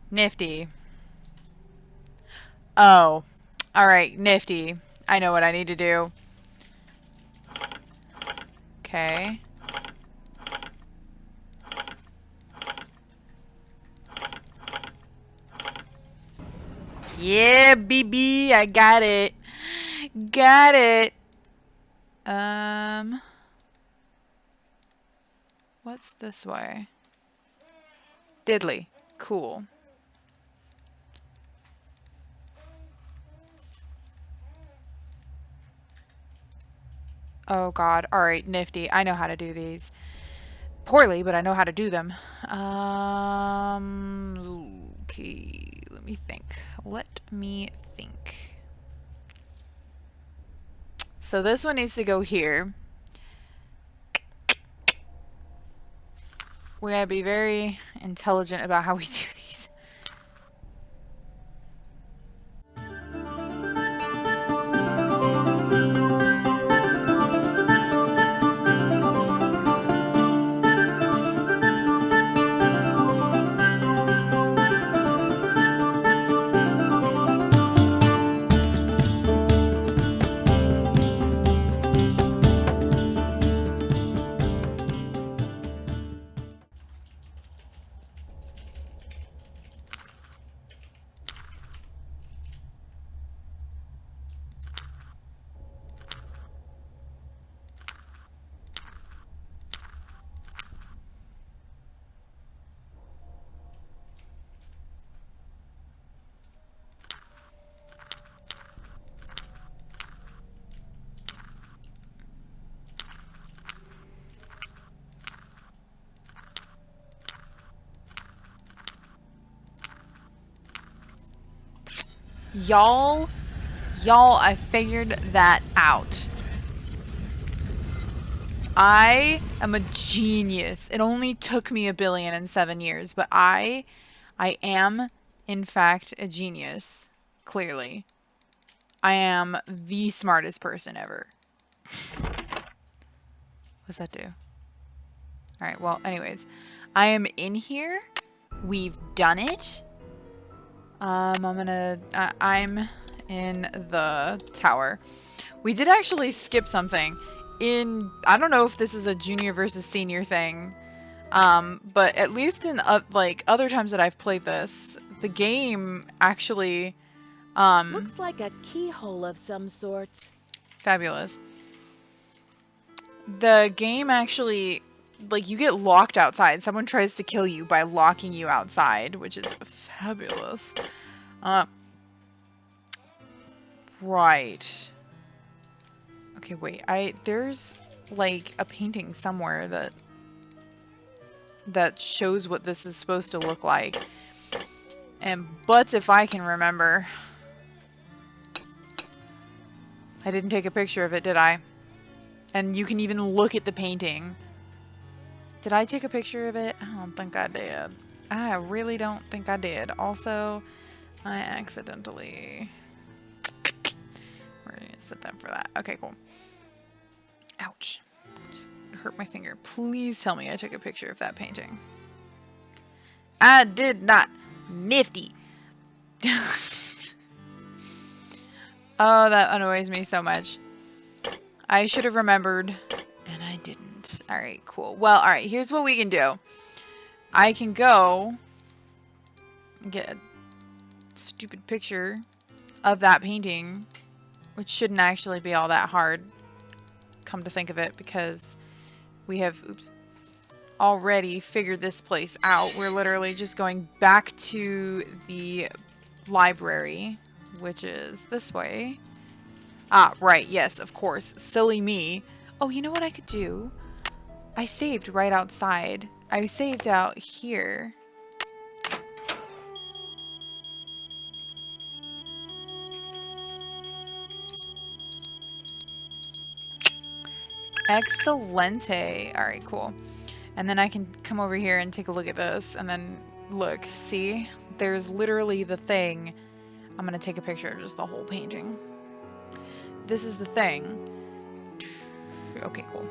Nifty. Oh. Alright, nifty. I know what I need to do. Okay. Yeah, BB, I got it. Got it. What's this way? Diddly. Cool. Oh god. Alright, nifty. I know how to do these. Poorly, but I know how to do them. Okay. Let me think. Let me think. So this one needs to go here. We gotta be very intelligent about how we do these. Y'all, I figured that out. I am a genius. It only took me 1,000,000,007 years, but I am, in fact, a genius. Clearly. I am the smartest person ever. What's that do? Alright, well, anyways. I am in here. We've done it. I'm in the tower. We did actually skip something. I don't know if this is a junior versus senior thing. But at least in like other times that I've played this, the game actually Looks like a keyhole of some sorts. fabulous. The game actually, like, you get locked outside. Someone tries to kill you by locking you outside, which is fabulous. Right. Okay, wait. There's like a painting somewhere that shows what this is supposed to look like. But if I can remember, I didn't take a picture of it, did I? And you can even look at the painting. Did I take a picture of it? I don't think I did. I really don't think I did. Also, I accidentally... We're gonna set that for that. Okay, cool. Ouch. Just hurt my finger. Please tell me I took a picture of that painting. I did not. Nifty. Oh, that annoys me so much. I should have remembered, and I didn't. Alright, cool. Well, alright, here's what we can do. I can go and get a stupid picture of that painting, which shouldn't actually be all that hard, come to think of it, because we have, oops, already figured this place out. We're literally just going back to the library, which is this way. Ah, right, yes, of course. Silly me. Oh, you know what I could do? I saved right outside. I saved out here. Excelente. Alright, cool. And then I can come over here and take a look at this. And then, look, see? There's literally the thing. I'm gonna take a picture of just the whole painting. This is the thing. Okay, cool.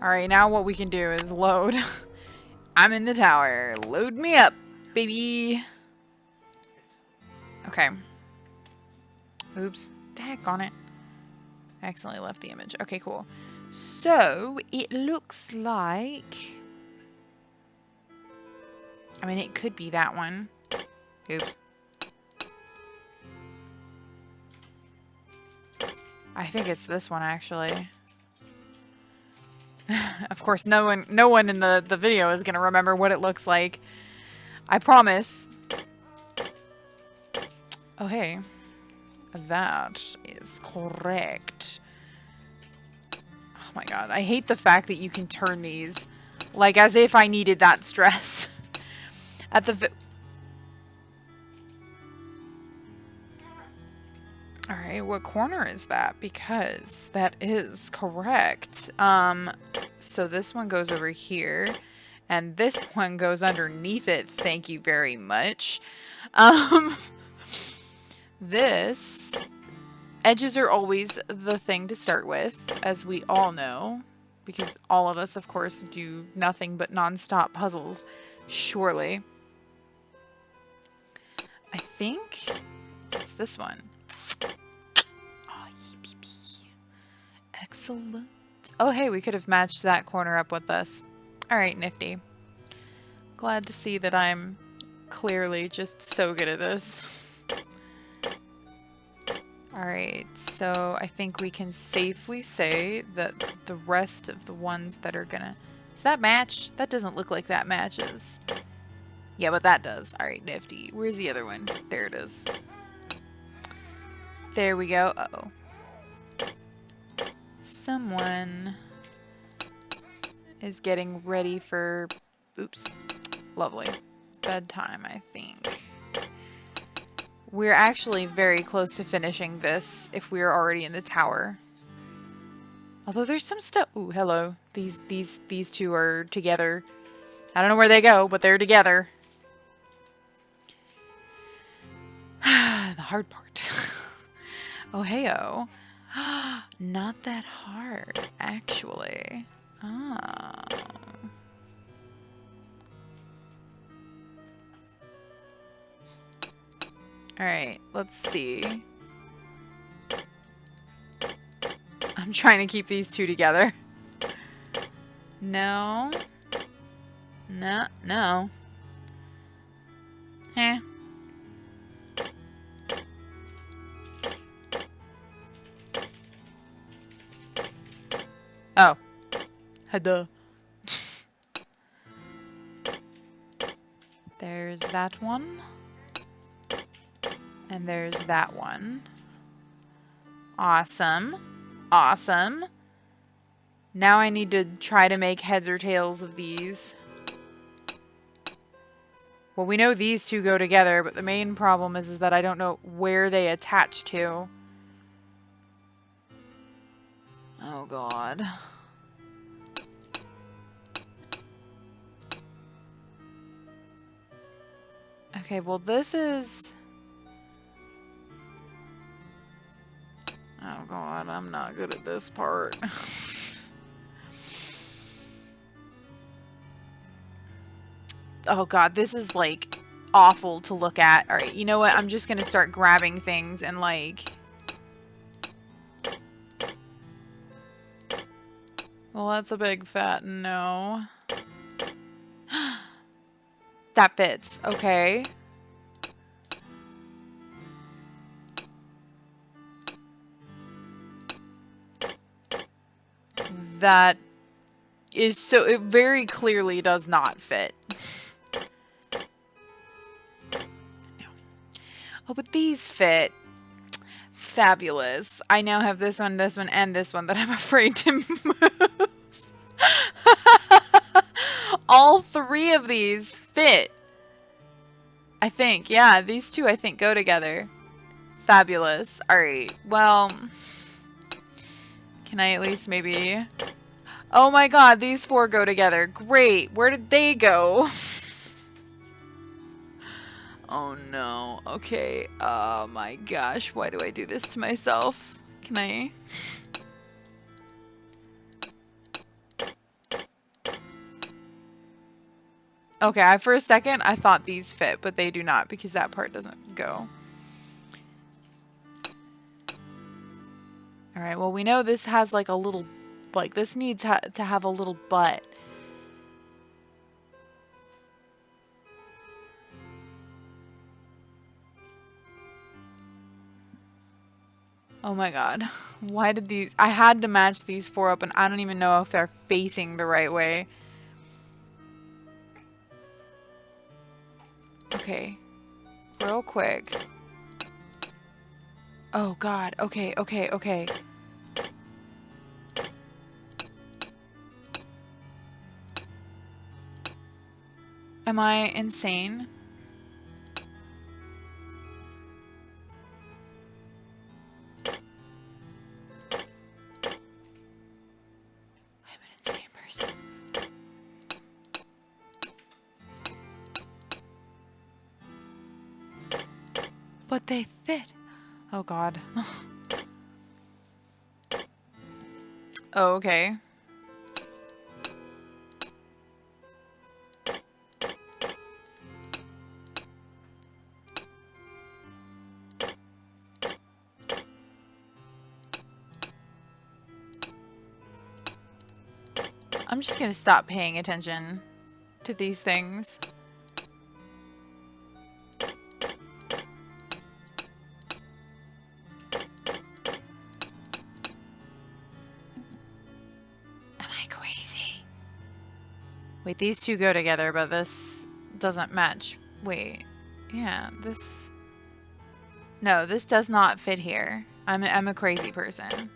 Alright, now what we can do is load. I'm in the tower. Load me up, baby. Okay. Oops. Heck on it. I accidentally left the image. Okay, cool. So, it looks like... I mean, it could be that one. Oops. I think it's this one, actually. Of course, no one in the video is going to remember what it looks like. I promise. Oh, hey. That is correct. Oh my god, I hate the fact that you can turn these. Like, as if I needed that stress. At the Alright, what corner is that? Because that is correct. So this one goes over here. And this one goes underneath it. Thank you very much. This... Edges are always the thing to start with, as we all know. Because all of us, of course, do nothing but non-stop puzzles. Surely. I think it's this one. Oh, yippee. Excellent. Oh, hey, we could have matched that corner up with this. Alright, nifty. Glad to see that I'm clearly just so good at this. Alright, so I think we can safely say that the rest of the ones that are gonna... Does that match? That doesn't look like that matches. Yeah, but that does. Alright, nifty. Where's the other one? There it is. There we go. Uh-oh. Someone is getting ready for... Oops. Lovely. Bedtime, I think. We're actually very close to finishing this if we're already in the tower. Although there's some stuff... Ooh, hello. These two are together. I don't know where they go, but they're together. The hard part. Oh, hey-oh. Not that hard, actually. Oh. Alright, let's see. I'm trying to keep these two together. No. No, no. Eh. Oh. Hada. There's that one. And there's that one. Awesome. Awesome. Now I need to try to make heads or tails of these. Well, we know these two go together, but the main problem is that I don't know where they attach to. Oh, God. Okay, well, this is... Oh god, I'm not good at this part. Oh god, this is like awful to look at. Alright, you know what? I'm just gonna start grabbing things and like... Well, that's a big fat no. That fits. Okay. That is so, it very clearly does not fit. Oh, but these fit. Fabulous. I now have this one, and this one that I'm afraid to move. All three of these fit. I think. Yeah, these two I think go together. Fabulous. Alright, well... Can I at least maybe... Oh my god, these four go together. Great. Where did they go? Oh no. Okay. Oh my gosh. Why do I do this to myself? Can I? Okay, for a second I thought these fit, but they do not because that part doesn't go. Alright, well we know this has like a little, like this needs to have a little butt. Oh my god. Why did these... I had to match these four up and I don't even know if they're facing the right way. Okay. Real quick. Oh god. Okay, okay, okay. Am I insane? But they fit. Oh god. Oh, okay. I'm just gonna stop paying attention to these things. Wait, these two go together, but this doesn't match. Wait, yeah, this... No, this does not fit here. I'm a crazy person.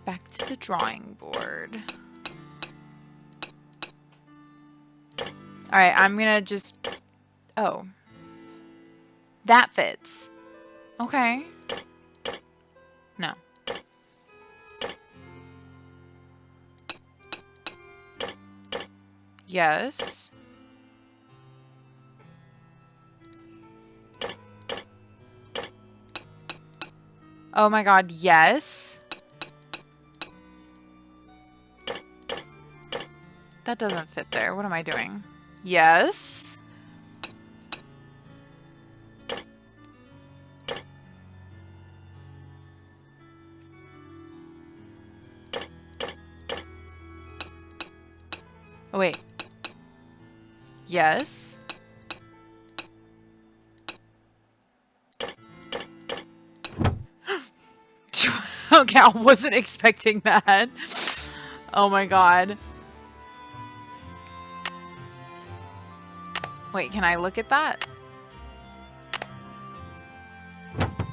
Back to the drawing board. Alright, I'm gonna just... Oh. That fits. Okay. No. Yes. Oh my god, yes. That doesn't fit there. What am I doing? Yes. Oh, wait. Yes. Okay, I wasn't expecting that. Oh my god. Wait, can I look at that?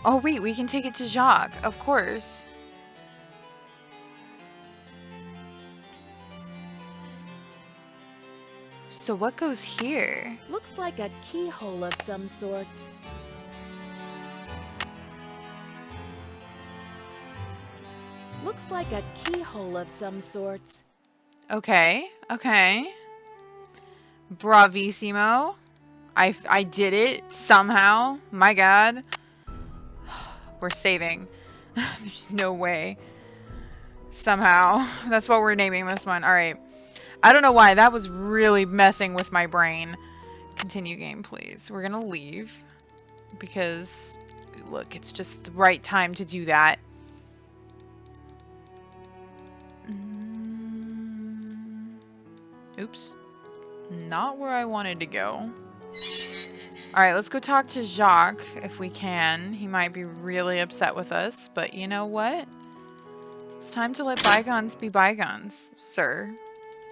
Oh wait, we can take it to Jacques, of course. So what goes here? Looks like a keyhole of some sorts. Looks like a keyhole of some sorts. Okay, okay. Bravissimo. I did it somehow. My god. We're saving. There's no way. Somehow. That's what we're naming this one. Alright. I don't know why. That was really messing with my brain. Continue game, please. We're gonna leave. Because, look, it's just the right time to do that. Oops. Not where I wanted to go. Alright, let's go talk to Jacques if we can. He might be really upset with us, but you know what? It's time to let bygones be bygones, sir.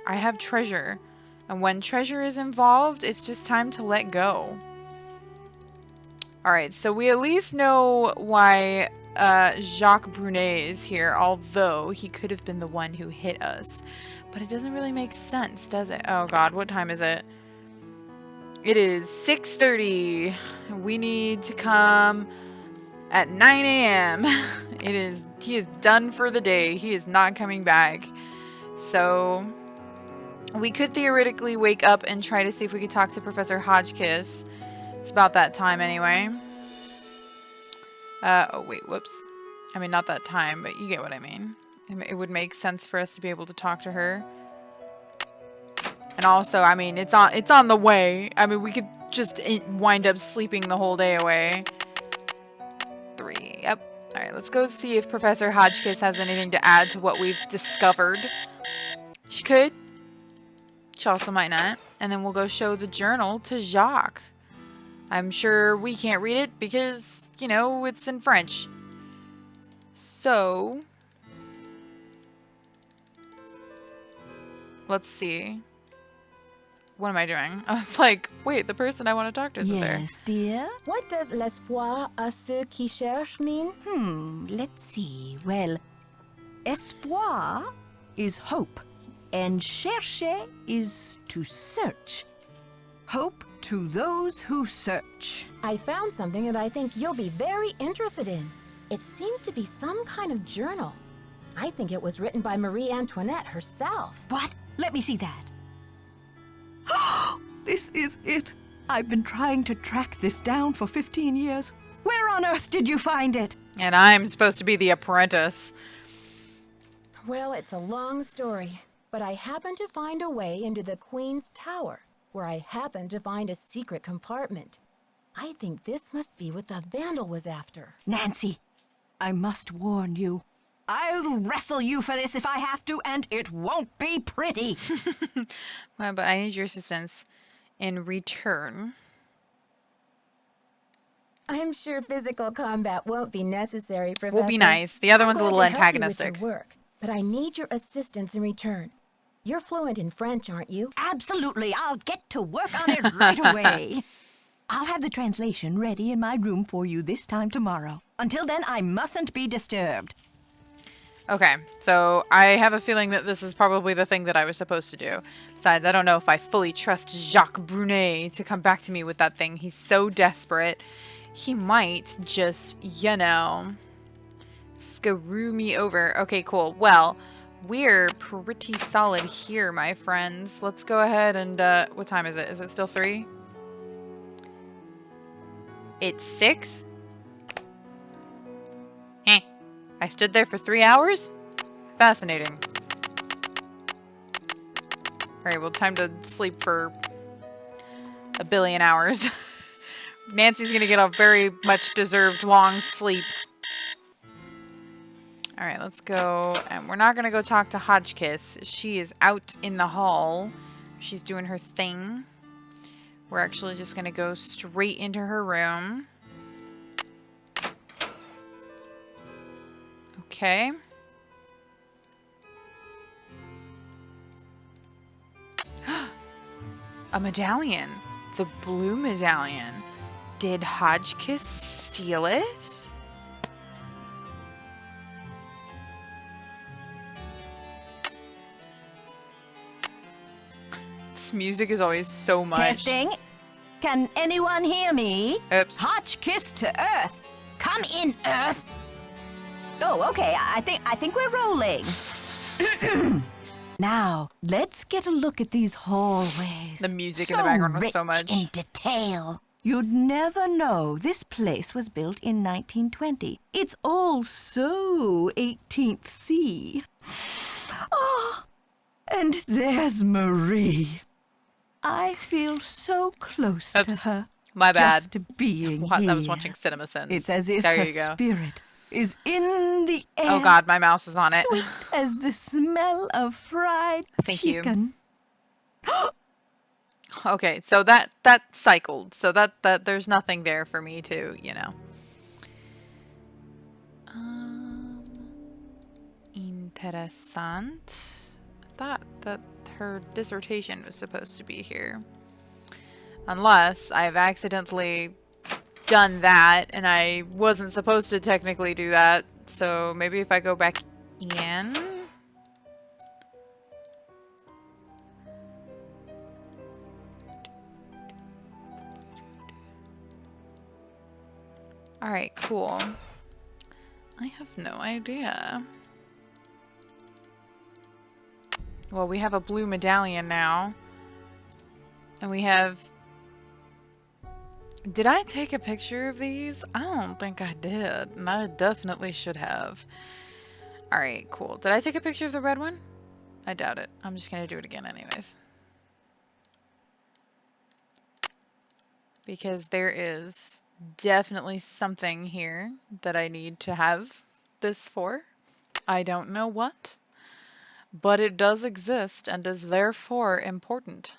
I have treasure, and when treasure is involved, it's just time to let go. Alright, so we at least know why Jacques Brunet is here, although he could have been the one who hit us. But it doesn't really make sense, does it? Oh god, what time is it? It is 6:30. We need to come at 9 a.m. He is done for the day. He is not coming back. So we could theoretically wake up and try to see if we could talk to Professor Hotchkiss. It's about that time anyway. Oh wait, whoops. I mean, not that time, but you get what I mean. It would make sense for us to be able to talk to her. And also, I mean, it's on the way. I mean, we could just wind up sleeping the whole day away. 3, yep. Alright, let's go see if Professor Hotchkiss has anything to add to what we've discovered. She could. She also might not. And then we'll go show the journal to Jacques. I'm sure we can't read it because, you know, it's in French. So, let's see. What am I doing? I was like, wait, the person I want to talk to isn't there. Yes, dear? What does l'espoir à ceux qui cherchent mean? Let's see. Well, espoir is hope, and chercher is to search. Hope to those who search. I found something that I think you'll be very interested in. It seems to be some kind of journal. I think it was written by Marie Antoinette herself. What? Let me see that. This is it. I've been trying to track this down for 15 years. Where on earth did you find it? And I'm supposed to be the apprentice. Well, it's a long story, but I happened to find a way into the Queen's Tower, where I happened to find a secret compartment. I think this must be what the vandal was after. Nancy, I must warn you. I'll wrestle you for this if I have to, and it won't be pretty. Well, but I need your assistance in return. I'm sure physical combat won't be necessary, Professor. We'll be nice. The other I'm one's a glad little to help you with your antagonistic. work, but I need your assistance in return. You're fluent in French, aren't you? Absolutely. I'll get to work on it right away. I'll have the translation ready in my room for you this time tomorrow. Until then, I mustn't be disturbed. Okay, so I have a feeling that this is probably the thing that I was supposed to do. Besides, I don't know if I fully trust Jacques Brunet to come back to me with that thing. He's so desperate. He might just, you know, screw me over. Okay, cool. Well, we're pretty solid here, my friends. Let's go ahead and, what time is it? Is it still 3? It's 6? I stood there for 3 hours? Fascinating. Alright, well, time to sleep for a billion hours. Nancy's gonna get a very much deserved long sleep. Alright, let's go. And we're not gonna go talk to Hotchkiss. She is out in the hall. She's doing her thing. We're actually just gonna go straight into her room. Okay. A medallion. The blue medallion. Did Hotchkiss steal it? This music is always so much. Testing. Can anyone hear me? Oops. Hotchkiss to Earth. Come in, Earth. Oh, okay. I think we're rolling. Now, let's get a look at these hallways. The music in the background was so rich much. in detail. You'd never know this place was built in 1920. It's all so 18th C. Oh, and there's Marie. I feel so close Oops. to her. My bad. Just being What? here. I was watching Cinema Sins. It's as if there her you go. spirit is in the air. Oh god, my mouse is on it. Sweet as the smell of fried Thank you. chicken. Okay, so that cycled. So that there's nothing there for me to, you know. Interessant. I thought that her dissertation was supposed to be here. Unless I've accidentally done that and I wasn't supposed to technically do that. So maybe if I go back in. Alright, cool. I have no idea. Well, we have a blue medallion now. And we have... Did I take a picture of these? I don't think I did. And I definitely should have. Alright, cool. Did I take a picture of the red one? I doubt it. I'm just gonna do it again anyways. Because there is definitely something here that I need to have this for. I don't know what. But it does exist and is therefore important.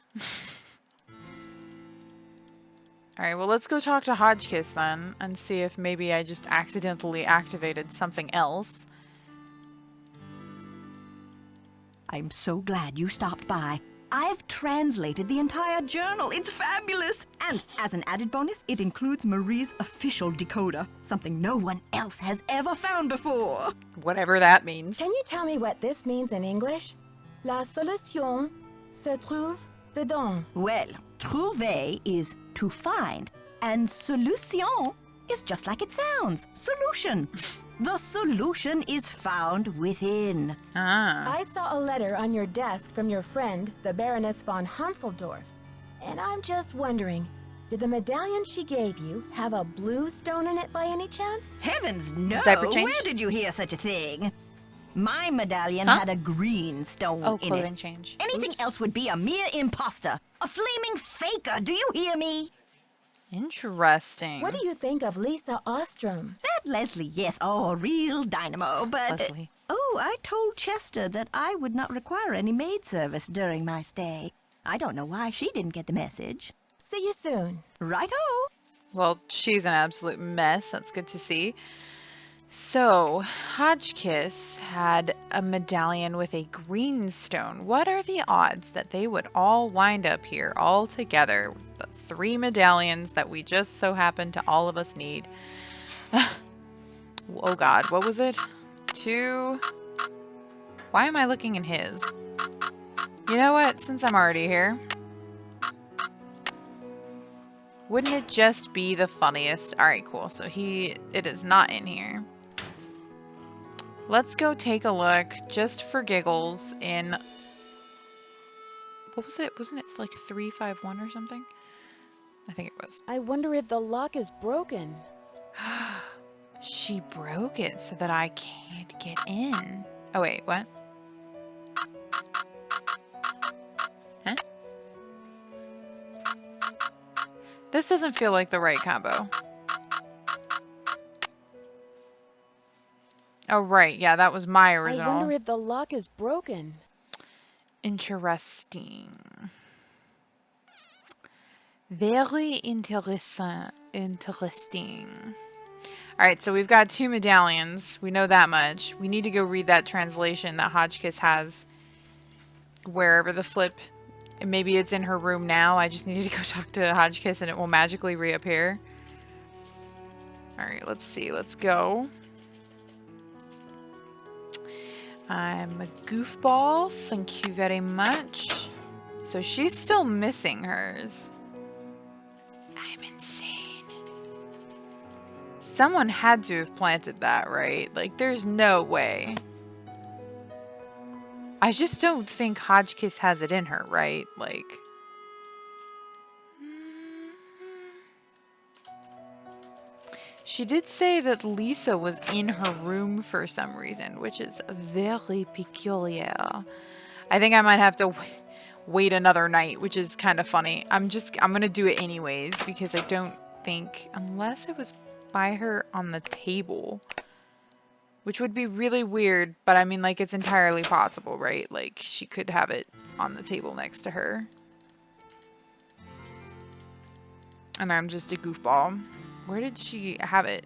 Alright, well let's go talk to Hodgkiss then and see if maybe I just accidentally activated something else. I'm so glad you stopped by. I've translated the entire journal. It's fabulous. And as an added bonus, it includes Marie's official decoder, something no one else has ever found before. Whatever that means. Can you tell me what this means in English? La solution se trouve dedans. Well, trouver is to find, and solution is just like it sounds. Solution. The solution is found within. Ah. I saw a letter on your desk from your friend, the Baroness von Hanseldorf. And I'm just wondering, did the medallion she gave you have a blue stone in it by any chance? Heavens, no! Diaper change? Where did you hear such a thing? My medallion had a green stone Oh, in clothing it. change. Anything Oops. else would be a mere imposter. A flaming faker, do you hear me? Interesting. What do you think of Lisa Ostrom? That Leslie, yes, oh, a real dynamo, but... Leslie. Oh, I told Chester that I would not require any maid service during my stay. I don't know why she didn't get the message. See you soon. Righto! Well, she's an absolute mess. That's good to see. So, Hodgkiss had a medallion with a green stone. What are the odds that they would all wind up here all together? The 3 medallions that we just so happen to all of us need. Oh god, what was it? 2. Why am I looking in his? You know what? Since I'm already here, wouldn't it just be the funniest? Alright, cool. So it is not in here. Let's go take a look, just for giggles, in... What was it? Wasn't it like 351 or something? I think it was. I wonder if the lock is broken. She broke it so that I can't get in. Oh wait, what? Huh? This doesn't feel like the right combo. Oh, right. Yeah, that was my I original. wonder if the lock is broken. Interesting. Very interesting. Interesting. Alright, so we've got 2 medallions. We know that much. We need to go read that translation that Hodgkiss has wherever the flip... Maybe it's in her room now. I just needed to go talk to Hodgkiss and it will magically reappear. Alright, let's see. Let's go. I'm a goofball. Thank you very much. So she's still missing hers. I'm insane. Someone had to have planted that, right? Like, there's no way. I just don't think Hodgkiss has it in her, right? Like... She did say that Lisa was in her room for some reason, which is very peculiar. I think I might have to wait another night, which is kind of funny. I'm gonna do it anyways, because I don't think, unless it was by her on the table, which would be really weird, but I mean, like, it's entirely possible, right? Like, she could have it on the table next to her. And I'm just a goofball. Where did she have it?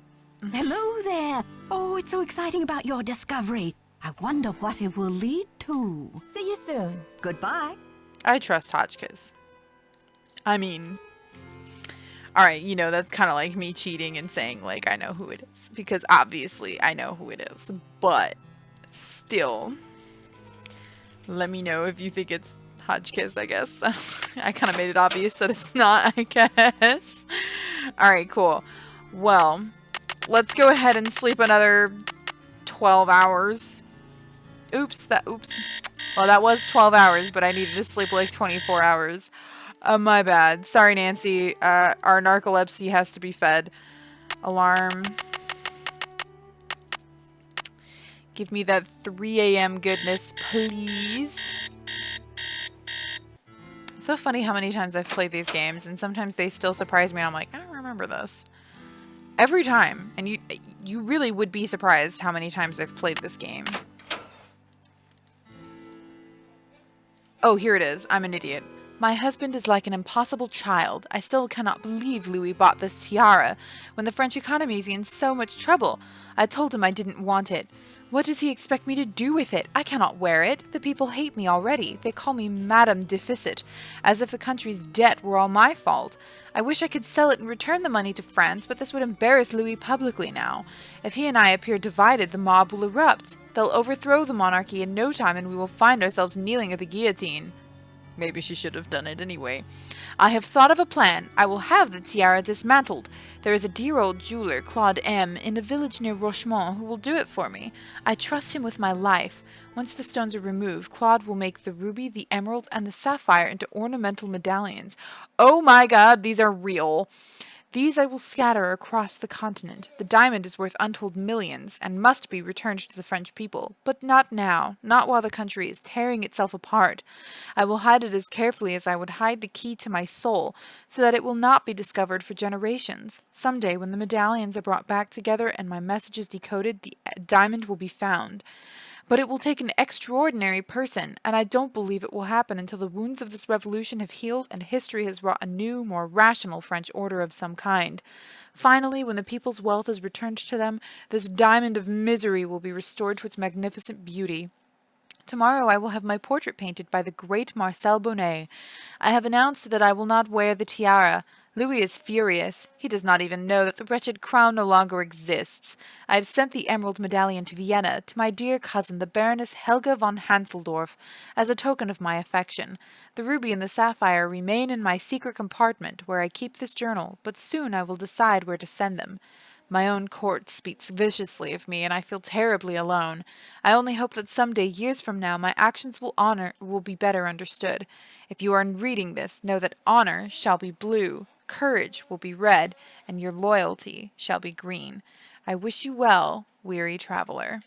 Hello there. Oh, it's so exciting about your discovery. I wonder what it will lead to. See you soon. Goodbye. I trust Hotchkiss. I mean, alright, you know, that's kind of like me cheating and saying, like, I know who it is. Because obviously I know who it is. But still, let me know if you think it's Hotchkiss, I guess. I kind of made it obvious that it's not, I guess. Alright, cool. Well, let's go ahead and sleep another 12 hours. Oops. Well, that was 12 hours, but I needed to sleep like 24 hours. My bad. Sorry, Nancy. Our narcolepsy has to be fed. Alarm. Give me that 3 a.m. goodness, please. It's so funny how many times I've played these games, and sometimes they still surprise me, and I'm like, I don't remember this. Every time. And you really would be surprised how many times I've played this game. Oh, here it is. I'm an idiot. My husband is like an impossible child. I still cannot believe Louis bought this tiara when the French economy is in so much trouble. I told him I didn't want it. What does he expect me to do with it? I cannot wear it. The people hate me already. They call me Madame Deficit, as if the country's debt were all my fault. I wish I could sell it and return the money to France, but this would embarrass Louis publicly now. If he and I appear divided, the mob will erupt. They'll overthrow the monarchy in no time, and we will find ourselves kneeling at the guillotine. Maybe she should have done it anyway. I have thought of a plan. I will have the tiara dismantled. There is a dear old jeweler, Claude M., in a village near Rochemont, who will do it for me. I trust him with my life. Once the stones are removed, Claude will make the ruby, the emerald, and the sapphire into ornamental medallions. Oh my god, these are real. These I will scatter across the continent. The diamond is worth untold millions, and must be returned to the French people. But not now, not while the country is tearing itself apart. I will hide it as carefully as I would hide the key to my soul, so that it will not be discovered for generations. Someday, when the medallions are brought back together and my message is decoded, the diamond will be found. But it will take an extraordinary person, and I don't believe it will happen until the wounds of this revolution have healed and history has wrought a new, more rational French order of some kind. Finally, when the people's wealth is returned to them, this diamond of misery will be restored to its magnificent beauty. Tomorrow I will have my portrait painted by the great Marcel Bonnet. I have announced that I will not wear the tiara. Louis is furious. He does not even know that the wretched crown no longer exists. I have sent the emerald medallion to Vienna, to my dear cousin, the Baroness Helga von Hanseldorf, as a token of my affection. The ruby and the sapphire remain in my secret compartment, where I keep this journal, but soon I will decide where to send them. My own court speaks viciously of me, and I feel terribly alone. I only hope that some day, years from now, my actions will be better understood. If you are reading this, know that honor shall be blue, courage will be red, and your loyalty shall be green. I wish you well, weary traveler.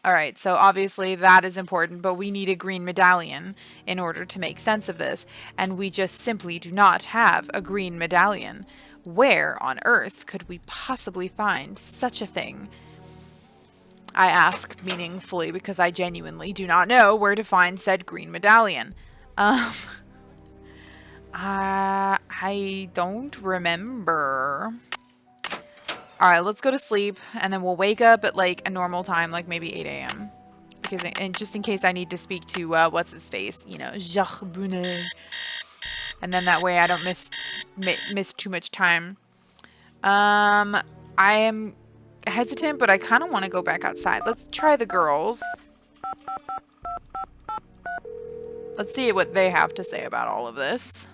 Alright, so obviously that is important, but we need a green medallion in order to make sense of this, and we just simply do not have a green medallion. Where on earth could we possibly find such a thing? I ask meaningfully because I genuinely do not know where to find said green medallion. I don't remember. Alright, let's go to sleep, and then we'll wake up at like a normal time, like maybe 8 a.m. Because, and just in case I need to speak to, what's his face, you know, Jacques Brunet. And then that way I don't miss too much time. I am hesitant, but I kind of want to go back outside. Let's try the girls. Let's see what they have to say about all of this.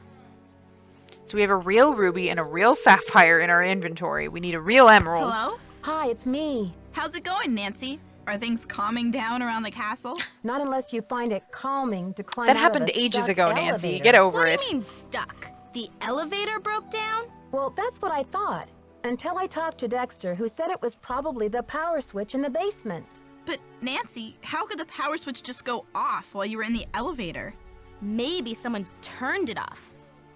So we have a real ruby and a real sapphire in our inventory. We need a real emerald. Hello? Hi, it's me. How's it going, Nancy? Are things calming down around the castle? Not unless you find it calming to climb That out happened of a ages stuck ago, Nancy. elevator. Get over What it. do you mean stuck? The elevator broke down? Well, that's what I thought. Until I talked to Dexter, who said it was probably the power switch in the basement. But Nancy, how could the power switch just go off while you were in the elevator? Maybe someone turned it off.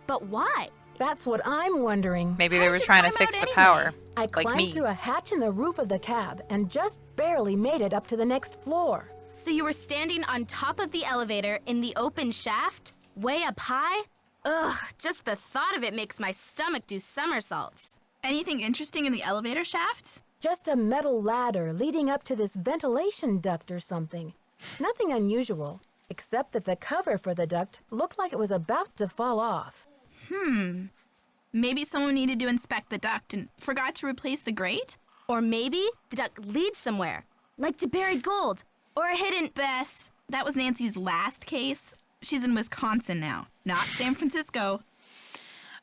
But why? That's what I'm wondering. Maybe they were How'd you trying to climb fix out the anyway? power. I Like climbed me. through a hatch in the roof of the cab and just barely made it up to the next floor. So you were standing on top of the elevator in the open shaft? Way up high? Ugh, just the thought of it makes my stomach do somersaults. Anything interesting in the elevator shaft? Just a metal ladder leading up to this ventilation duct or something. Nothing unusual, except that the cover for the duct looked like it was about to fall off. Maybe someone needed to inspect the duct and forgot to replace the grate? Or maybe the duct leads somewhere, like to buried gold, or a hidden... Bess, that was Nancy's last case. She's in Wisconsin now, not San Francisco.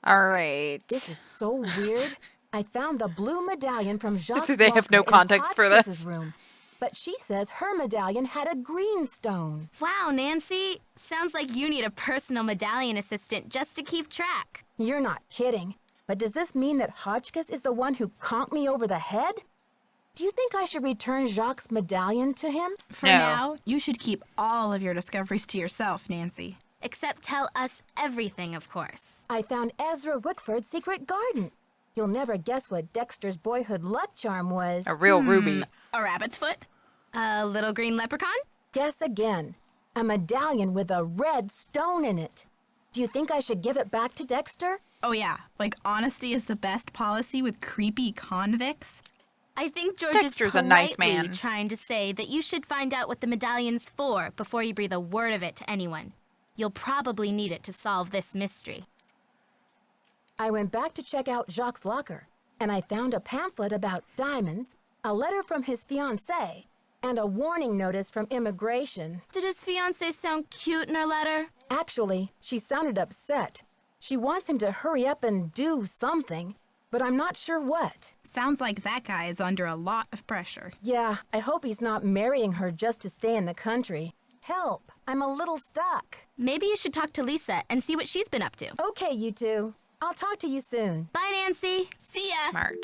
All right. This is so weird. I found the blue medallion from Jacques' They have no locker in context for Hotchkiss's this. room. But she says her medallion had a green stone. Wow, Nancy. Sounds like you need a personal medallion assistant just to keep track. You're not kidding. But does this mean that Hotchkiss is the one who conked me over the head? Do you think I should return Jacques' medallion to him? For No. now, you should keep all of your discoveries to yourself, Nancy. Except tell us everything, of course. I found Ezra Wickford's secret garden. You'll never guess what Dexter's boyhood luck charm was. A real ruby. A rabbit's foot? A little green leprechaun? Guess again. A medallion with a red stone in it. Do you think I should give it back to Dexter? Oh yeah, like honesty is the best policy with creepy convicts. I think George Dexter's is a nice politely man. trying to say that you should find out what the medallion's for before you breathe a word of it to anyone. You'll probably need it to solve this mystery. I went back to check out Jacques' locker, and I found a pamphlet about diamonds, a letter from his fiancée, and a warning notice from immigration. Did his fiancée sound cute in her letter? Actually, she sounded upset. She wants him to hurry up and do something, but I'm not sure what. Sounds like that guy is under a lot of pressure. Yeah, I hope he's not marrying her just to stay in the country. Help, I'm a little stuck. Maybe you should talk to Lisa and see what she's been up to. Okay, you two. I'll talk to you soon. Bye, Nancy. See ya! Smart.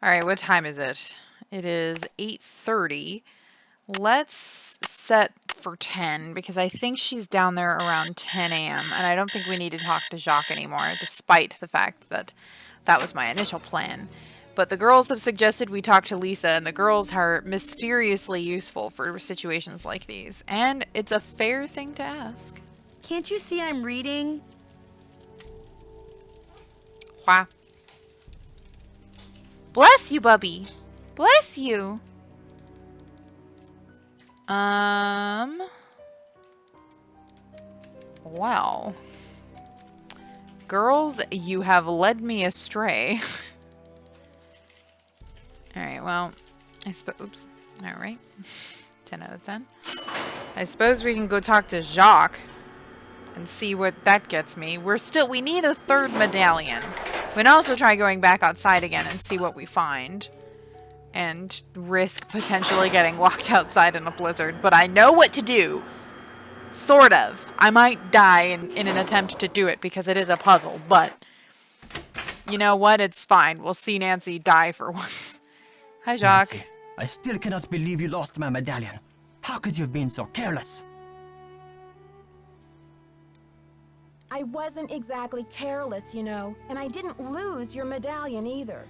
All right, what time is it? It is 8:30. Let's set for 10 because I think she's down there around 10 a.m. and I don't think we need to talk to Jacques anymore, despite the fact that that was my initial plan. But the girls have suggested we talk to Lisa, and the girls are mysteriously useful for situations like these. And it's a fair thing to ask. Can't you see I'm reading? Wah. Bless you, Bubby. Bless you. Well. Girls, you have led me astray. Alright, well, I suppose... Oops. Alright. 10 out of 10. I suppose we can go talk to Jacques and see what that gets me. We need a third medallion. We can also try going back outside again and see what we find. And risk potentially getting locked outside in a blizzard. But I know what to do. Sort of. I might die in an attempt to do it because it is a puzzle. But you know what? It's fine. We'll see Nancy die for once. Hi, Jacques. Nancy, I still cannot believe you lost my medallion. How could you have been so careless? I wasn't exactly careless, you know, and I didn't lose your medallion either.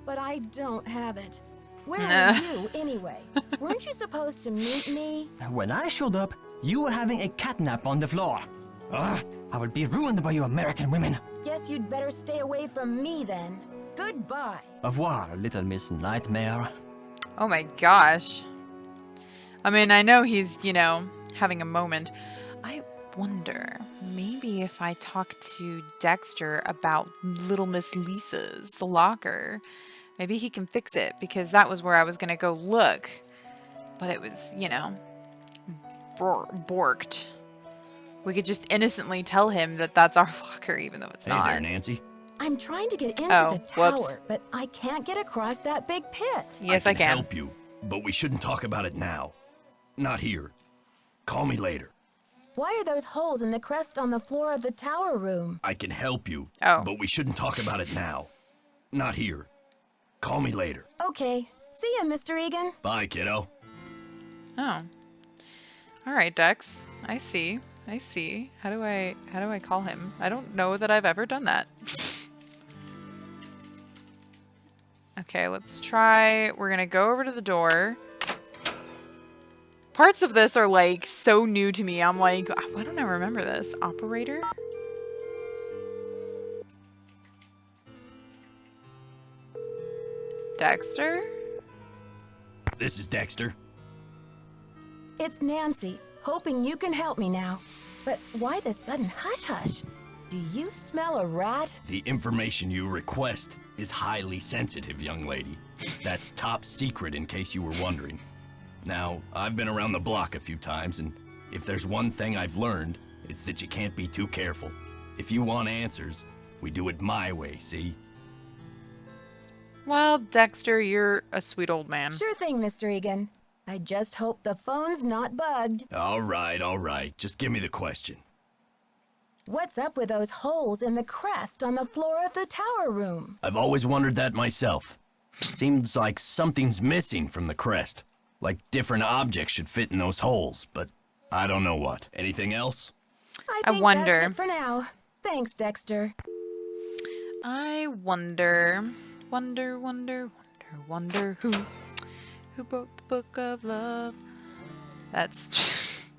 But I don't have it. Where were you, anyway? Weren't you supposed to meet me? When I showed up, you were having a catnap on the floor. Ugh, I would be ruined by you American women. Guess you'd better stay away from me then. Goodbye. Au revoir, little Miss Nightmare. Oh my gosh. I mean, I know he's, you know, having a moment. I wonder, maybe if I talk to Dexter about little Miss Lisa's locker, maybe he can fix it, because that was where I was going to go look. But it was, you know, borked. We could just innocently tell him that that's our locker, even though it's not. Hey there, Nancy. I'm trying to get into the tower, whoops. but I can't get across that big pit. Yes, I can. help you, but we shouldn't talk about it now. Not here. Call me later. Why are those holes in the crest on the floor of the tower room? I can help you, Oh. but we shouldn't talk about it now. Not here. Call me later. Okay. See ya, Mr. Egan. Bye, kiddo. Oh. All right, Dex. I see. I see. How do I call him? I don't know that I've ever done that. Okay, let's try. We're gonna go over to the door. Parts of this are like so new to me. I'm like, why don't I remember this? Operator? Dexter? This is Dexter. It's Nancy, hoping you can help me now. But why the sudden hush-hush? Do you smell a rat? The information you request is highly sensitive, young lady. That's top secret in case you were wondering. Now, I've been around the block a few times, and if there's one thing I've learned, it's that you can't be too careful. If you want answers, we do it my way, see? Well, Dexter, you're a sweet old man. Sure thing, Mr. Egan. I just hope the phone's not bugged. All right. Just give me the question. What's up with those holes in the crest on the floor of the tower room? I've always wondered that myself. Seems like something's missing from the crest. Like different objects should fit in those holes, but I don't know what. Anything else? I wonder. That's it for now. Thanks, Dexter. I wonder who wrote the book of love. That's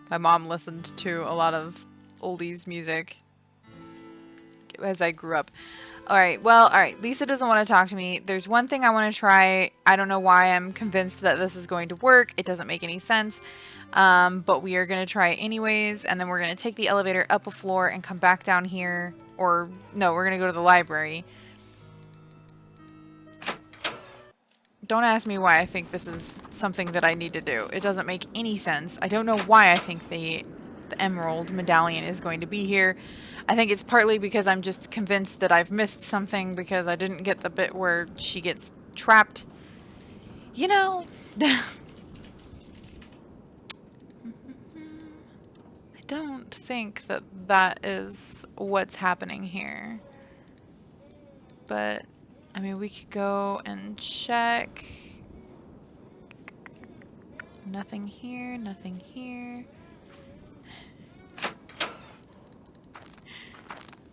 my mom listened to a lot of oldies music as I grew up. All right, Lisa doesn't want to talk to me. There's one thing I want to try. I don't know why I'm convinced that this is going to work. It doesn't make any sense. But we are going to try anyways, and then we're going to take the elevator up a floor and come back down here. Or, no, we're going to go to the library. Don't ask me why I think this is something that I need to do. It doesn't make any sense. I don't know why I think the emerald medallion is going to be here. I think it's partly because I'm just convinced that I've missed something because I didn't get the bit where she gets trapped. You know... I don't think that that is what's happening here. But, I mean, we could go and check. Nothing here, nothing here.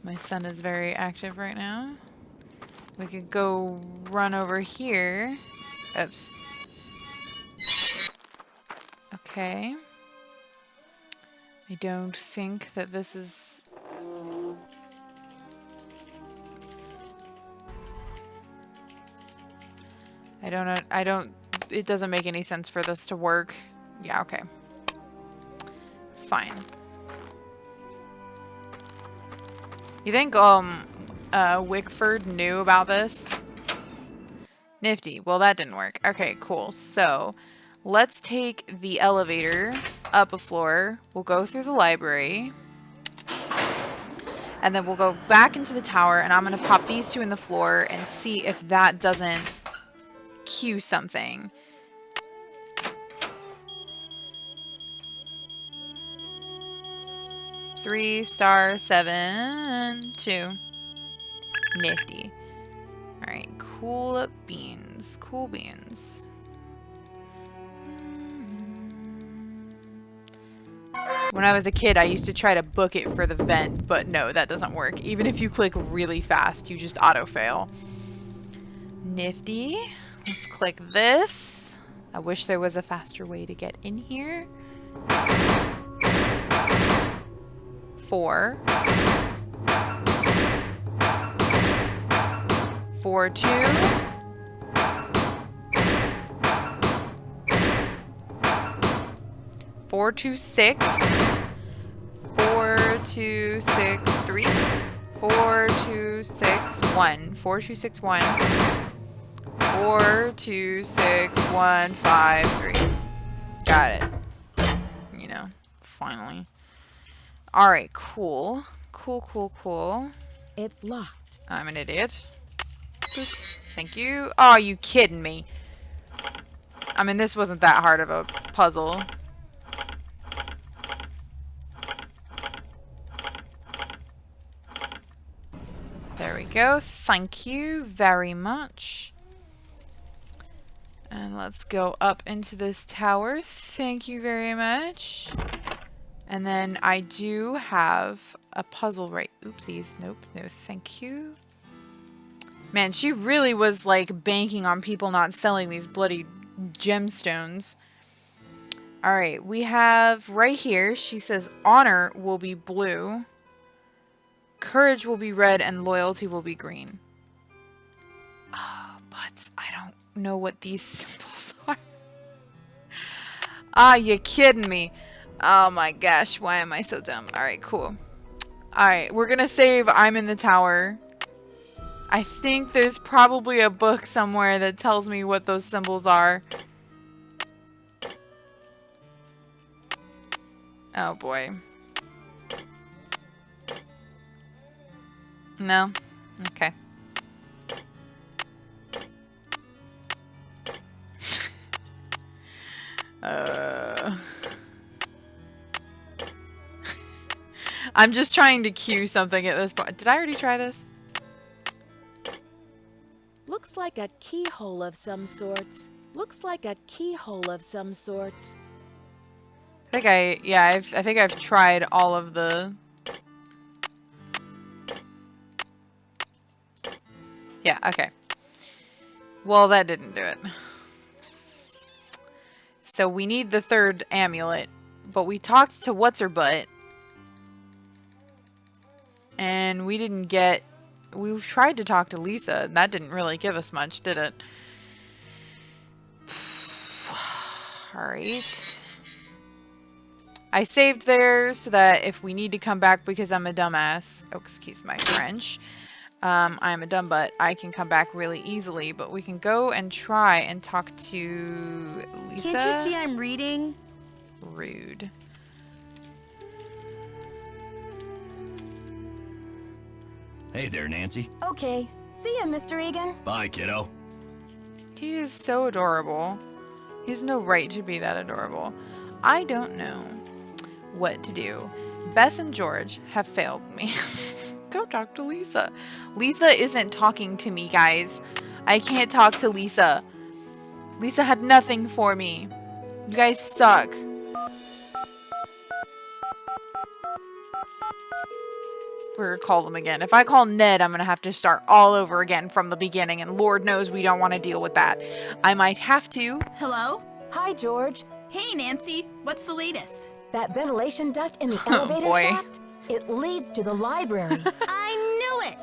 My son is very active right now. We could go run over here. Oops. Okay. I don't think that this is... I don't, it doesn't make any sense for this to work. Yeah, okay. Fine. You think, Wickford knew about this? Nifty. Well, that didn't work. Okay, cool. So, let's take the elevator up a floor. We'll go through the library. And then we'll go back into the tower, and I'm going to pop these two in the floor and see if that doesn't cue something. Three star 7 2. Nifty. Alright, cool beans. Cool beans. When I was a kid, I used to try to book it for the vent, but no, that doesn't work. Even if you click really fast, you just auto-fail. Nifty. Let's click this. I wish there was a faster way to get in here. 4. 4 2. 4 2 6. 4 2 6 3. 4 2 6 1. 4 2 6 1. 4 2 6 1 5 3. Got it. You know, finally. Alright, cool. Cool. It's locked. I'm an idiot. Thank you. Oh, you kidding me? I mean, this wasn't that hard of a puzzle. There we go. Thank you very much. And let's go up into this tower. Thank you very much. And then I do have a puzzle right. Oopsies. Nope. No, thank you. Man, she really was like banking on people not selling these bloody gemstones. Alright, we have right here, she says honor will be blue, courage will be red, and loyalty will be green. Oh, but I don't know what these symbols are. Ah, you kidding me. Oh my gosh, why am I so dumb? Alright, cool. Alright, we're gonna save I'm in the tower. I think there's probably a book somewhere that tells me what those symbols are. Oh boy. No? Okay. I'm just trying to cue something at this point. Did I already try this? Looks like a keyhole of some sorts. Looks like a keyhole of some sorts. I think I've tried all of the... Yeah, okay. Well, that didn't do it. So we need the third amulet, but we talked to What's-Her-Butt, and we didn't get... We tried to talk to Lisa, and that didn't really give us much, did it? Alright. I saved there so that if we need to come back because I'm a dumbass, oh, excuse my French, I'm a dumb butt, I can come back really easily, but we can go and try and talk to Lisa. Can't you see I'm reading? Rude. Hey there, Nancy. Okay. See ya, Mr. Egan. Bye, kiddo. He is so adorable. He has no right to be that adorable. I don't know what to do. Bess and George have failed me. Go talk to Lisa. Lisa isn't talking to me, guys. I can't talk to Lisa. Lisa had nothing for me. You guys suck. We're gonna call them again. If I call Ned, I'm gonna have to start all over again from the beginning, and Lord knows we don't want to deal with that. I might have to. Hello? Hi, George. Hey, Nancy. What's the latest? That ventilation duct in the elevator boy. shaft? It leads to the library. I knew it!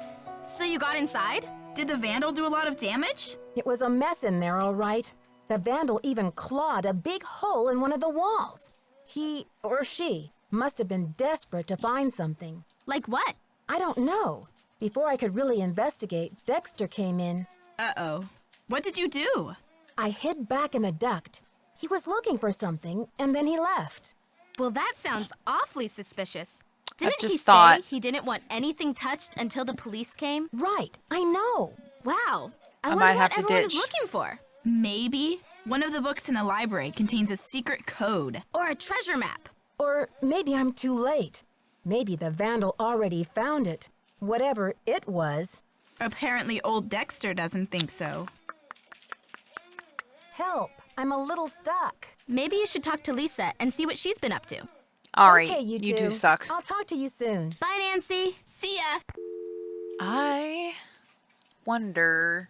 So you got inside? Did the vandal do a lot of damage? It was a mess in there, all right. The vandal even clawed a big hole in one of the walls. He, or she, must have been desperate to find something. Like what? I don't know. Before I could really investigate, Dexter came in. Uh-oh. What did you do? I hid back in the duct. He was looking for something, and then he left. Well, that sounds awfully suspicious. Didn't just he thought- say he didn't want anything touched until the police came? Right, I know. Wow. I I wonder might what have to everyone ditch. is looking for. Maybe one of the books in the library contains a secret code. Or a treasure map. Or maybe I'm too late. Maybe the vandal already found it. Whatever it was. Apparently old Dexter doesn't think so. Help, I'm a little stuck. Maybe you should talk to Lisa and see what she's been up to. Alright, Okay, you you two suck. I'll talk to you soon. Bye, Nancy. See ya! I wonder...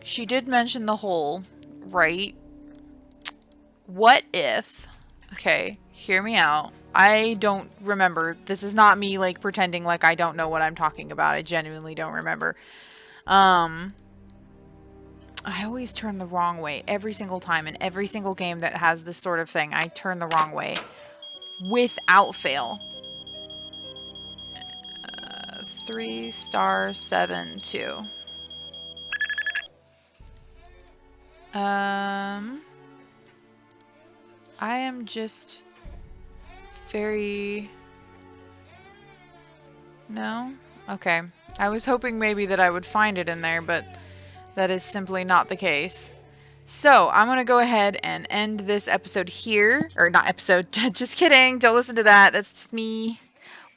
She did mention the hole, right? What if... Okay, hear me out. I don't remember. This is not me, like, pretending like I don't know what I'm talking about. I genuinely don't remember. I always turn the wrong way every single time. In every single game that has this sort of thing, I turn the wrong way. Without fail. 3*7*2. I am just very... No? Okay. I was hoping maybe that I would find it in there, but that is simply not the case. So, I'm going to go ahead and end this episode here. Or not episode, just kidding. Don't listen to that. That's just me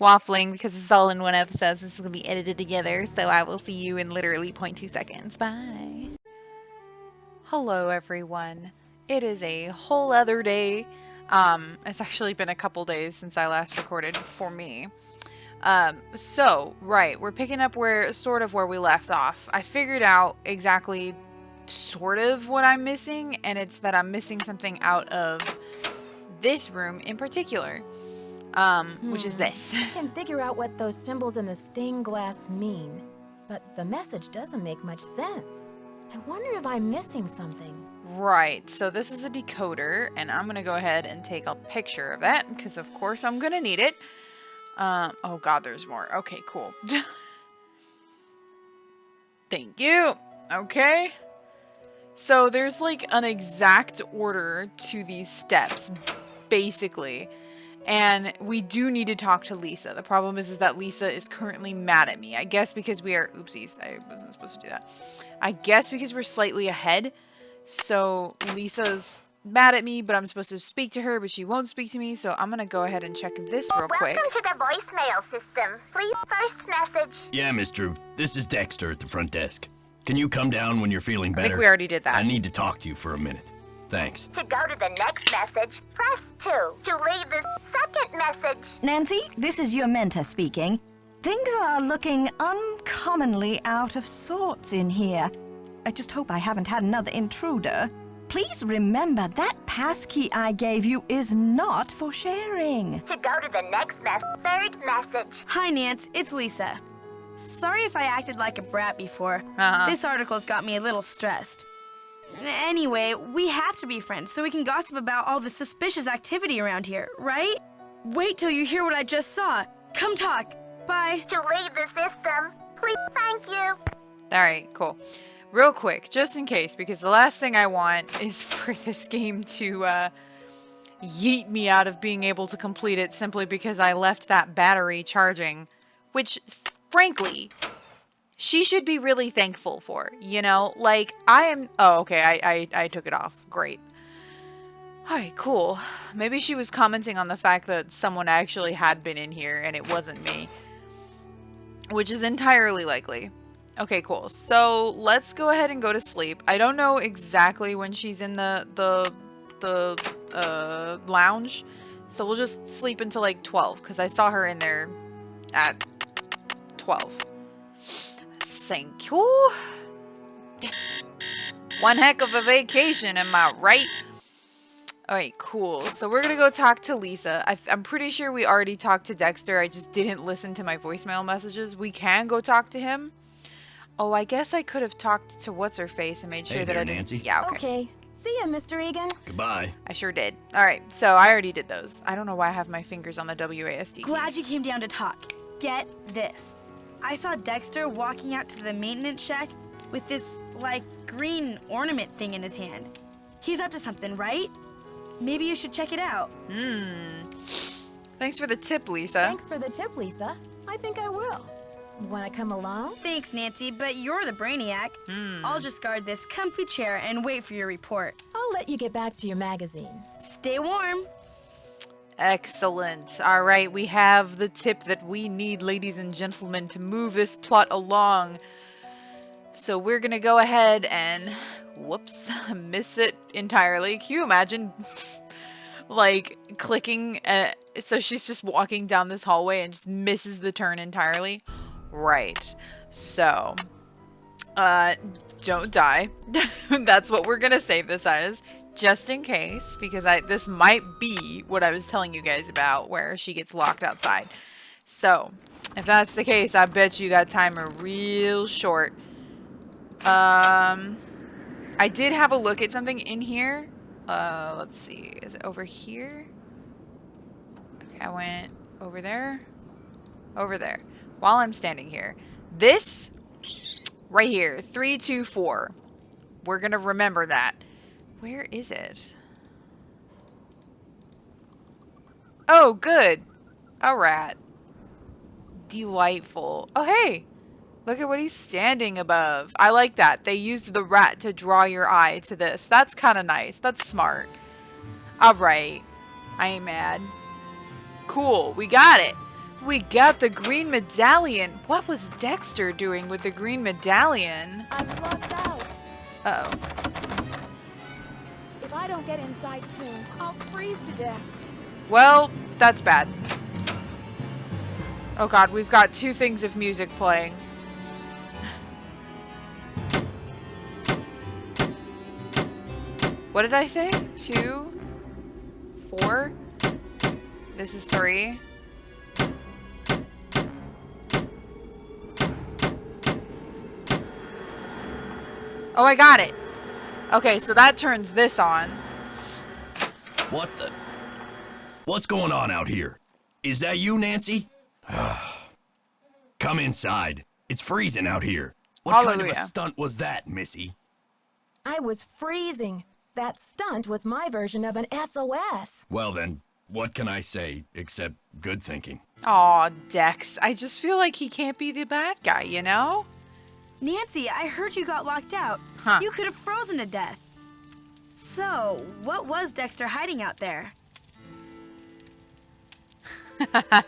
waffling because it's all in one episode. So this is going to be edited together. So I will see you in literally 0.2 seconds. Bye. Hello, everyone. It is a whole other day. It's actually been a couple days since I last recorded for me. Right, we're picking up sort of where we left off. I figured out exactly sort of what I'm missing, and it's that I'm missing something out of this room in particular, which is this. I can figure out what those symbols in the stained glass mean. but the message doesn't make much sense. I wonder if I'm missing something. Right, so this is a decoder, and I'm gonna go ahead and take a picture of that, because of course I'm gonna need it. Oh god, there's more. Okay, cool. Thank you. Okay. So there's like an exact order to these steps, basically. And we do need to talk to Lisa. The problem is that Lisa is currently mad at me. I guess because we are... Oopsies, I wasn't supposed to do that. I guess because we're slightly ahead. So Lisa's mad at me, but I'm supposed to speak to her, but she won't speak to me. So I'm going to go ahead and check this real quick. Welcome to the voicemail system. Please, first message. Yeah, Miss Drew. This is Dexter at the front desk. Can you come down when you're feeling better? I think we already did that. I need to talk to you for a minute. Thanks. To go to the next message, press 2. To leave the second message. Nancy, this is your mentor speaking. Things are looking uncommonly out of sorts in here. I just hope I haven't had another intruder. Please remember that passkey I gave you is not for sharing. To go to the next third message. Hi, Nance. It's Lisa. Sorry if I acted like a brat before. This article's got me a little stressed. Anyway, we have to be friends so we can gossip about all the suspicious activity around here, right? Wait till you hear what I just saw. Come talk. Bye. To leave the system, please. Thank you. Alright, cool. Real quick, just in case, because the last thing I want is for this game to yeet me out of being able to complete it simply because I left that battery charging, which... frankly, she should be really thankful for, you know? Like, I am... Oh, okay, I took it off. Great. Alright, cool. Maybe she was commenting on the fact that someone actually had been in here and it wasn't me. Which is entirely likely. Okay, cool. So, let's go ahead and go to sleep. I don't know exactly when she's in the lounge. So, we'll just sleep until, like, 12. Because I saw her in there at... 12. Thank you. One heck of a vacation, am I right? Alright, cool. So we're gonna go talk to Lisa. I'm pretty sure we already talked to Dexter. I just didn't listen to my voicemail messages. We can go talk to him. Oh, I guess I could have talked to What's-Her-Face and made sure that I didn't... Nancy. Yeah, okay. Okay. See ya, Mr. Egan. Goodbye. I sure did. Alright, so I already did those. I don't know why I have my fingers on the WASD keys. Glad you came down to talk. Get this. I saw Dexter walking out to the maintenance shack with this, like, green ornament thing in his hand. He's up to something, right? Maybe you should check it out. Thanks for the tip, Lisa. Thanks for the tip, Lisa. I think I will. Want to come along? Thanks, Nancy, but you're the brainiac. I'll just guard this comfy chair and wait for your report. I'll let you get back to your magazine. Stay warm. Excellent. Alright, we have the tip that we need, ladies and gentlemen, to move this plot along. So we're gonna go ahead and... Whoops. Miss it entirely. Can you imagine, like, clicking... so she's just walking down this hallway and just misses the turn entirely? Right. So... don't die. That's what we're gonna save this as. Just in case, because this might be what I was telling you guys about, where she gets locked outside. So, if that's the case, I bet you that timer real short. I did have a look at something in here. Let's see. Is it over here? Okay, I went over there. Over there. While I'm standing here. This, right here, 3, 2, 4. We're gonna remember that. Where is it? Oh, good. A rat. Delightful. Oh, hey. Look at what he's standing above. I like that. They used the rat to draw your eye to this. That's kind of nice. That's smart. Alright. I ain't mad. Cool. We got it. We got the green medallion. What was Dexter doing with the green medallion? I'm locked out. Uh-oh. If I don't get inside soon, I'll freeze to death. Well, that's bad. Oh god, we've got 2 things of music playing. What did I say? 2, 4. This is 3. Oh, I got it. Okay, so that turns this on. What the? What's going on out here? Is that you, Nancy? Come inside. It's freezing out here. What kind of a Hallelujah. stunt was that, Missy? I was freezing. That stunt was my version of an SOS. Well then, what can I say except good thinking? Aw, Dex. I just feel like he can't be the bad guy, you know? Nancy, I heard you got locked out. Huh. You could have frozen to death. So, what was Dexter hiding out there?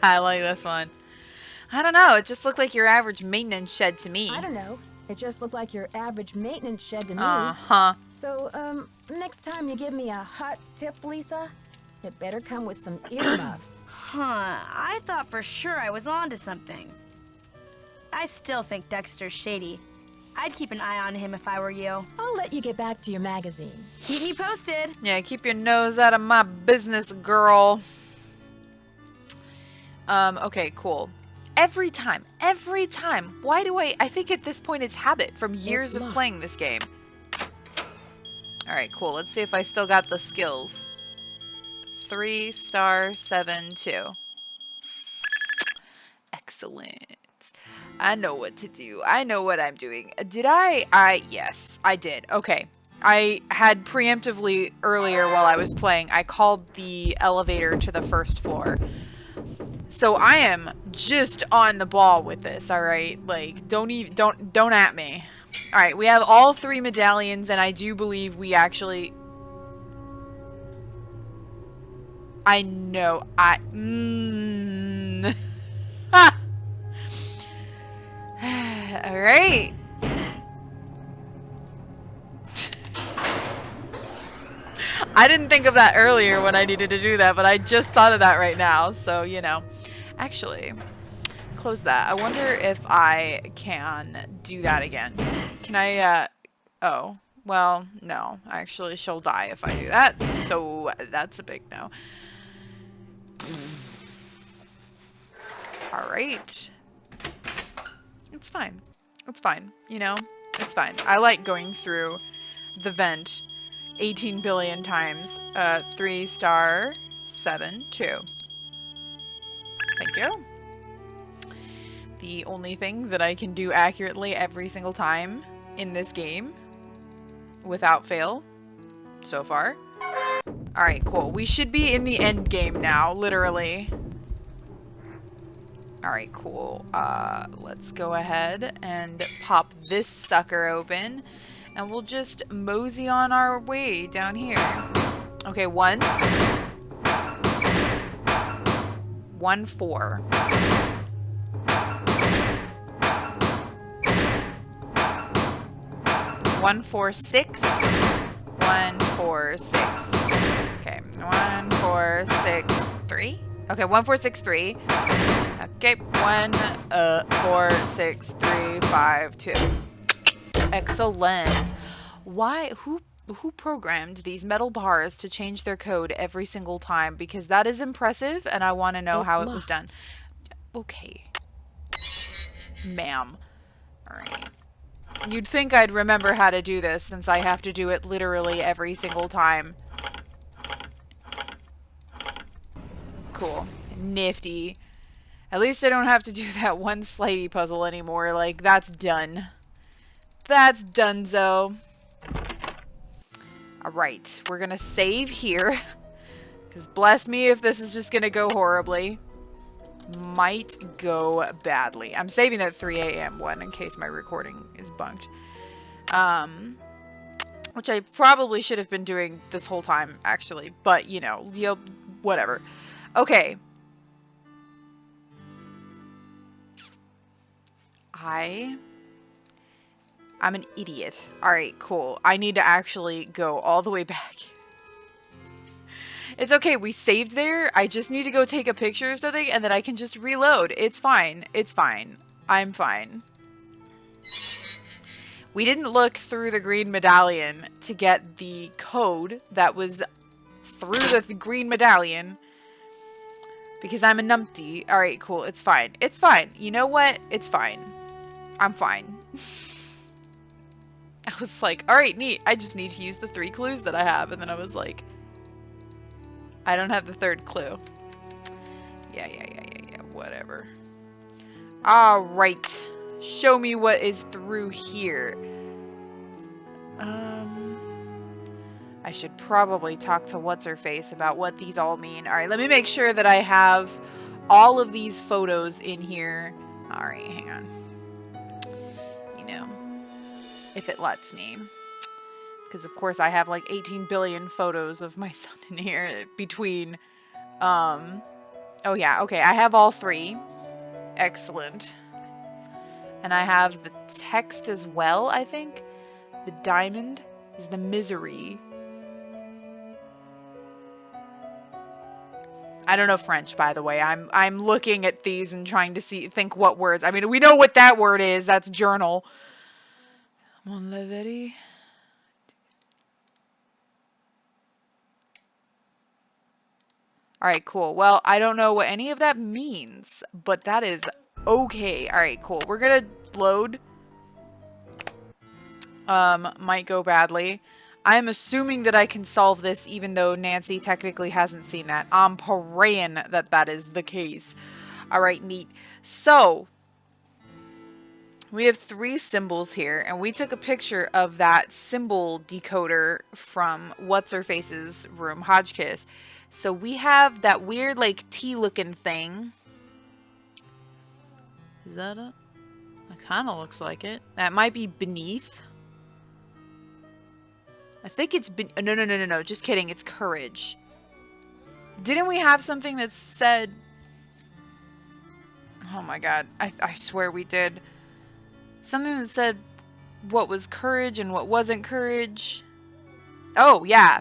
I like this one. I don't know. It just looked like your average maintenance shed to me. I don't know. It just looked like your average maintenance shed to me. Uh-huh. So, next time you give me a hot tip, Lisa, it better come with some earmuffs. Huh, I thought for sure I was onto something. I still think Dexter's shady. I'd keep an eye on him if I were you. I'll let you get back to your magazine. Keep me posted. Yeah, keep your nose out of my business, girl. Okay, cool. Every time, why do I think at this point it's habit from years of playing this game. Alright, cool. Let's see if I still got the skills. 3 star 7 2. Excellent. I know what to do. I know what I'm doing. Did I? Yes, I did. Okay. I had preemptively earlier while I was playing, I called the elevator to the first floor. So I am just on the ball with this, all right? Like, don't at me. All right, we have all 3 medallions, and I do believe we actually... I know. Ha! All right. I didn't think of that earlier when I needed to do that, but I just thought of that right now. So, you know. Actually, close that. I wonder if I can do that again. Can I, oh. Well, no. Actually, she'll die if I do that. So, that's a big no. Alright. It's fine. It's fine. You know? It's fine. I like going through the vent 18 billion times. 3 star 7 2. Thank you. The only thing that I can do accurately every single time in this game, without fail, so far. Alright, cool. We should be in the end game now, literally. Alright, cool. Let's go ahead and pop this sucker open, and we'll just mosey on our way down here. Okay, 1 1 4. 1 4 6. 1 4 6. Okay, 1 4 6 3. Okay, 1 4 6 3. Okay, 1 4 6 3 5 2. Excellent. Why? Who programmed these metal bars to change their code every single time? Because that is impressive, and I want to know how it was done. Okay. Ma'am. Alright. You'd think I'd remember how to do this, since I have to do it literally every single time. Cool. Nifty. At least I don't have to do that one Slatey puzzle anymore. Like, that's done. That's donezo. Alright, we're gonna save here. Because bless me if this is just gonna go horribly. Might go badly. I'm saving that 3 a.m. one in case my recording is bunked. Which I probably should have been doing this whole time, actually. But, you know, whatever. Okay. I'm an idiot. Alright, cool. I need to actually go all the way back. It's okay, we saved there. I just need to go take a picture of something and then I can just reload. It's fine. It's fine. I'm fine. We didn't look through the green medallion to get the code that was through the green medallion. Because I'm a numpty. Alright, cool. It's fine. It's fine. You know what? It's fine. I'm fine. I was like, all right, neat. I just need to use the 3 clues that I have. And then I was like, I don't have the 3rd clue. Yeah, whatever. All right. Show me what is through here. I should probably talk to What's-Her-Face about what these all mean. All right, let me make sure that I have all of these photos in here. All right, hang on. You know, if it lets me. Because, of course, I have like 18 billion photos of my son in here between... Oh, yeah, okay, I have all 3. Excellent. And I have the text as well, I think. The diamond is the misery. I don't know French, by the way. I'm looking at these and trying to think what words. I mean, we know what that word is. That's journal. Mon leverie. All right, cool. Well, I don't know what any of that means, but that is okay. All right, cool. We're gonna load. Might go badly. I'm assuming that I can solve this even though Nancy technically hasn't seen that. I'm praying that that is the case. All right, neat. So, we have 3 symbols here, and we took a picture of that symbol decoder from What's-Her-Face's room, Hotchkiss. So we have that weird, like, T-looking thing. Is that it? It kind of looks like it. That might be beneath. I think it's been... No. Just kidding. It's courage. Didn't we have something that said... Oh my god. I swear we did. Something that said what was courage and what wasn't courage. Oh, yeah.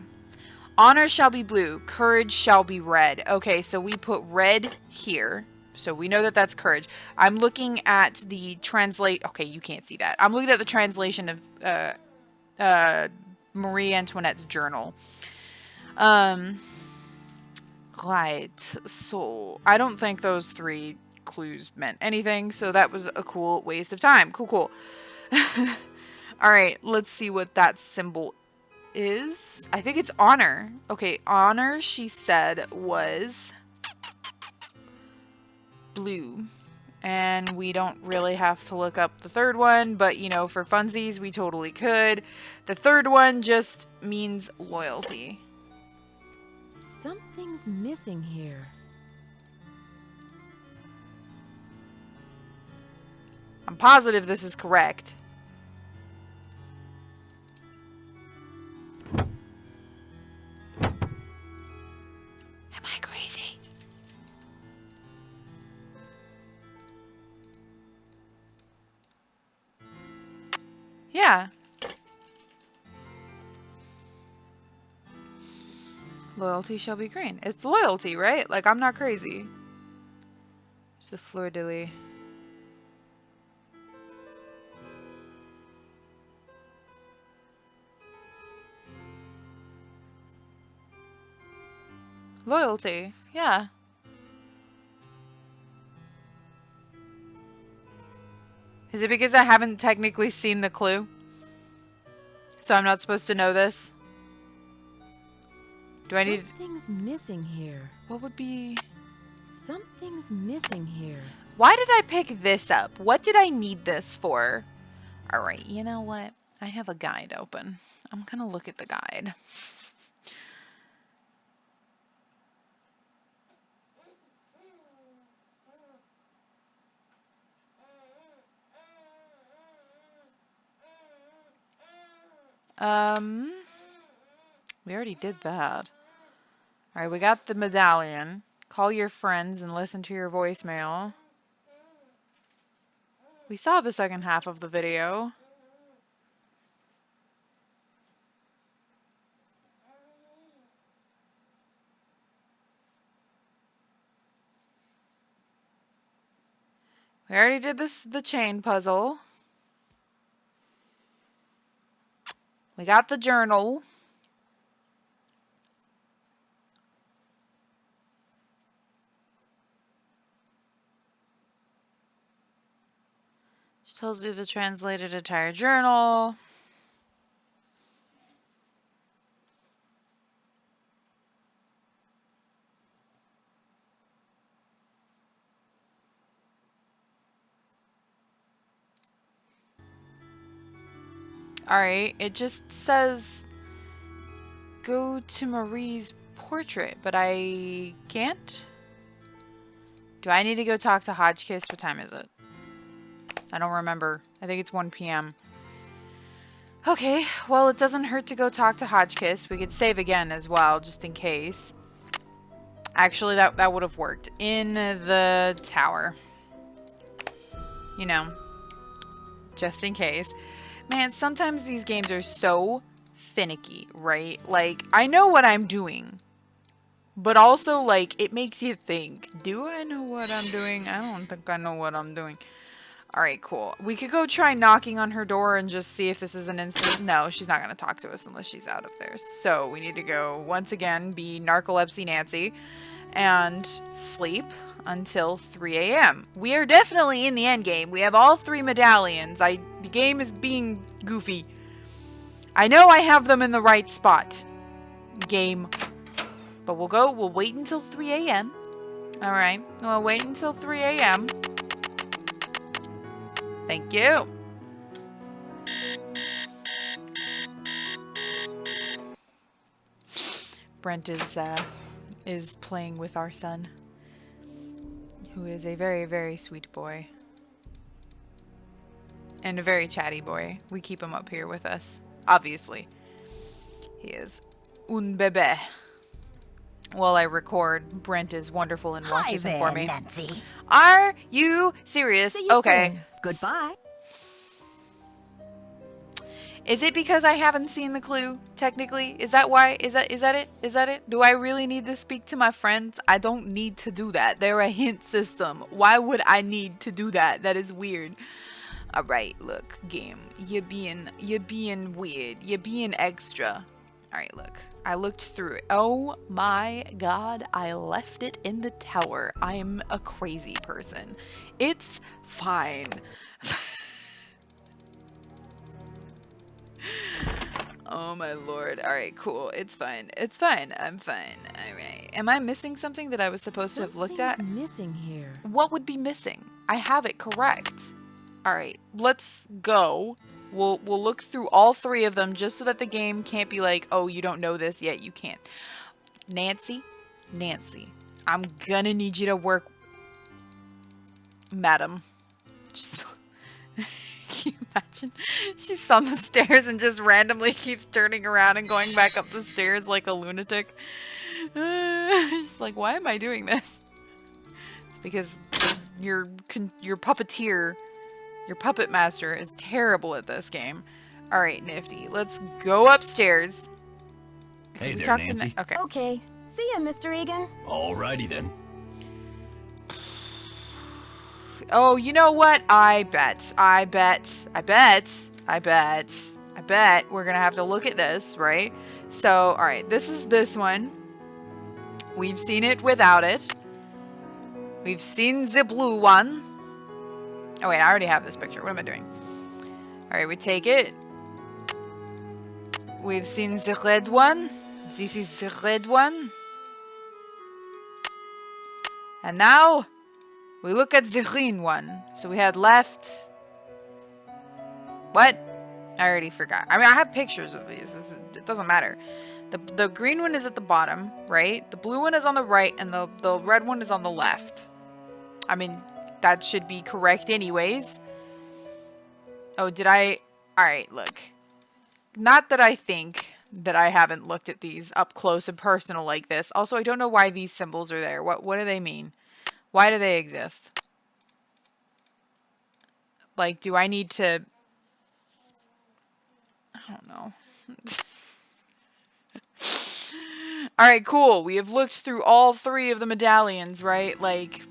Honor shall be blue. Courage shall be red. Okay, so we put red here. So we know that that's courage. I'm looking at the translate... Okay, you can't see that. I'm looking at the translation of Marie Antoinette's journal. Right. So I don't think those 3 clues meant anything. So that was a cool waste of time. Cool. All right, let's see what that symbol is. I think it's honor. Okay, honor, she said, was blue. And we don't really have to look up the 3rd one, but, you know, for funsies, we totally could. The 3rd one just means loyalty. Something's missing here. I'm positive this is correct. Am I crazy? Yeah. Loyalty shall be green. It's loyalty, right? Like, I'm not crazy. It's the fleur-de-lis. Loyalty. Yeah. Is it because I haven't technically seen the clue? So I'm not supposed to know this? Do I need... Something's missing here. What would be... Something's missing here. Why did I pick this up? What did I need this for? Alright, you know what? I have a guide open. I'm gonna look at the guide. We already did that. Alright, we got the medallion. Call your friends and listen to your voicemail. We saw the second half of the video. We already did the chain puzzle. We got the journal. She tells you the translated entire journal. Alright, it just says go to Marie's portrait, but I can't? Do I need to go talk to Hotchkiss? What time is it? I don't remember. I think it's 1 p.m. Okay, well, it doesn't hurt to go talk to Hotchkiss. We could save again as well, just in case. Actually, that would have worked. In the tower. You know, just in case. Man, sometimes these games are so finicky, right? Like, I know what I'm doing. But also, like, it makes you think, do I know what I'm doing? I don't think I know what I'm doing. Alright, cool. We could go try knocking on her door and just see if this is an instant. No, she's not going to talk to us unless she's out of there. So, we need to go, once again, be Narcolepsy Nancy and sleep until 3 a.m. We are definitely in the end game. We have all 3 medallions. The game is being goofy. I know I have them in the right spot. Game. But we'll wait until 3 a.m. Alright, we'll wait until 3 a.m. Thank you. Brent is playing with our son, who is a very, very sweet boy. And a very chatty boy. We keep him up here with us, obviously. He is un bébé. While I record, Brent is wonderful and watches him for me. Nancy. Are you serious? See you Okay. soon. Goodbye. Is it because I haven't seen the clue, technically? Is that why? Is that it? Is that it? Do I really need to speak to my friends? I don't need to do that. They're a hint system. Why would I need to do that? That is weird. Alright, look, game. You're being weird. You're being extra. Alright, look. I looked through it. Oh my god, I left it in the tower. I'm a crazy person. It's fine. Oh my lord. Alright, cool. It's fine. It's fine. I'm fine. Alright. Am I missing something that I was supposed to have looked at? Missing here. What would be missing? I have it correct. Alright, let's go. We'll look through all 3 of them just so that the game can't be like, oh, you don't know this yet. You can't. Nancy, I'm gonna need you to work. Madam. Just, can you imagine? She's on the stairs and just randomly keeps turning around and going back up the stairs like a lunatic. She's like, why am I doing this? It's because your puppeteer... Your puppet master is terrible at this game. Alright, Nifty. Let's go upstairs. Hey there, Nancy. Okay. Okay. See ya, Mr. Egan. Alrighty then. Oh, you know what? I bet we're gonna have to look at this, right? So, alright, this is this one. We've seen it without it. We've seen the blue one. Oh wait, I already have this picture. What am I doing? Alright, we take it. We've seen the red one. This is the red one. And now, we look at the green one. So we had left... What? I already forgot. I mean, I have pictures of these. It doesn't matter. The green one is at the bottom, right? The blue one is on the right, and the red one is on the left. I mean... That should be correct anyways. Oh, did I... Alright, look. Not that I think that I haven't looked at these up close and personal like this. Also, I don't know why these symbols are there. What do they mean? Why do they exist? Like, do I need to... I don't know. Alright, cool. We have looked through all 3 of the medallions, right? Like...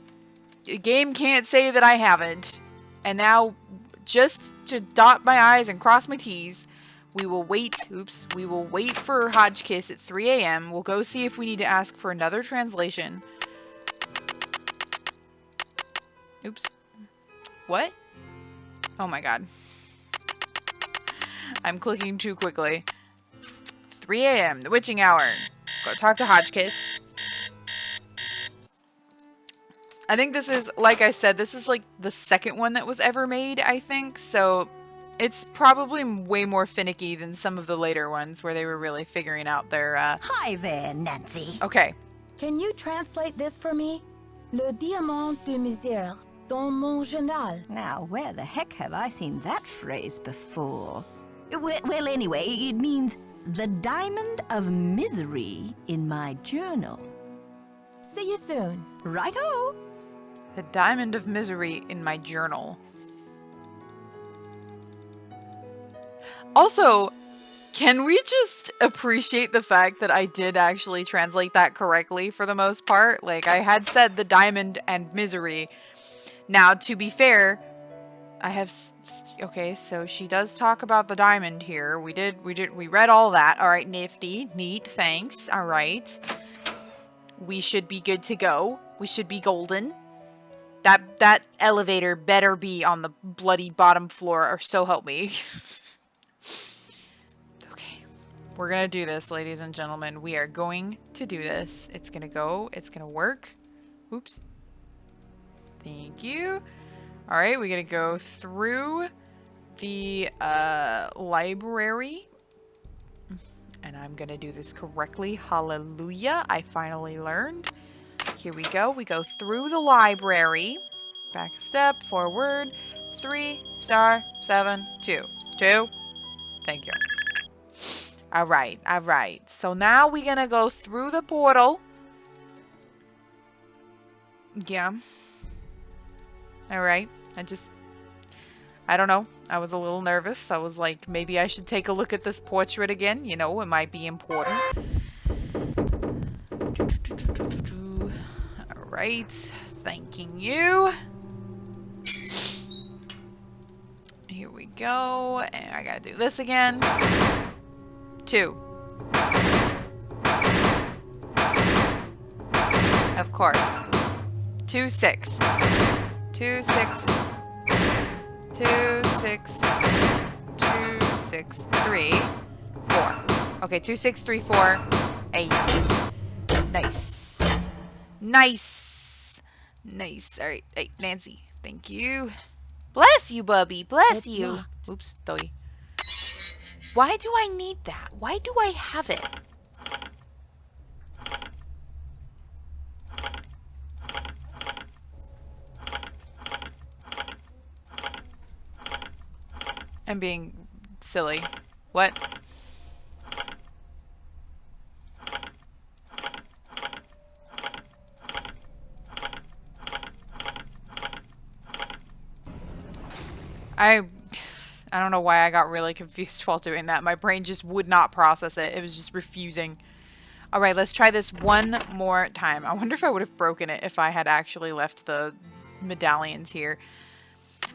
The game can't say that I haven't. And now, just to dot my I's and cross my T's, we will wait. Oops. We will wait for Hotchkiss at 3 a.m. We'll go see if we need to ask for another translation. Oops. What? Oh my god. I'm clicking too quickly. 3 a.m. The witching hour. Go talk to Hotchkiss. I think this is, like I said, this is like the second one that was ever made, I think. So It's probably way more finicky than some of the later ones where they were really figuring out their, Hi there, Nancy. Okay. Can you translate this for me? Le diamant de misère dans mon journal. Now, where the heck have I seen that phrase before? Well, anyway, it means the diamond of misery in my journal. See you soon. Righto. The diamond of misery in my journal. Also, can we just appreciate the fact that I did actually translate that correctly for the most part? Like, I had said the diamond and misery. Now, to be fair, I have... Okay, so she does talk about the diamond here. We read all that. All right, nifty. Neat, thanks. All right. We should be good to go. We should be golden. That elevator better be on the bloody bottom floor, or so help me. We're gonna do this, ladies and gentlemen. We are going to do this. It's gonna go. It's gonna work. Oops. Thank you. All right, we're gonna go through the library. And I'm gonna do this correctly. Hallelujah. I finally learned. Here we go. We go through the library. Back a step, forward. 3 star 7 2. 2. Thank you. Alright, alright. So now we're gonna go through the portal. Yeah. Alright. I don't know. I was a little nervous. I was like, maybe I should take a look at this portrait again. You know, it might be important. Alright. Thanking you. Here we go. And I gotta do this again. 2. Of course. 2 6. 2 6. 2 6. 2 6 3 4. Okay, 2 6 3 4 8. Nice. Nice. Nice. All right. Hey, Nancy. Thank you. Bless you, Bubby. Bless you. Oops, Toy. Why do I need that? Why do I have it? I'm being silly. What? I don't know why I got really confused while doing that. My brain just would not process it. It was just refusing. All right, let's try this one more time. I wonder if I would have broken it if I had actually left the medallions here.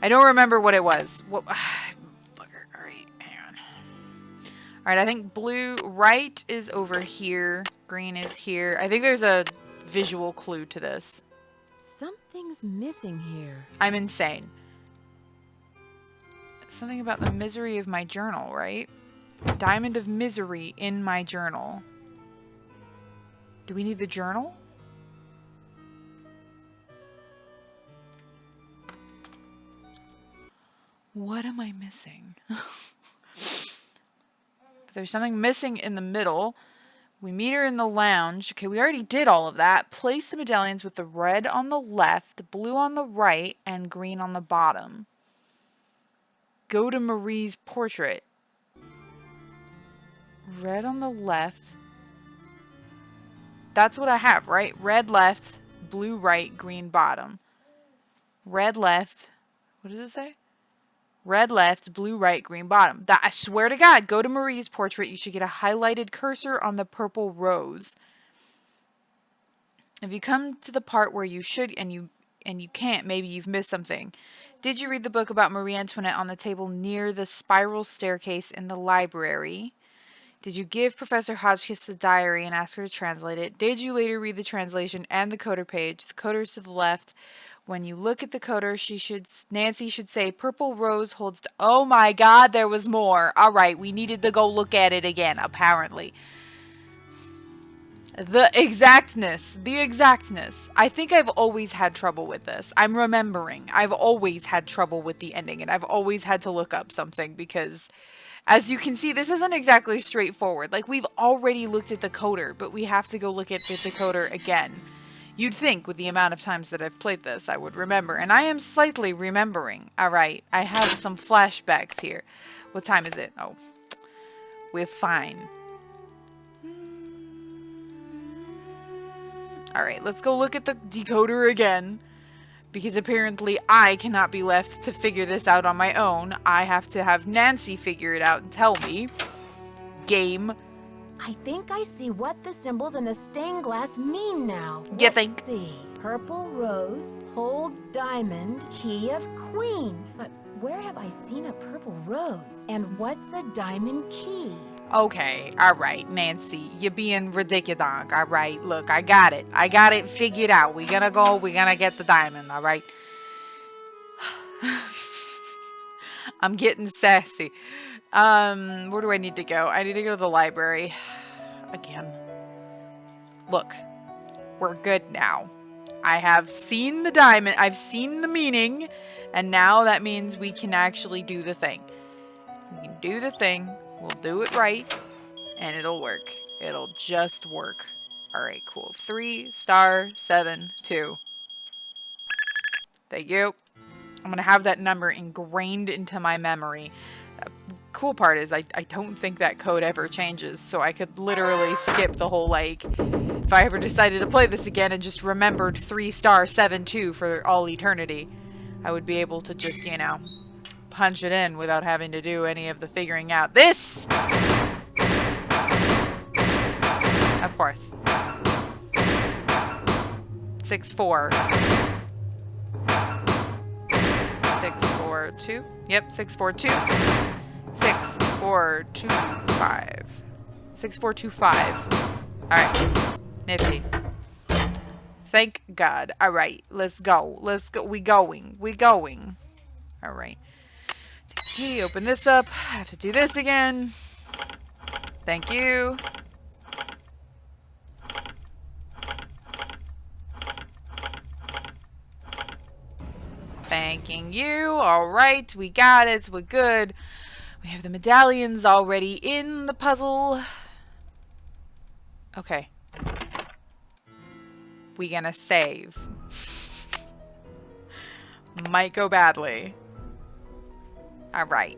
I don't remember what it was. What? Bugger. All right, hang on. All right, I think blue right is over here. Green is here. I think there's a visual clue to this. Something's missing here. I'm insane. Something about the misery of my journal, right? Diamond of misery in my journal. Do we need the journal? What am I missing? There's something missing in the middle. We meet her in the lounge. Okay, we already did all of that. Place the medallions with the red on the left, blue on the right, and green on the bottom. Go to Marie's portrait. Red on the left. That's what I have, right? Red left, blue right, green bottom. Red left. What does it say? Red left, blue right, green bottom. That, I swear to God, go to Marie's portrait. You should get a highlighted cursor on the purple rose. If you come to the part where you should and you can't, maybe you've missed something. Did you read the book about Marie Antoinette on the table near the spiral staircase in the library? Did you give Professor Hotchkiss the diary and ask her to translate it? Did you later read the translation and the coder page? The coder's to the left. When you look at the coder, Nancy should say, purple rose holds... Oh my God, there was more. All right, we needed to go look at it again, apparently. The exactness. I think I've always had trouble with this. I'm remembering. I've always had trouble with the ending, and I've always had to look up something because, as you can see, this isn't exactly straightforward. Like, we've already looked at the coder, but we have to go look at the decoder again. You'd think, with the amount of times that I've played this, I would remember. And I am slightly remembering. Alright, I have some flashbacks here. What time is it? Oh, we're fine. Alright, let's go look at the decoder again. Because apparently I cannot be left to figure this out on my own. I have to have Nancy figure it out and tell me. Game. I think I see what the symbols in the stained glass mean now. You think? Let's see. Purple rose, whole diamond, key of queen. But where have I seen a purple rose? And what's a diamond key? Okay, alright, Nancy. You're being ridiculous, alright? Look, I got it. I got it figured out. We're gonna get the diamond, alright? I'm getting sassy. Where do I need to go? I need to go to the library. Again. Look, we're good now. I have seen the diamond. I've seen the meaning. And now that means we can actually do the thing. We can do the thing. We'll do it right, and it'll work. It'll just work. Alright, cool. 3 star 7 2. Thank you. I'm gonna have that number ingrained into my memory. Cool part is I don't think that code ever changes, so I could literally skip the whole, like, if I ever decided to play this again and just remembered 3 star 7 2 for all eternity, I would be able to just, you know, punch it in without having to do any of the figuring out. This! Of course. 6 4. 6 4 2. Yep, 6 4 2. 6 4 2 5. 6 4 2 5. Alright. Nifty. Thank God. Alright, let's go. Let's go. We going. Alright. Key, open this up. I have to do this again. Thank you. Thanking you. Alright, we got it. We're good. We have the medallions already in the puzzle. Okay. We gonna save. Might go badly. Alright.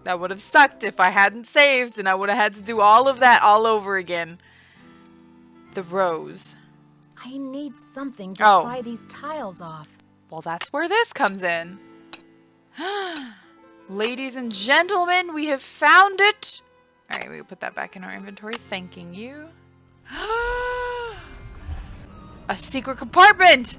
That would have sucked if I hadn't saved and I would have had to do all of that all over again. The rose. I need something to pry these tiles off. Well, that's where this comes in. Ladies and gentlemen, we have found it. Alright, we put that back in our inventory. Thanking you. A secret compartment!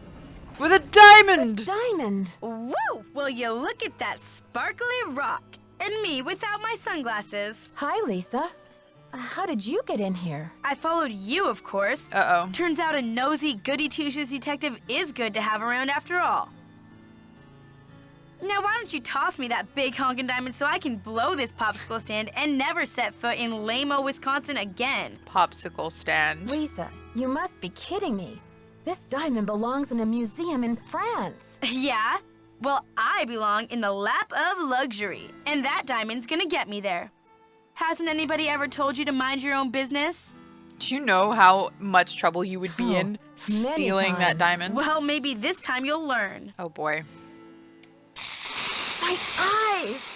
With a diamond! A diamond! Woo! Will you look at that sparkly rock? And me without my sunglasses. Hi, Lisa. How did you get in here? I followed you, of course. Uh-oh. Turns out a nosy, goody-two-shoes detective is good to have around after all. Now, why don't you toss me that big honkin' diamond so I can blow this popsicle stand and never set foot in lame-o Wisconsin again? Popsicle stand. Lisa, you must be kidding me. This diamond belongs in a museum in France. Yeah? Well, I belong in the lap of luxury, and that diamond's gonna get me there. Hasn't anybody ever told you to mind your own business? Do you know how much trouble you would be in stealing that diamond? Well, maybe this time you'll learn. Oh boy. My eyes!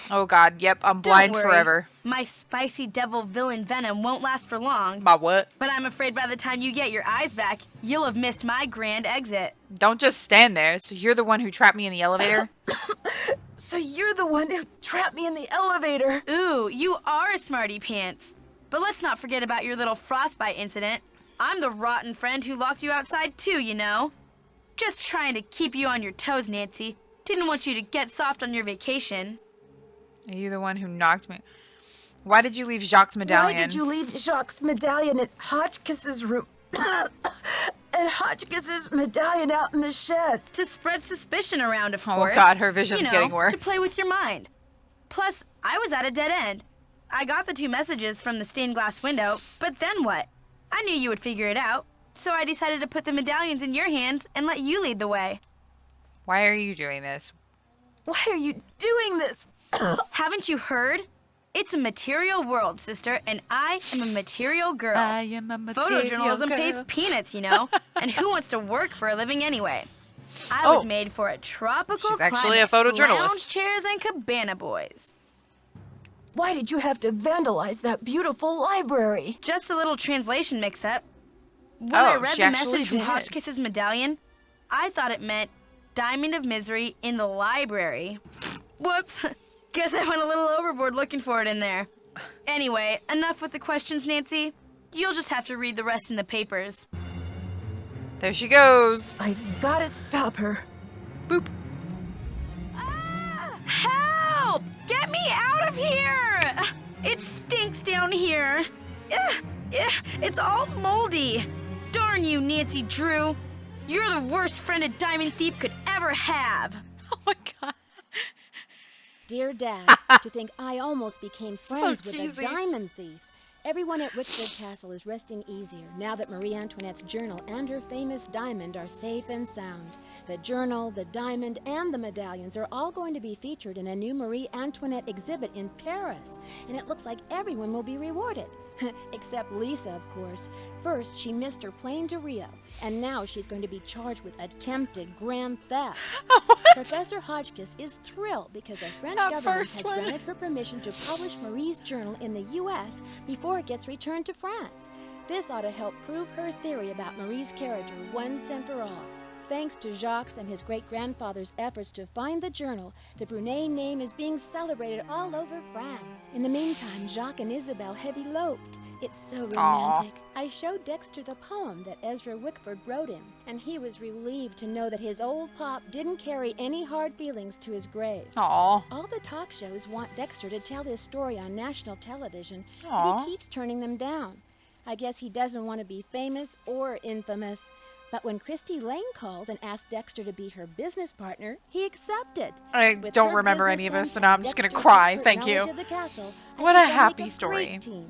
Oh god, yep, I'm blind Don't worry. forever. My spicy devil villain venom won't last for long. My what? But I'm afraid by the time you get your eyes back, you'll have missed my grand exit. Don't just stand there. So you're the one who trapped me in the elevator? So you're the one who trapped me in the elevator. Ooh, you are a smarty pants. But let's not forget about your little frostbite incident. I'm the rotten friend who locked you outside too, you know. Just trying to keep you on your toes, Nancy. Didn't want you to get soft on your vacation. Are you the one who knocked me? Why did you leave Jacques' medallion? Why did you leave Jacques' medallion at Hotchkiss's room? And Hotchkiss's medallion out in the shed. To spread suspicion around, of course. Oh god, her vision's you know, getting worse. To play with your mind. Plus, I was at a dead end. I got the 2 messages from the stained glass window, but then what? I knew you would figure it out, so I decided to put the medallions in your hands and let you lead the way. Why are you doing this? Why are you doing this? Haven't you heard? It's a material world, sister, and I am a material girl. I am a material Photojournalism pays girl. peanuts, you know, and who wants to work for a living anyway? I was made for a tropical She's actually a climate, photojournalist. lounge chairs and cabana boys. Why did you have to vandalize that beautiful library? Just a little translation mix-up. When I read she the actually message from did. Hotchkiss's medallion, I thought it meant Diamond of Misery in the library. Whoops. Guess I went a little overboard looking for it in there. Anyway, enough with the questions, Nancy. You'll just have to read the rest in the papers. There she goes. I've got to stop her. Boop. Help! Get me out of here! It stinks down here. It's all moldy. Darn you, Nancy Drew. You're the worst friend a diamond thief could ever have. Oh my god. Dear Dad, to think I almost became So friends with cheesy. a diamond thief. Everyone at Wickford Castle is resting easier now that Marie Antoinette's journal and her famous diamond are safe and sound. The journal, the diamond, and the medallions are all going to be featured in a new Marie Antoinette exhibit in Paris, and it looks like everyone will be rewarded. Except Lisa, of course. First, she missed her plane to Rio, and now she's going to be charged with attempted grand theft. Professor Hotchkiss is thrilled because a French That government first has one. granted her permission to publish Marie's journal in the U.S. before it gets returned to France. This ought to help prove her theory about Marie's character once and for all. Thanks to Jacques and his great-grandfather's efforts to find the journal, the Brunet name is being celebrated all over France. In the meantime, Jacques and Isabel have eloped. It's so romantic. I showed Dexter the poem that Ezra Wickford wrote him, and he was relieved to know that his old pop didn't carry any hard feelings to his grave. Aw. All the talk shows want Dexter to tell his story on national television, but Aw. he keeps turning them down. I guess he doesn't want to be famous or infamous. But when Christy Lane called and asked Dexter to be her business partner, he accepted. I With don't her remember business any of this, sense so now I'm and just gonna Dexter's cry. expert Thank you. knowledge of the castle, I What a think they'll happy make story. great team.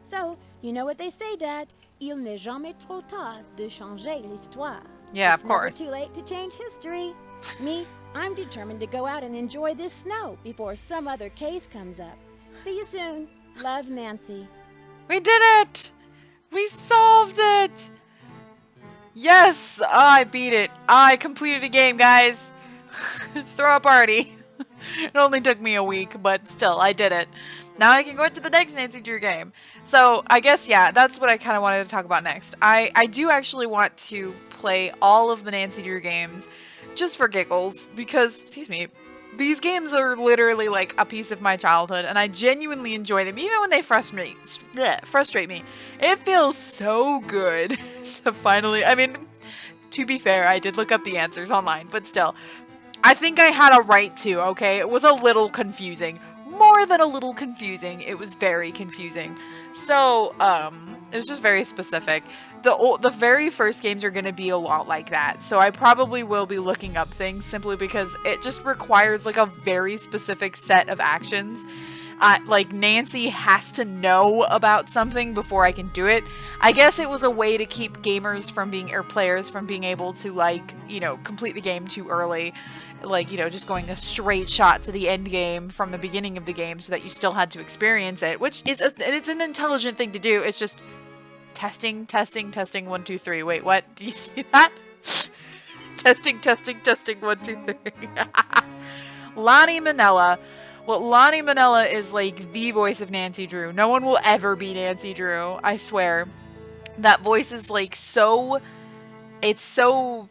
So, you know what they say, Dad? Il n'est jamais trop tard de changer l'histoire. Yeah, It's of course. never too late to change history. Me, I'm determined to go out and enjoy this snow before some other case comes up. See you soon. Love, Nancy. We did it! We solved it! Yes! I beat it. I completed a game, guys. Throw a party. It only took me a week, but still, I did it. Now I can go into the next Nancy Drew game. So, I guess, yeah, that's what I kind of wanted to talk about next. I do actually want to play all of the Nancy Drew games just for giggles because, excuse me, these games are literally like a piece of my childhood and I genuinely enjoy them even when they frustrate me. It feels so good to finally, I mean, to be fair, I did look up the answers online, but still, I think I had a right to, okay? It was a little confusing. More than a little confusing, it was very confusing. So, it was just very specific. The very first games are going to be a lot like that. So I probably will be looking up things simply because it just requires like a very specific set of actions. Like Nancy has to know about something before I can do it. I guess it was a way to keep gamers from being, or players from being able to like, you know, complete the game too early. Like, you know, just going a straight shot to the end game from the beginning of the game so that you still had to experience it, which is, it's an intelligent thing to do. It's just testing, 1, 2, 3. Wait, what? Do you see that? testing, 1, 2, 3. Lonnie Manella. Well, Lonnie Manella is like the voice of Nancy Drew. No one will ever be Nancy Drew, I swear. That voice is like so, it's so,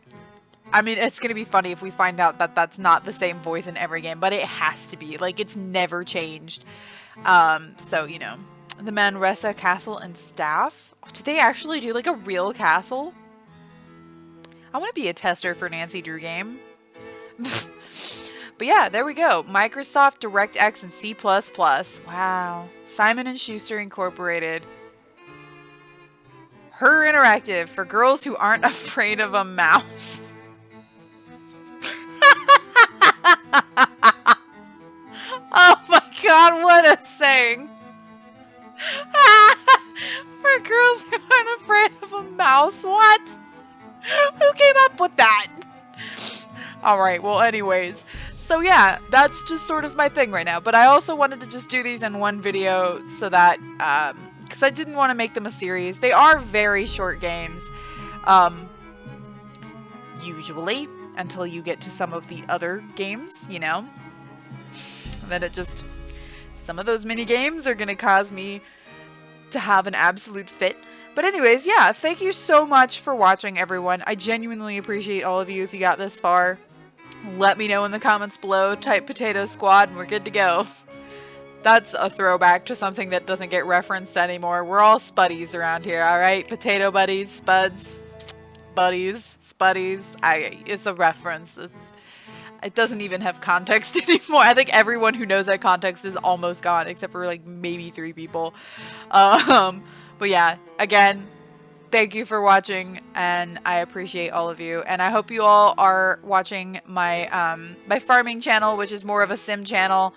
I mean, it's going to be funny if we find out that that's not the same voice in every game, but it has to be. Like, it's never changed. So, you know, the Manresa Castle and Staff. Did they actually do, like, a real castle? I want to be a tester for Nancy Drew game. But yeah, there we go. Microsoft DirectX and C++. Wow. Simon & Schuster Incorporated. Her Interactive for girls who aren't afraid of a mouse. Oh my god, what a saying. For girls who aren't afraid mouse. What? Who came up with that? Alright, well anyways. So yeah, that's just sort of my thing right now. But I also wanted to just do these in one video so that, because I didn't want to make them a series. They are very short games. Usually, until you get to some of the other games, you know. And then it just, some of those mini games are going to cause me to have an absolute fit. But anyways, yeah, thank you so much for watching, everyone. I genuinely appreciate all of you if you got this far. Let me know in the comments below, type Potato Squad, and we're good to go. That's a throwback to something that doesn't get referenced anymore. We're all spuddies around here, alright? Potato buddies, spuds, buddies, spuddies. It's a reference. It doesn't even have context anymore. I think everyone who knows that context is almost gone, except for like maybe 3 people. But yeah, again, thank you for watching, and I appreciate all of you. And I hope you all are watching my my farming channel, which is more of a sim channel.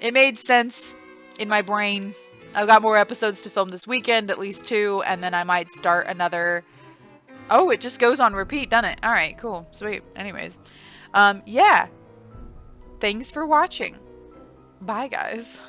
It made sense in my brain. I've got more episodes to film this weekend, at least 2, and then I might start another. Oh, it just goes on repeat, doesn't it? All right, cool, sweet. Anyways, yeah. Thanks for watching. Bye, guys.